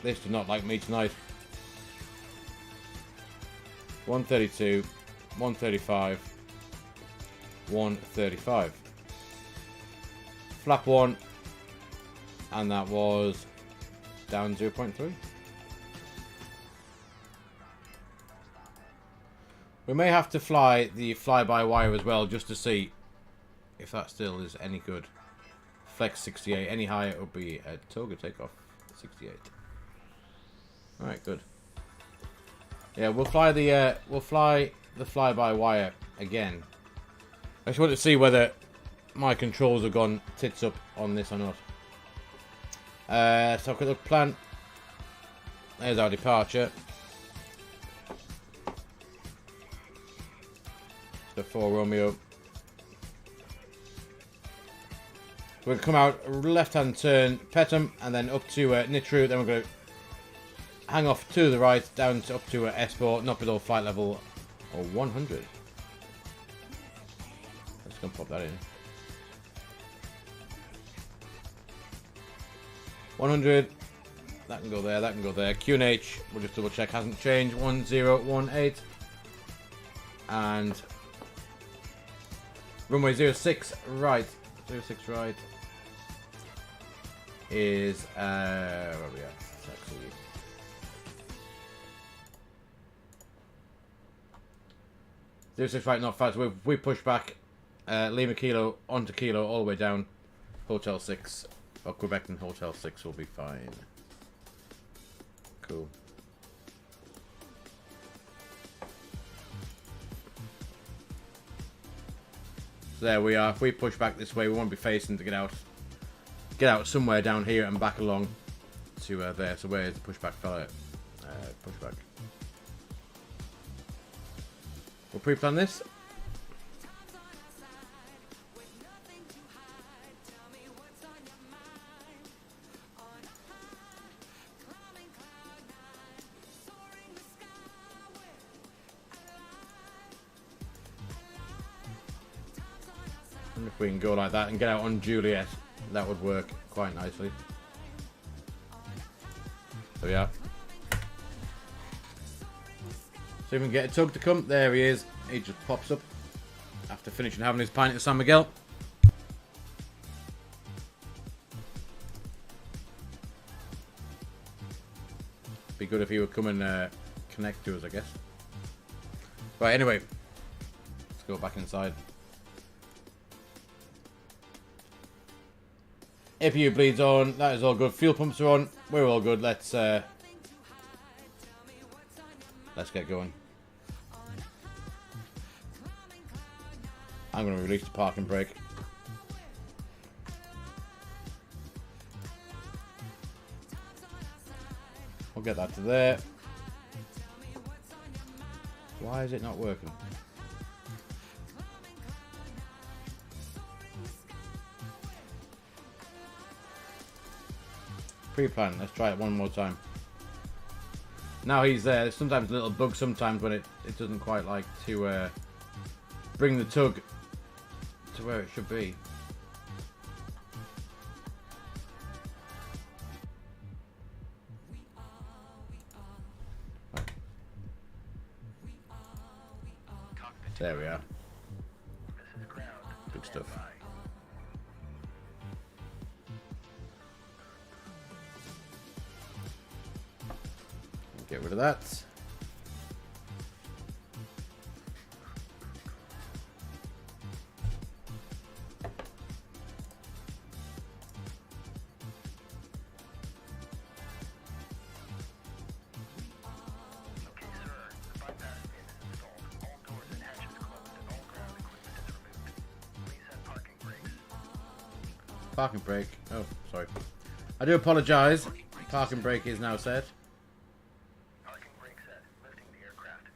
This does not like me tonight. 132, 135, 135. Flap 1, and that was down 0.3. We may have to fly the fly-by-wire as well, just to see if that still is any good. Flex 68, any higher it would be a toga takeoff 68. Alright, good. Yeah, we'll fly the fly-by-wire again. I just want to see whether my controls have gone tits up on this or not. So quick look, plan. There's our departure. The 4 Romeo. We're going to come out left-hand turn, Petum, and then up to Nitru. Then we're going to hang off to the right, down to up to Esport, not below flight level or 100. Let's go and pop that in. 100. That can go there, that can go there. QNH, we'll just double check, hasn't changed. 1018. And runway 06 right. 06 right is where are we at? Actually, 06 right, not fast. We push back Lima Kilo onto Kilo all the way down. Hotel 6 or Quebec and Hotel 6 will be fine. Cool. So there we are. If we push back this way, we won't be facing to get out somewhere down here and back along to there. So where's the pushback fella? Pushback. We'll pre-plan this. And if we can go like that and get out on Juliet, that would work quite nicely. So yeah. So we can get a tug to come. There he is. He just pops up after finishing having his pint at San Miguel. Be good if he would come and connect to us, I guess. Right, anyway. Let's go back inside. APU bleeds on. That is all good. Fuel pumps are on. We're all good. Let's get going. I'm going to release the parking brake. We'll get that to there. Why is it not working? Pre-plan. Let's try it one more time. Now he's there. There's sometimes a little bug sometimes when it doesn't quite like to bring the tug to where it should be. There we are. Good stuff. Get rid of that. Parking brake. Oh, sorry. I do apologise. Parking brake is now set. Parking brake set. Lifting the aircraft.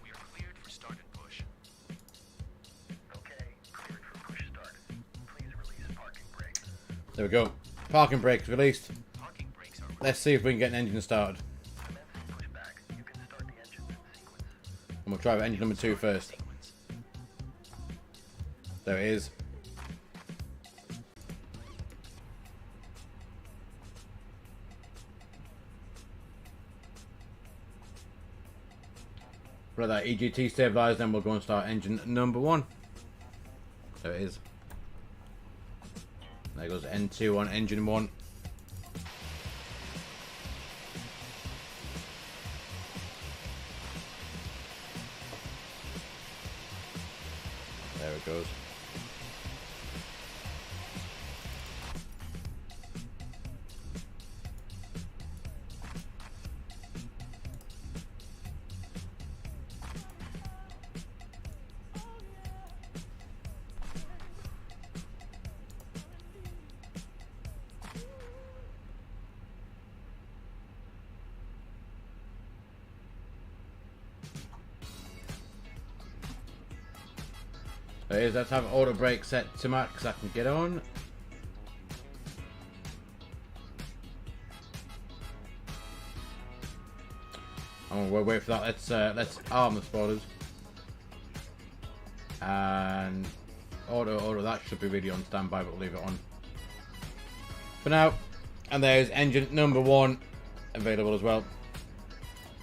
We are cleared for start and push. Okay, cleared for push start. Please release parking brake. There we go. Parking brake's released. Parking brakes are Let's see if we can get an engine started. commencing pushback. You can start the engines in sequence. And we'll try engine number 2 first. There it is. Let that EGT stabilize, then we'll go and start engine number 1. There it is. There goes N2 on engine 1. There it goes. There it is. Let's have auto brake set to max. I can get on. And we'll wait for that. Let's arm the spoilers. And auto. That should be really on standby, but we'll leave it on for now. And there's engine number 1 available as well.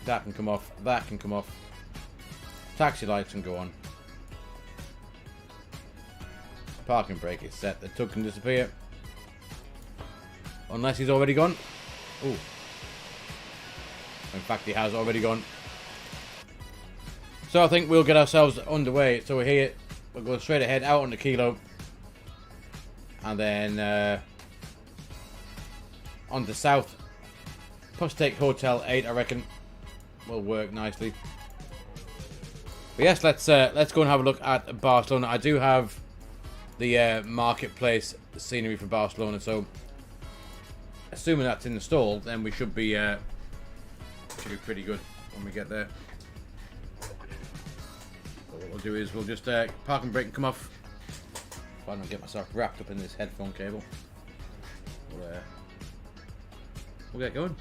That can come off. That can come off. Taxi lights can go on. Parking brake is set. The tug can disappear. Unless he's already gone. Ooh. In fact, he has already gone. So I think we'll get ourselves underway. So we're here. We'll go straight ahead out on the kilo. And then on to south. Postake Hotel 8, I reckon. Will work nicely. But yes, let's go and have a look at Barcelona. I do have the marketplace scenery for Barcelona, so assuming that's installed, then we should be pretty good when we get there. So what we'll do is we'll just park and brake and come off. If I don't get myself wrapped up in this headphone cable, we'll get going.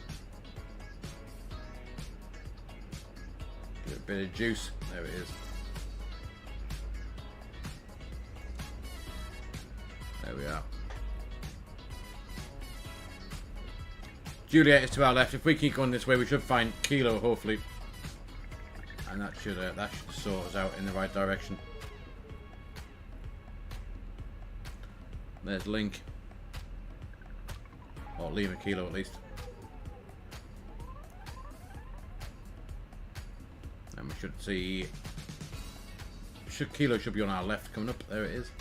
Give it a bit of juice. There it is. There we are. Juliet is to our left. If we keep going this way, we should find Kilo, hopefully. And that should sort us out in the right direction. There's Link. Or Lima Kilo, at least. And we should see... Kilo should be on our left coming up. There it is.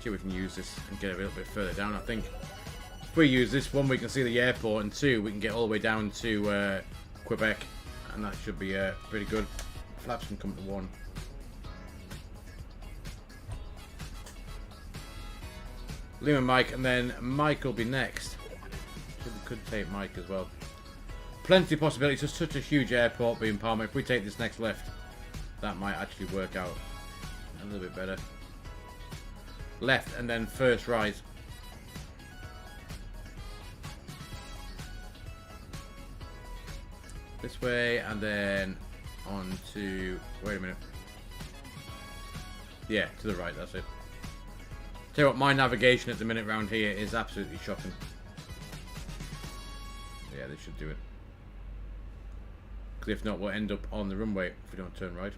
We can use this and get a little bit further down. I think if we use this, 1, we can see the airport, and 2, we can get all the way down to Quebec, and that should be pretty good. Flaps can come to 1. Lima Mike, and then Mike will be next. So we could take Mike as well. Plenty of possibilities. It's such a huge airport being Palma. If we take this next left, that might actually work out a little bit better. left and then first rise. This way and then on to, wait a minute. Yeah, to the right, that's it. Tell you what, my navigation at the minute round here is absolutely shocking. Yeah, this should do it. Because if not, we'll end up on the runway if we don't turn right.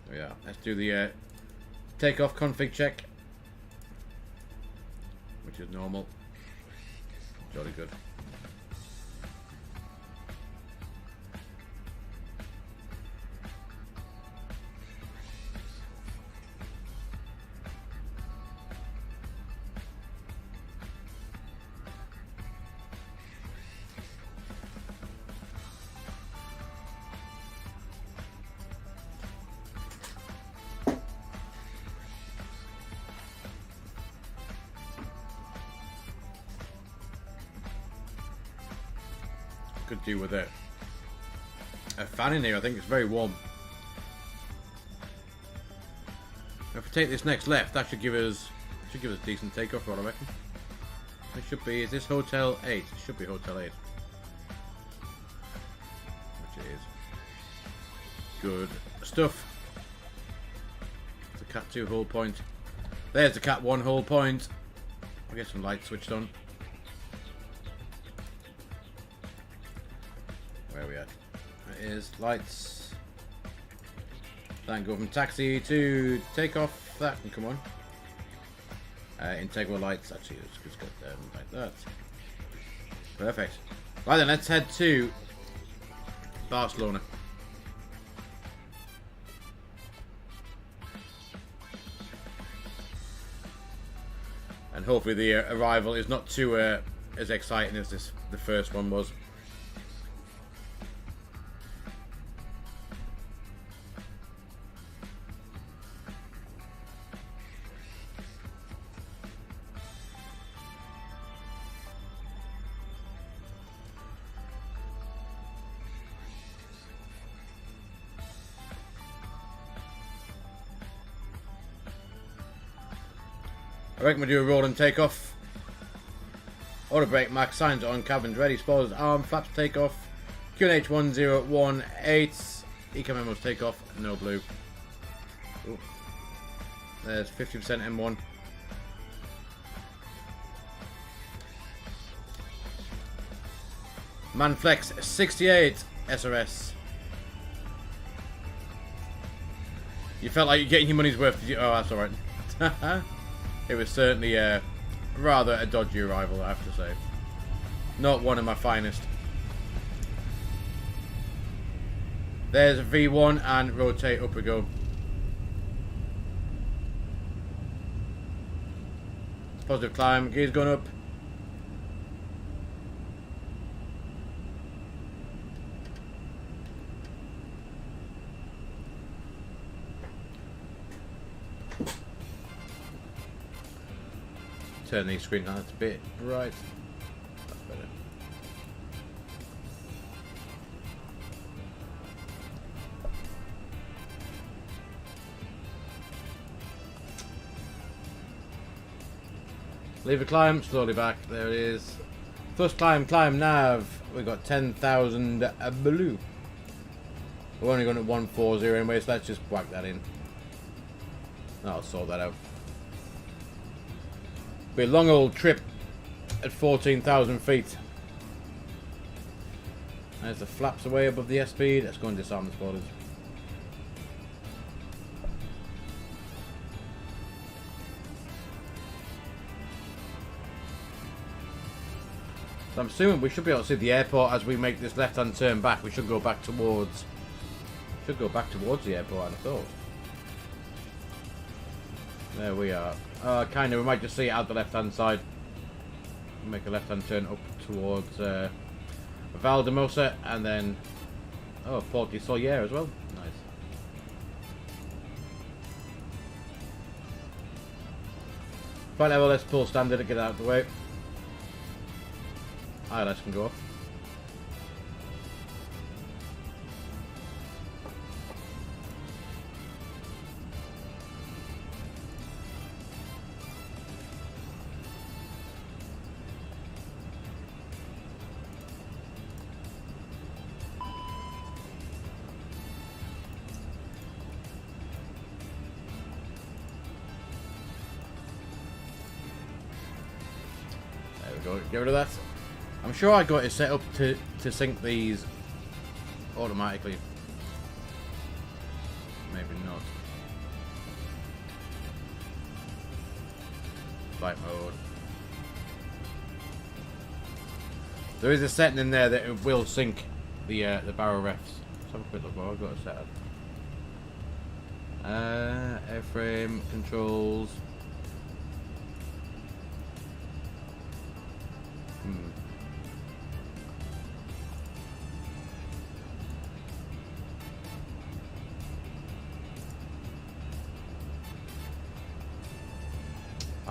There we are. Let's do the takeoff config check, which is normal. Jolly good. Could do with a fan in here. I think it's very warm. If we take this next left, that should give us decent takeoff, what I reckon. It should be. Is this Hotel 8? It should be Hotel 8, which it is. Good stuff. It's a Cat 2 hull point. There's the Cat 1 hull point. I'll get some lights switched on. Where are we at? It is lights. Then go from taxi to takeoff. That can come on. Integral lights. Actually, let's just get them like that. Perfect. Right then, let's head to Barcelona. And hopefully the arrival is not too as exciting as the first one was. I reckon we'll do a roll and takeoff. Auto brake, max signs on, cabins ready, spoilers arm, flaps takeoff. QNH 1018. Eco memos takeoff, no blue. Ooh. There's 50% M1. Manflex 68 SRS. You felt like you're getting your money's worth, did you? Oh, that's alright. It was certainly rather a dodgy arrival, I have to say. Not one of my finest. There's V1 and rotate, up we go. Positive climb, gears going up. Turn these screen lights a bit bright. That's better. Lever climb, slowly back. There it is. Thrust climb, climb nav. We got 10,000 blue. We're only going at 140 anyway, so let's just whack that in. I'll sort that out. Be a long old trip at 14,000 feet. There's the flaps away above the airspeed. Let's go and disarm the spoilers. So I'm assuming we should be able to see the airport as we make this left-hand turn back. We should go back towards. The airport, I'd have thought. There we are. Kind of, we might just see it out the left-hand side. Make a left-hand turn up towards Valdemosa, and then Port de Solier as well. Nice. Flight level, let's pull standard and get out of the way. ILS can go off. Get rid of that. I'm sure I got it set up to sync these automatically. Maybe not. Flight mode. There is a setting in there that it will sync the barrel refs. Let's have a quick look what I've got it set up. Airframe controls.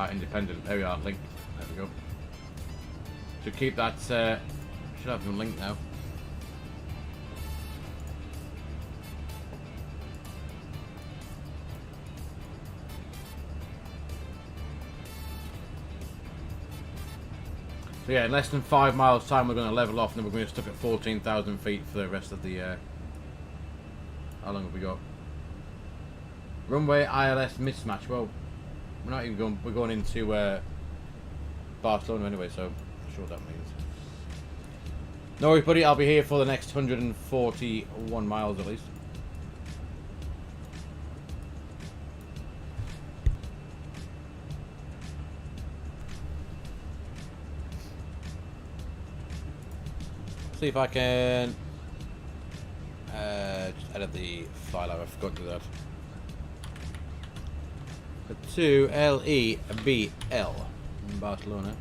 Independent. There we are. Link. There we go. To keep that, should have them linked now. So yeah, in less than 5 miles time, we're going to level off, and then we're going to be stuck at 14,000 feet for the rest of the. How long have we got? Runway ILS mismatch. Well. We're not even going. We're going into Barcelona anyway, so I'm sure what that means. No worries, buddy. I'll be here for the next 141 miles at least. See if I can just edit the file out. I forgot to do that. To LEBL in Barcelona.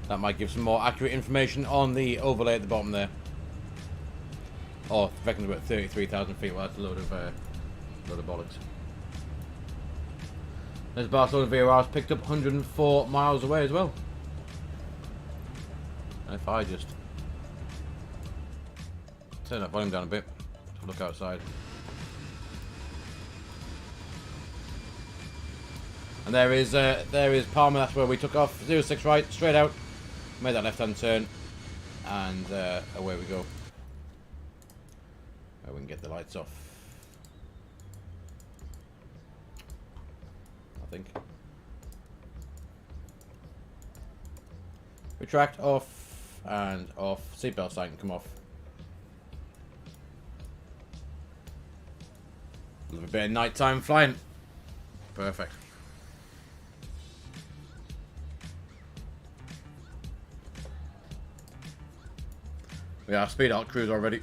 That might give some more accurate information on the overlay at the bottom there. Oh, I reckon about 33,000 feet. Well, that's a load of bollocks. There's Barcelona VOR's picked up 104 miles away as well. And if I just turn that volume down a bit, look outside. And there is Palma. That's where we took off. 06 right, straight out. Made that left-hand turn, and away we go. We can get the lights off. I think. Retract off and off. Seatbelt sign can come off. A little bit of nighttime flying. Perfect. We are speed out cruise already.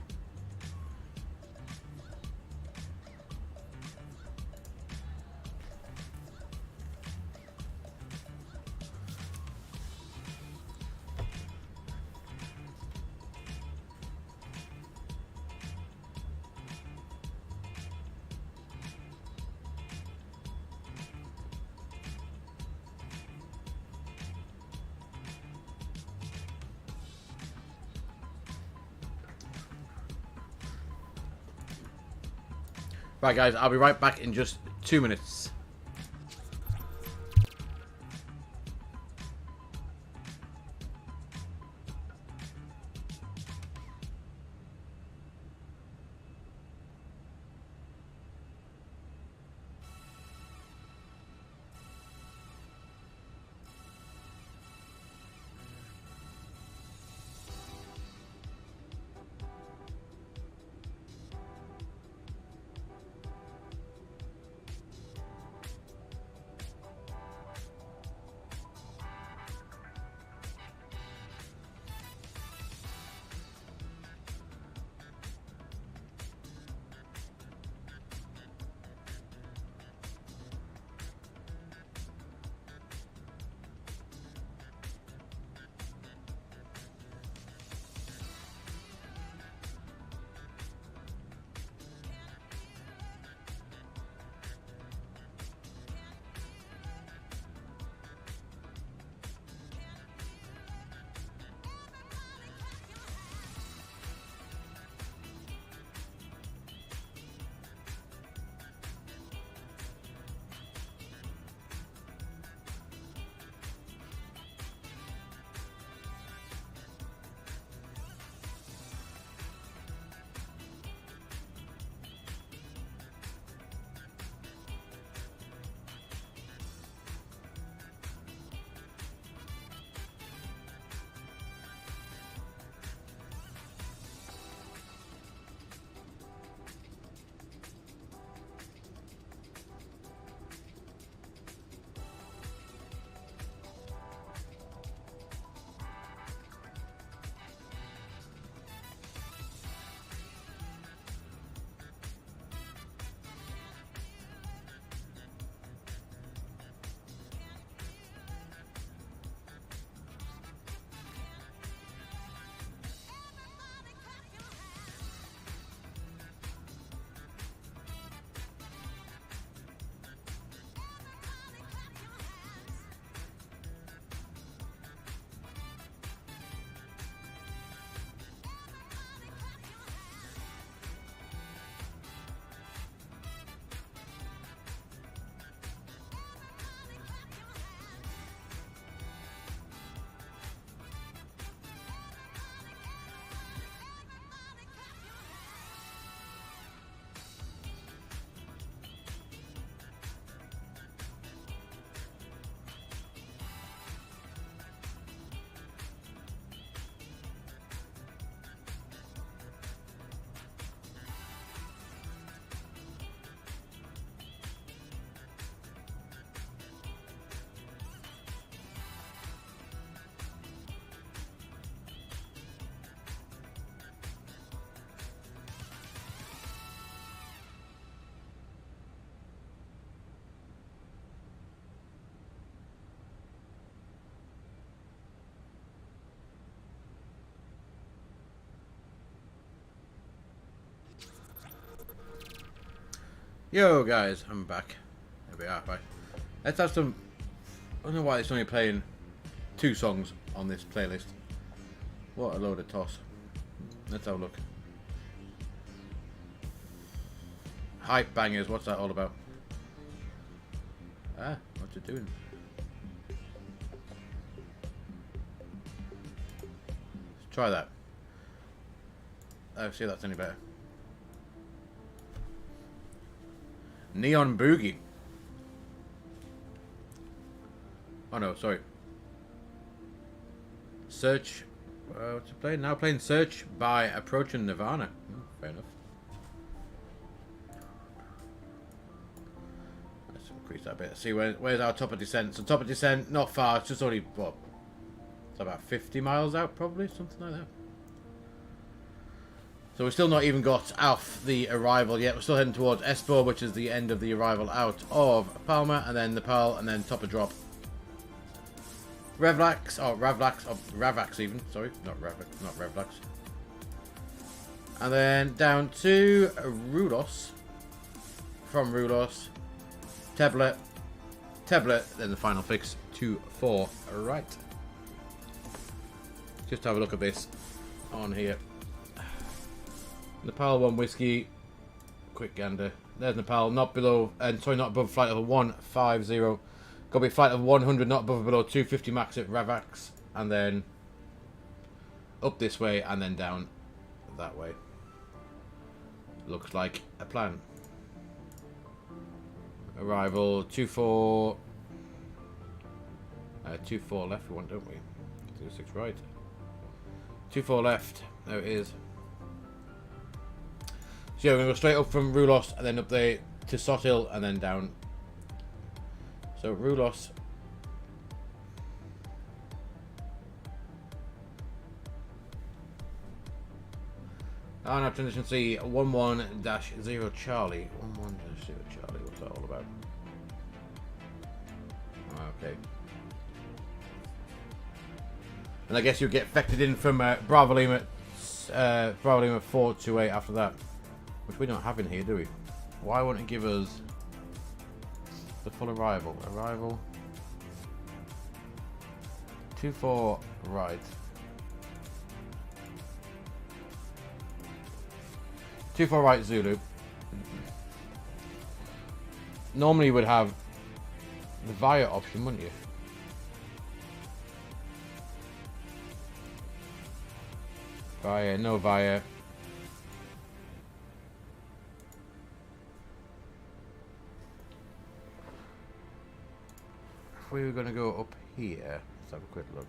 Right, guys, I'll be right back in just 2 minutes. Yo guys, I'm back. There we are, right. Let's have some... I don't know why it's only playing 2 songs on this playlist. What a load of toss. Let's have a look. Hype bangers, what's that all about? Ah, what's it doing? Let's try that. Let's see if that's any better. Neon Boogie. Oh no, sorry. Search. What's it playing? Now playing Search by Approaching Nirvana. Fair enough. Let's increase that a bit. See where's our top of descent. So top of descent, not far. It's just only what? It's about 50 miles out, probably something like that. So we've still not even got off the arrival yet. We're still heading towards Espoo, which is the end of the arrival out of Palma, and then Nepal, and then top of drop. Revlax, or Ravlax, or Ravax even, sorry, not Revlax. And then down to Rulos. From Rulos, Teblet, then the final fix, 2-4, right. Just have a look at this on here. Nepal 1 whiskey, quick gander. There's Nepal, not below, and sorry, not above flight level 150. Got to be flight level 100, not above or below 250 max at Ravax, and then up this way and then down that way. Looks like a plan. Arrival 24. 24 left we want, don't we? 26 right. 24 left. There it is. So yeah, we're going to go straight up from Rulos and then up there to Sotil and then down. So Rulos. Ah, now transition C 11-0 Charlie. 11-0 Charlie, what's that all about? Okay. And I guess you get vectored in from Bravo Lima 428 after that. Which we don't have in here, do we? Why won't it give us the full arrival? Arrival 24 right. 24 right Zulu. Normally you would have the via option, wouldn't you? Via, no via. If we were going to go up here, let's have a quick look.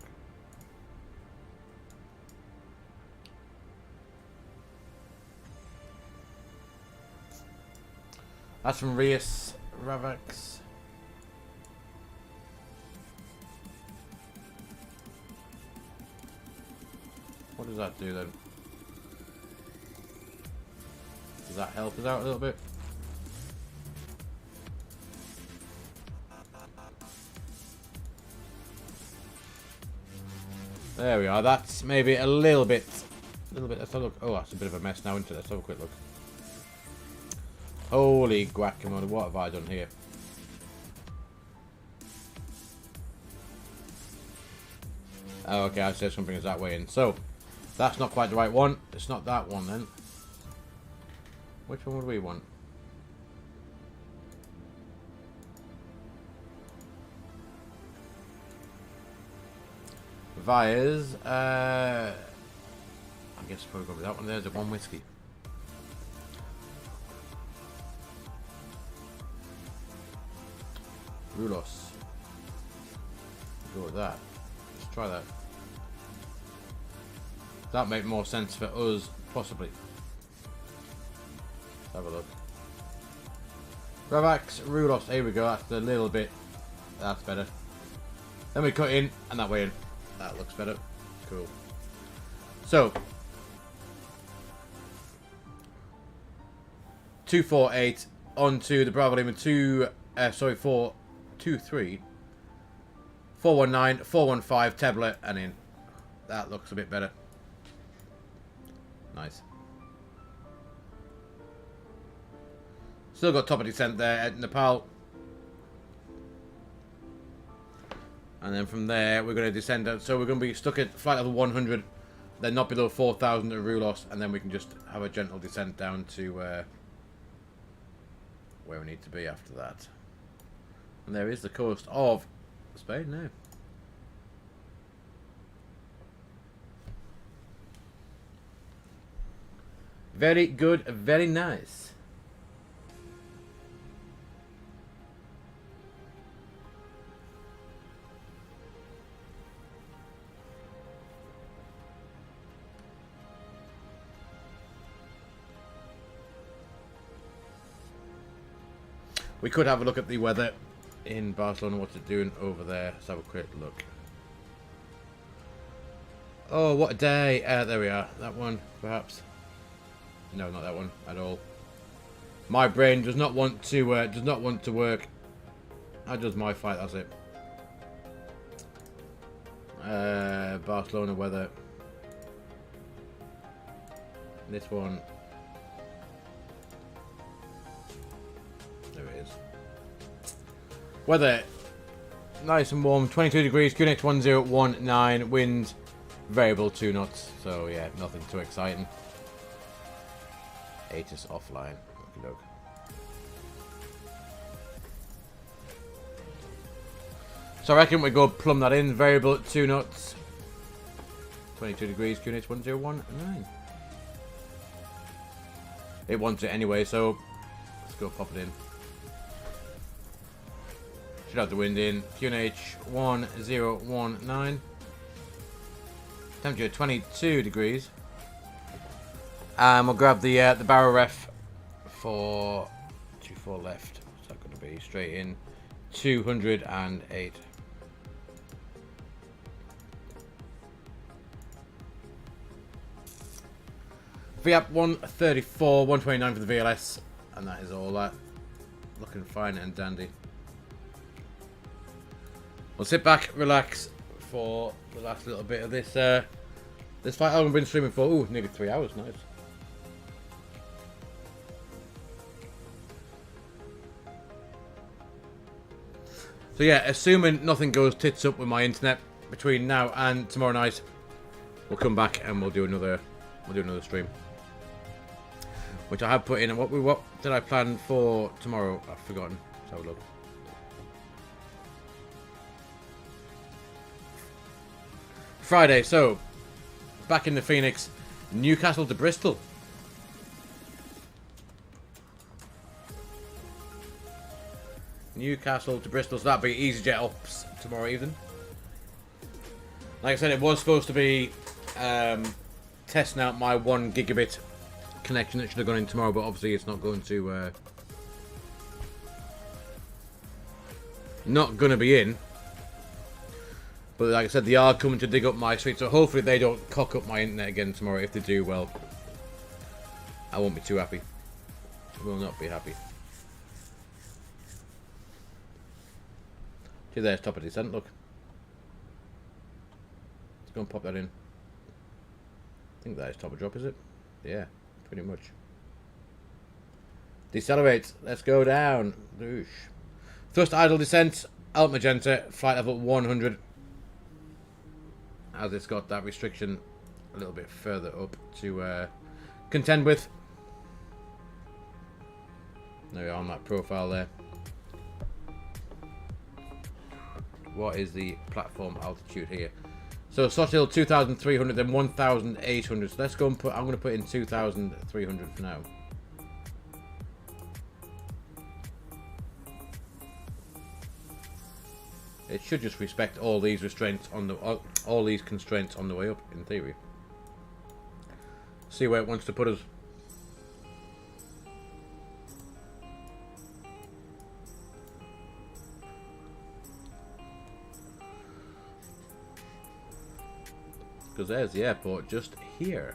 That's from Rias Ravax. What does that do then? Does that help us out a little bit? There we are. That's maybe a little bit. Let's have a look. Oh, that's a bit of a mess now, isn't it? Let's have a quick look. Holy guacamole! What have I done here? Oh, okay. I said something is that way in. So that's not quite the right one. It's not that one then. Which one would we want? Vias, I guess probably go with that one. There's the 1 whiskey. Rulos. Go with that. Let's try that. That make more sense for us, possibly. Let's have a look. Ravax, Rulos. Here we go. That's a little bit. That's better. Then we cut in and that way in. That looks better. Cool. So 248 onto the Bravo Lima 423 419 415 tablet and in. That looks a bit better. Nice. Still got top of descent there at Nepal. And then from there, we're going to descend out. So we're going to be stuck at flight level 100, then not below 4,000 at Rulos, and then we can just have a gentle descent down to where we need to be after that. And there is the coast of Spain now. Very good, very nice. We could have a look at the weather in Barcelona, what's it doing over there. Let's have a quick look. Oh, what a day. There we are. That one, perhaps. No, not that one at all. My brain does not want to work. How does my fight? That's it. Barcelona weather. This one. There it is. Weather. Nice and warm. 22 degrees. QNH 1019. Wind. Variable 2 knots. So yeah, nothing too exciting. ATIS offline. Okey doke. So I reckon we go plumb that in. Variable at 2 knots. 22 degrees. QNH 1019. It wants it anyway, so let's go pop it in. Should have the wind in. QNH 1019. Temperature 22 degrees. And we'll grab the barrel ref for 24 left. What's that going to be? Straight in 208. VAP 134, 129 for the VLS, and that is all that. Looking fine and dandy. We'll sit back, relax for the last little bit of this this fight. I've been streaming for nearly 3 hours. Nice. So yeah, assuming nothing goes tits up with my internet between now and tomorrow night, we'll come back and we'll do another stream. Which I have put in. And what did I plan for tomorrow? I've forgotten. Let's have a look. Friday, so back in the Fenix, Newcastle to Bristol. Newcastle to Bristol, so that'll be EasyJet ops tomorrow evening. Like I said, it was supposed to be testing out my 1 gigabit connection that should have gone in tomorrow, but obviously it's not going to be in. But like I said, they are coming to dig up my suite, so hopefully they don't cock up my internet again tomorrow. If they do, well, I won't be too happy. I will not be happy. See, there's top of descent, look. Let's go and pop that in. I think that is top of drop, is it? Yeah, pretty much. Decelerate. Let's go down. Doosh. Thrust idle descent. Alt magenta. Flight level 100. As it's got that restriction a little bit further up to contend with. There we are on that profile there. What is the platform altitude here? So Sotil 2,300, then 1,800. So let's go and put. I'm going to put in 2,300 for now. It should just respect all these restraints on the all these constraints on the way up, in theory. See where it wants to put us. Because there's the airport just here.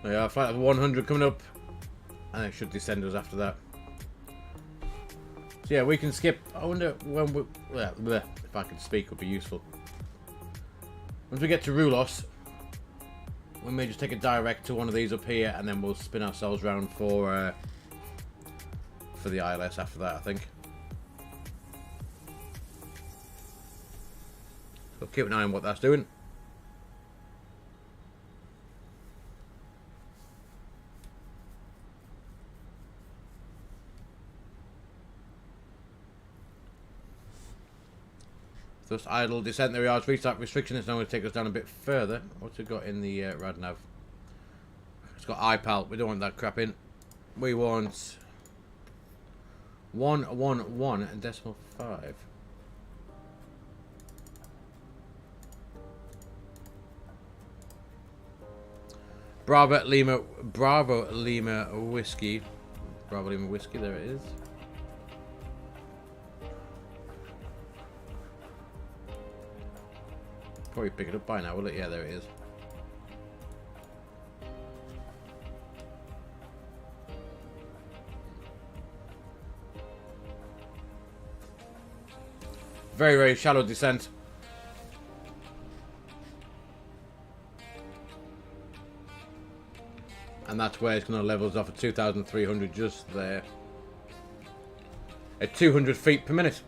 Yeah, flight level 100 coming up, and it should descend us after that. So yeah, we can skip. I wonder when we, if I could speak would be useful. Once we get to Rulos, we may just take a direct to one of these up here, and then we'll spin ourselves round for the ILS after that, I think. So keep an eye on what that's doing. Thus idle descent, there we are. Restart restriction. It's now going to take us down a bit further. What's it got in the rad nav? It's got iPal. We don't want that crap in. We want 111.5. Bravo Lima whiskey. Bravo Lima whiskey. There it is. Probably pick it up by now, will it? Yeah, there it is. Very, very shallow descent. And that's where it's going to level us off at 2,300, just there. At 200 feet per minute.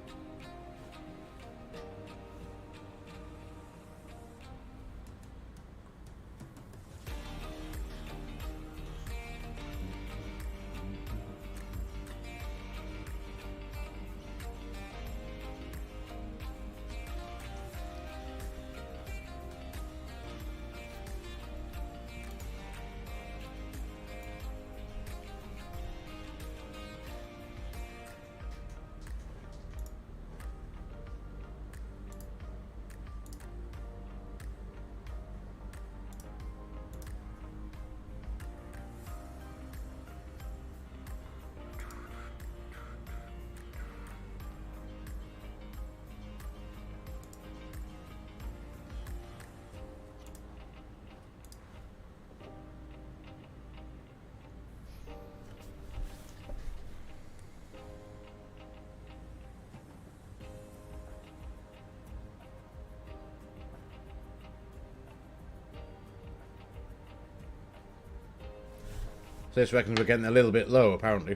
So this reckons we're getting a little bit low, apparently.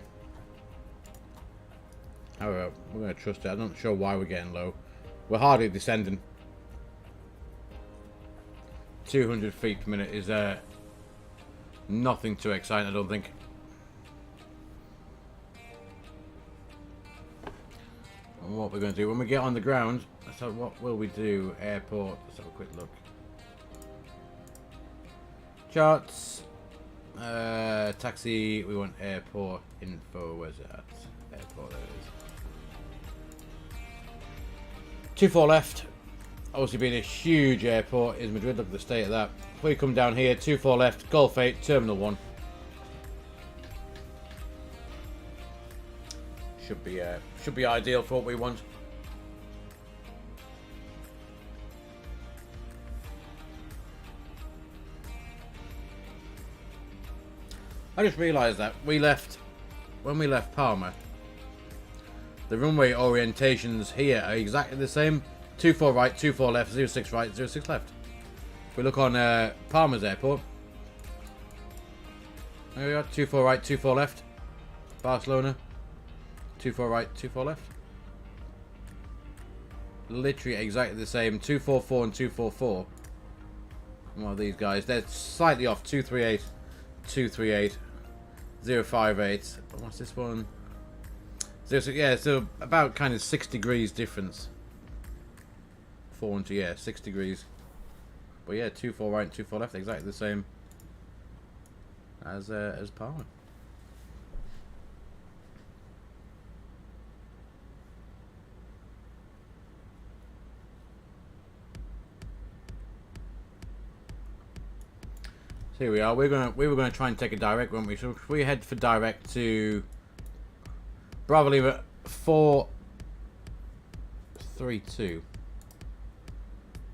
However, we're going to trust it. I'm not sure why we're getting low. We're hardly descending. 200 feet per minute is nothing too exciting, I don't think. And what we're going to do when we get on the ground, so what will we do? Airport. Let's have a quick look. Charts. Taxi, we want airport info. Where's it at? Airport, there it is. 24 left. Obviously, being a huge airport is Madrid. Look at the state of that. If we come down here, 24 left, Golf 8, Terminal 1. Should be ideal for what we want. I just realised that when we left Palma, the runway orientations here are exactly the same. 24 right, 24 left, 06 right, 06 left. If we look on Palma's airport, there we are, 24 right, 24 left. Barcelona, 24 right, 24 left. Literally exactly the same. 244 and 244. Well, these guys, they're slightly off. 238. 238 058. What's this one? Yeah, so about kind of 6 degrees difference. 4 and 2, yeah, 6 degrees. But yeah, 24 right and 24 left, exactly the same as Palma. So here we are. We were gonna try and take a direct, weren't we? So if we head for direct to Bravo Lima 432.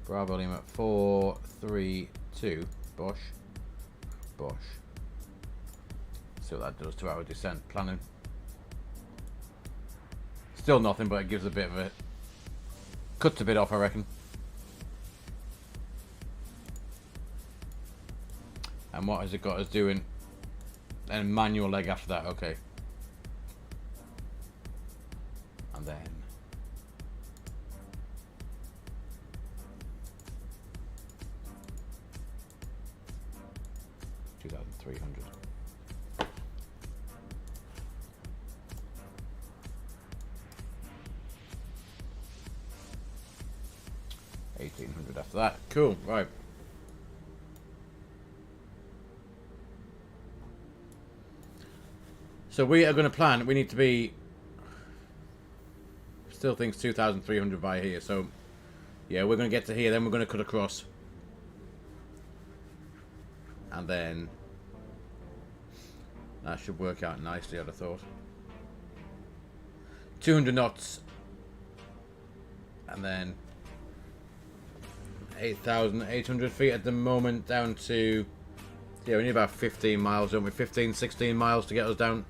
Bravo Lima 432. Bosch. See what that does to our descent planning. Still nothing, but it gives a bit of a... cuts a bit off, I reckon. And what has it got us doing? And manual leg after that, okay. And then... 2,300. $1,800 after that. Cool, right. So we are going to plan. We need to be... Still thinks 2,300 by here. So, yeah, we're going to get to here. Then we're going to cut across. And then... That should work out nicely, I'd have thought. 200 knots. And then... 8,800 feet at the moment, down to... Yeah, we need about 15 miles, don't we? 15, 16 miles to get us down.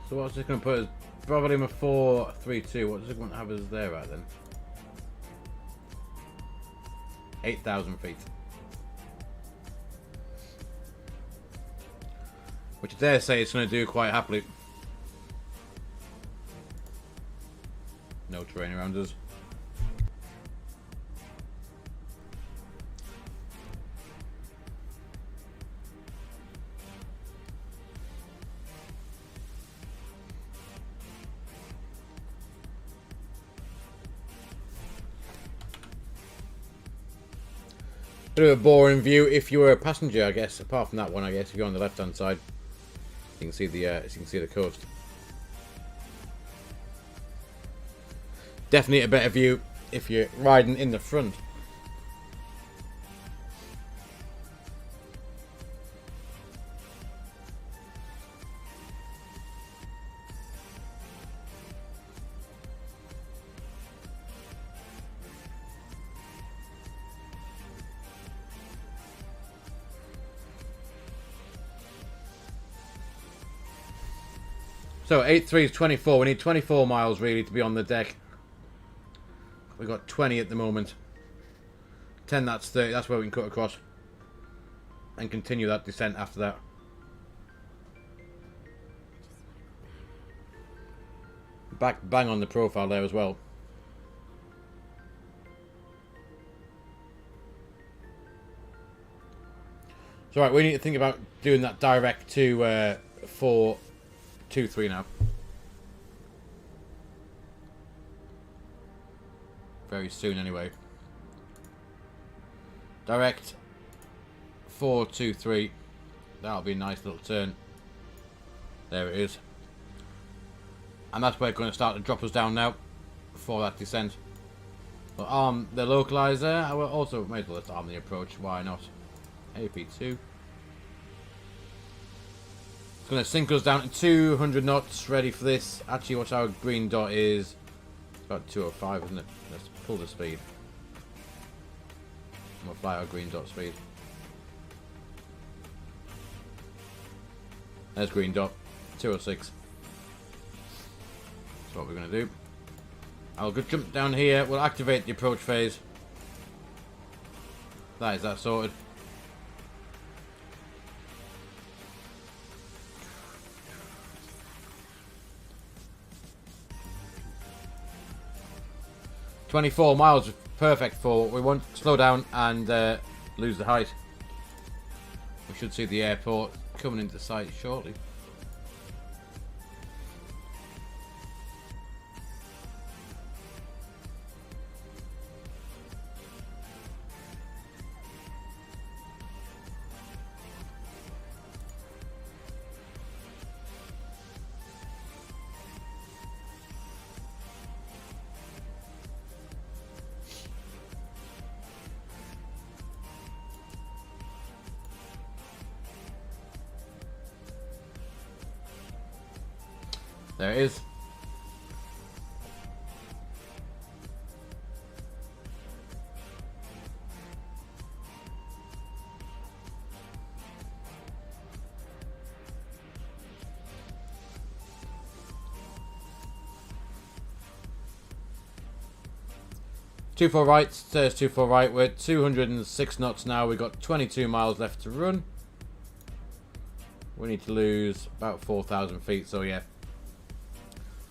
So what's this going to put us? Probably a 432. What does it want to have us there at then? 8,000 feet. Which I dare say it's going to do quite happily. No terrain around us. Bit of a boring view if you were a passenger, I guess. Apart from that one, I guess, if you're on the left-hand side, you can see the coast. Definitely a better view if you're riding in the front. So 8.3 is 24. We need 24 miles really to be on the deck. We've got 20 at the moment. 10, that's 30. That's where we can cut across and continue that descent after that. Back bang on the profile there as well. So right, we need to think about doing that direct to 423 now. Very soon anyway. Direct 423. That'll be a nice little turn. There it is. And that's where it's going to start to drop us down now for that descent. We'll arm the localizer. I will also may as well just arm the approach. Why not? AP2. It's going to sink us down to 200 knots. Ready for this. Actually, what our green dot is. It's about 205, isn't it? Let's pull the speed. And we'll fly our green dot speed. There's green dot. 206. That's what we're going to do. I'll go jump down here. We'll activate the approach phase. That is that sorted. $24 miles, perfect for what we want. Slow down and lose the height. We should see the airport coming into sight shortly. There it is. Two four right, stairs 24 right. We're at 206 knots now. We've got 22 miles left to run. We need to lose about 4,000 feet, so yeah.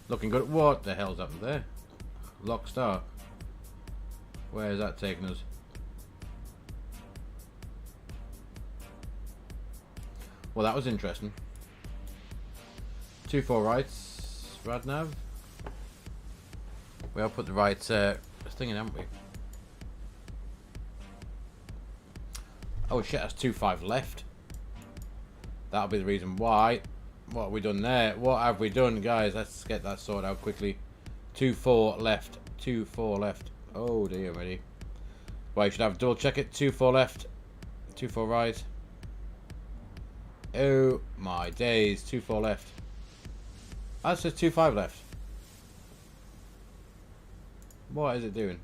Looking good. What the hell's happened there? Lock start. Where is that taking us? Well, that was interesting. 24 rights. Radnav. We all put the right thing in, haven't we? Oh shit, that's 25 left. That'll be the reason why. What have we done there? What have we done, guys? Let's get that sorted out quickly. 2-4 left. 2-4 left. Oh dear, ready. Well, you should have double check it. 2-4 left. 2-4 right. Oh my days. 2-4 left. That says 2-5 left. What is it doing?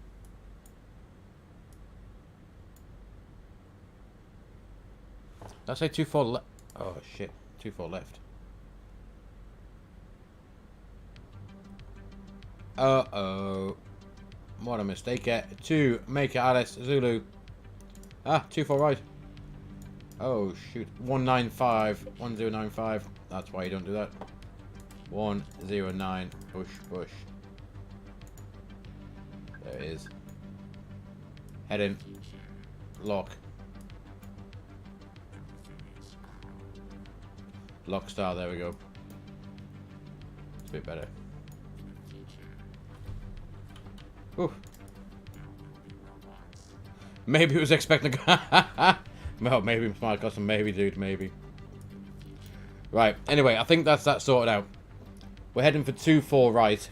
Did I say 2-4 left? Oh shit. 2-4 left. Uh-oh. What a mistake. 2, make it Alice, Zulu. Ah, 2-4 right. Oh, shoot. 195. 1095. That's why you don't do that. 109. Push, push. There it is. Head in. Lock. Lock star, there we go. It's a bit better. Oof. Maybe he was expecting a... Well, maybe my custom, maybe, dude, maybe. Right, anyway, I think that's that sorted out. We're heading for 2-4 right.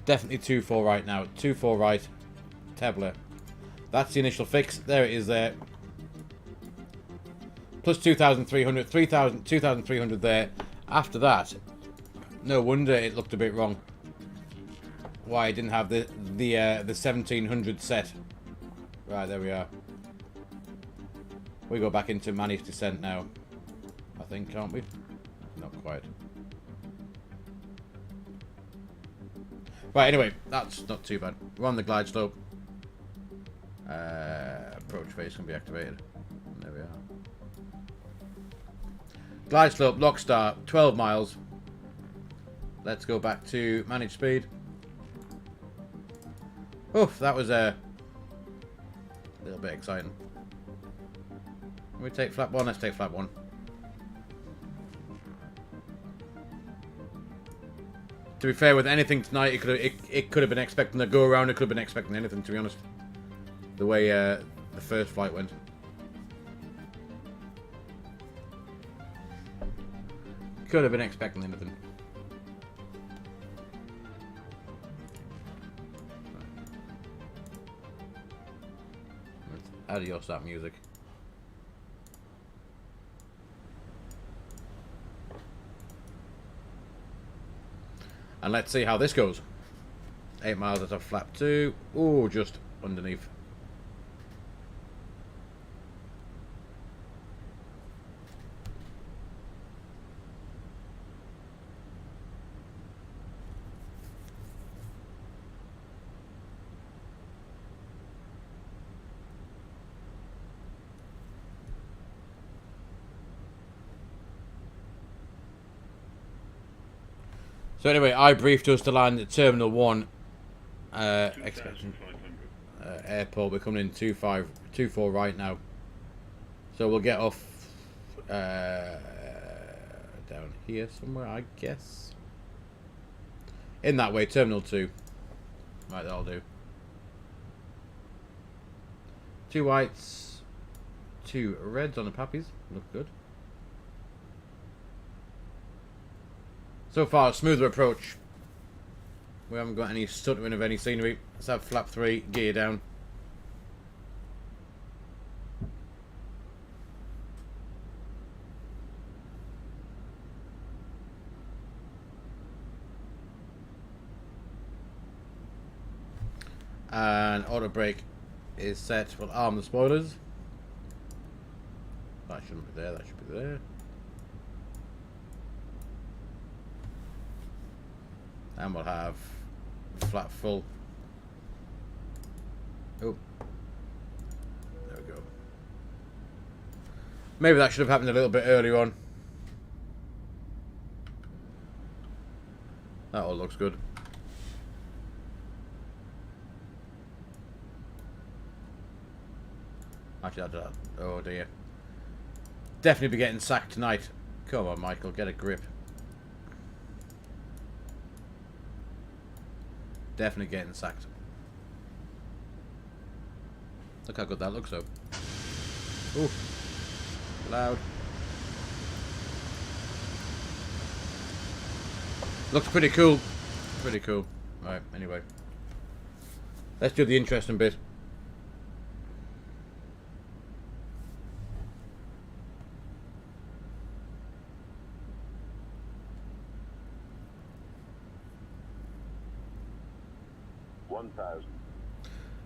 Definitely 2-4 right now. 2-4 right. Tabler. That's the initial fix. There it is there. Plus 2,300. 2,300 there. After that, no wonder it looked a bit wrong. Why I didn't have the 1700 set. Right, there we are. We go back into managed descent now. I think, can't we? Not quite. Right, anyway, that's not too bad. We're on the glide slope. Approach phase can be activated. There we are. Glide slope, lock start, 12 miles. Let's go back to managed speed. Oof, that was a little bit exciting. Can we take flap 1? Let's take flap 1. To be fair, with anything tonight, it could have been expecting a go around. It could have been expecting anything, to be honest. The way the first flight went. Could have been expecting anything. Let's adios that music. And let's see how this goes. 8 miles out of flap 2. Ooh, just underneath. So anyway, I briefed us to land at Terminal 1 expectation airport. We're coming in 24 right now. So we'll get off down here somewhere, I guess. In that way, Terminal 2. Right, that'll do. 2 whites, 2 reds on the pappies. Look good. So far, a smoother approach. We haven't got any stuttering of any scenery. Let's have flap 3, gear down. And auto brake is set. We'll arm the spoilers. That shouldn't be there, that should be there. And we'll have flat full. Oh. There we go. Maybe that should have happened a little bit earlier on. That all looks good. Actually, oh dear. Definitely be getting sacked tonight. Come on, Michael, get a grip. Definitely getting sacked. Look how good that looks, though. Ooh. Loud. Looks pretty cool. Pretty cool. Right, anyway. Let's do the interesting bit.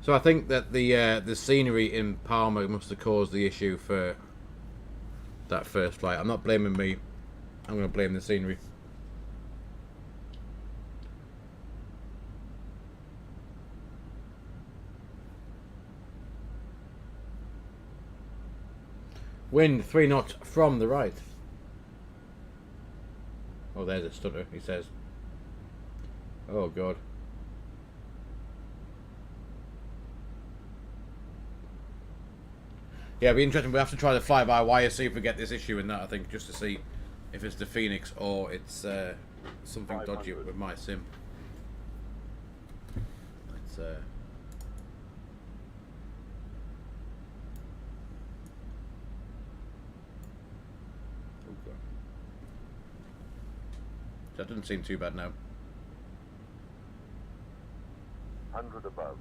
So I think that the scenery in Palma must have caused the issue for that first flight. I'm not blaming me. I'm going to blame the scenery. Wind 3 knots from the right. Oh, there's a stutter, he says. Oh, God. Yeah, it'll be interesting. We have to try the fly-by-wire, see if we get this issue in that, I think, just to see if it's the Fenix or it's something dodgy with my sim. Let's oh God. That doesn't seem too bad now. 100 above.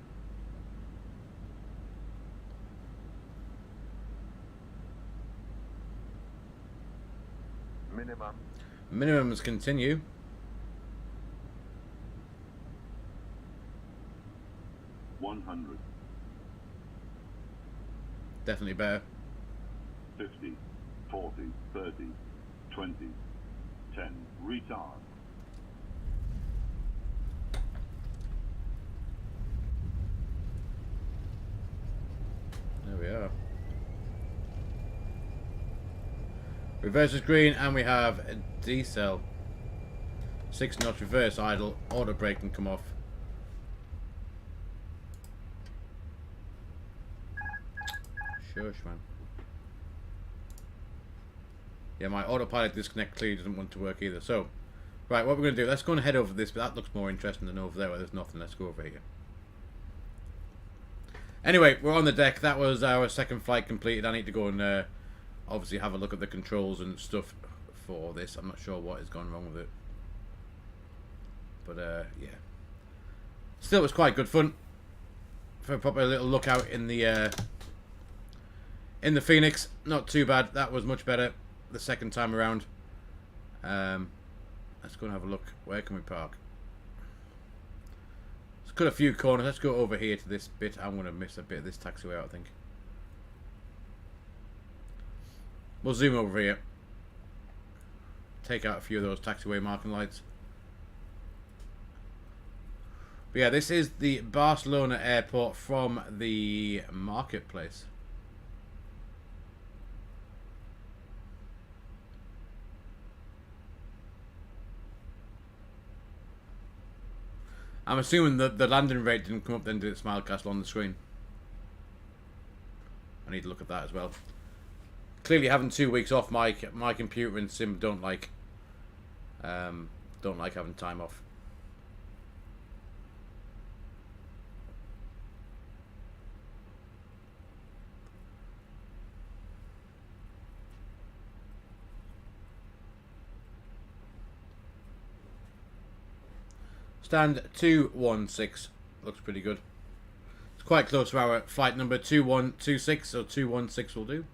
Minimum. Minimums continue. 100. Definitely better. 50, 40, 30, 20, 10. Retard. There we are. Reverse is green, and we have a decel. 6 knots reverse idle. Auto brake can come off. Shush, man. Yeah, my autopilot disconnect clearly doesn't want to work either. So, right, what we're going to do, let's go and head over this, but that looks more interesting than over there where there's nothing. Let's go over here. Anyway, we're on the deck. That was our second flight completed. I need to go and obviously have a look at the controls and stuff for this. I'm not sure what has gone wrong with it. But, yeah. Still, it was quite good fun. For a proper little lookout in the Fenix. Not too bad. That was much better the second time around. Let's go and have a look. Where can we park? Let's cut a few corners. Let's go over here to this bit. I'm going to miss a bit of this taxiway out, I think. We'll zoom over here. Take out a few of those taxiway marking lights. But yeah, this is the Barcelona airport from the marketplace. I'm assuming that the landing rate didn't come up then, did it, Smilecastle, on the screen? I need to look at that as well. Clearly having 2 weeks off, my computer and sim don't like having time off. Stand 216 looks pretty good. It's quite close to our flight number 2126, so 216 will do.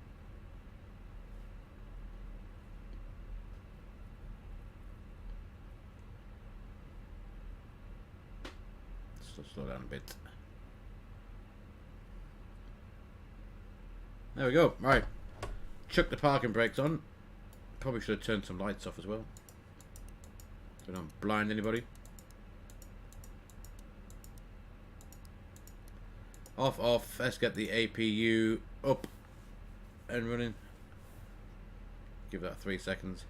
Slow down a bit. There we go. Right. Chuck the parking brakes on. Probably should have turned some lights off as well, so I don't blind anybody. Off. Let's get the APU up and running. Give that 3 seconds.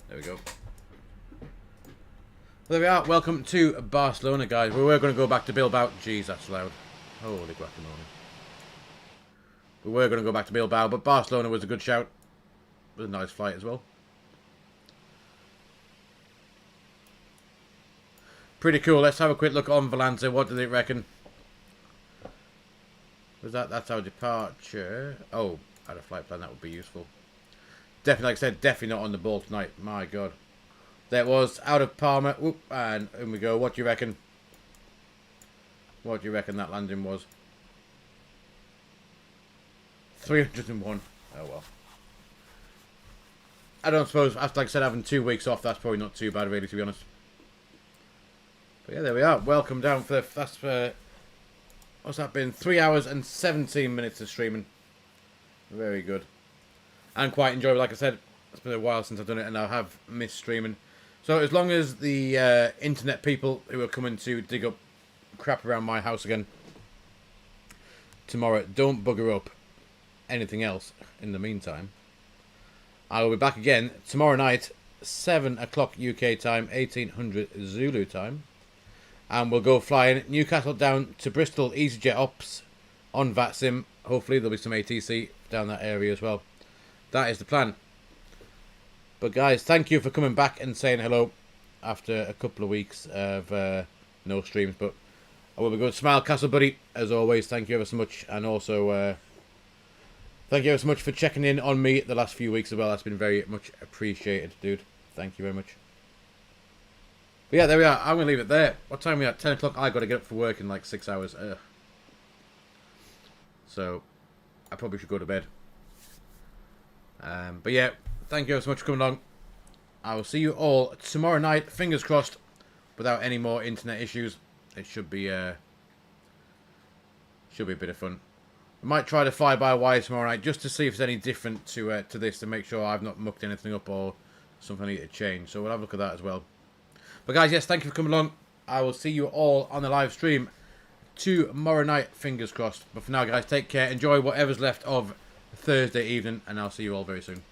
There we go. There we are. Welcome to Barcelona, guys. We were going to go back to Bilbao. Jeez, that's loud. Holy guacamole. We were going to go back to Bilbao, but Barcelona was a good shout. It was a nice flight as well. Pretty cool. Let's have a quick look on Valence. What do they reckon? Was that's our departure? Oh, I had a flight plan. That would be useful. Definitely, like I said, definitely not on the ball tonight. My God. There it was, out of Palma. Whoop, and in we go. What do you reckon? What do you reckon that landing was? 301. Oh well. I don't suppose, after, like I said, having 2 weeks off, that's probably not too bad, really, to be honest. But yeah, there we are. Welcome down for what's that been? 3 hours and 17 minutes of streaming. Very good. And quite enjoyable, like I said. It's been a while since I've done it, and I have missed streaming. So as long as the internet people who are coming to dig up crap around my house again tomorrow don't bugger up anything else in the meantime, I will be back again tomorrow night, 7 o'clock UK time, 1800 Zulu time. And we'll go flying Newcastle down to Bristol, EasyJet Ops on VATSIM. Hopefully there'll be some ATC down that area as well. That is the plan. But guys, thank you for coming back and saying hello after a couple of weeks of no streams. But I will be good. Smilecastle, buddy, as always, thank you ever so much. And also, thank you ever so much for checking in on me the last few weeks as well. That's been very much appreciated, dude. Thank you very much. But yeah, there we are. I'm going to leave it there. What time are we at? 10 o'clock. I've got to get up for work in like 6 hours. So, I probably should go to bed. But yeah, thank you ever so much for coming along. I will see you all tomorrow night. Fingers crossed, without any more internet issues. It should be a bit of fun. I might try to fly by wire tomorrow night just to see if it's any different to this, to make sure I've not mucked anything up or something I need to change. So we'll have a look at that as well. But guys, yes, thank you for coming along. I will see you all on the live stream tomorrow night, fingers crossed. But for now, guys, take care. Enjoy whatever's left of Thursday evening, and I'll see you all very soon.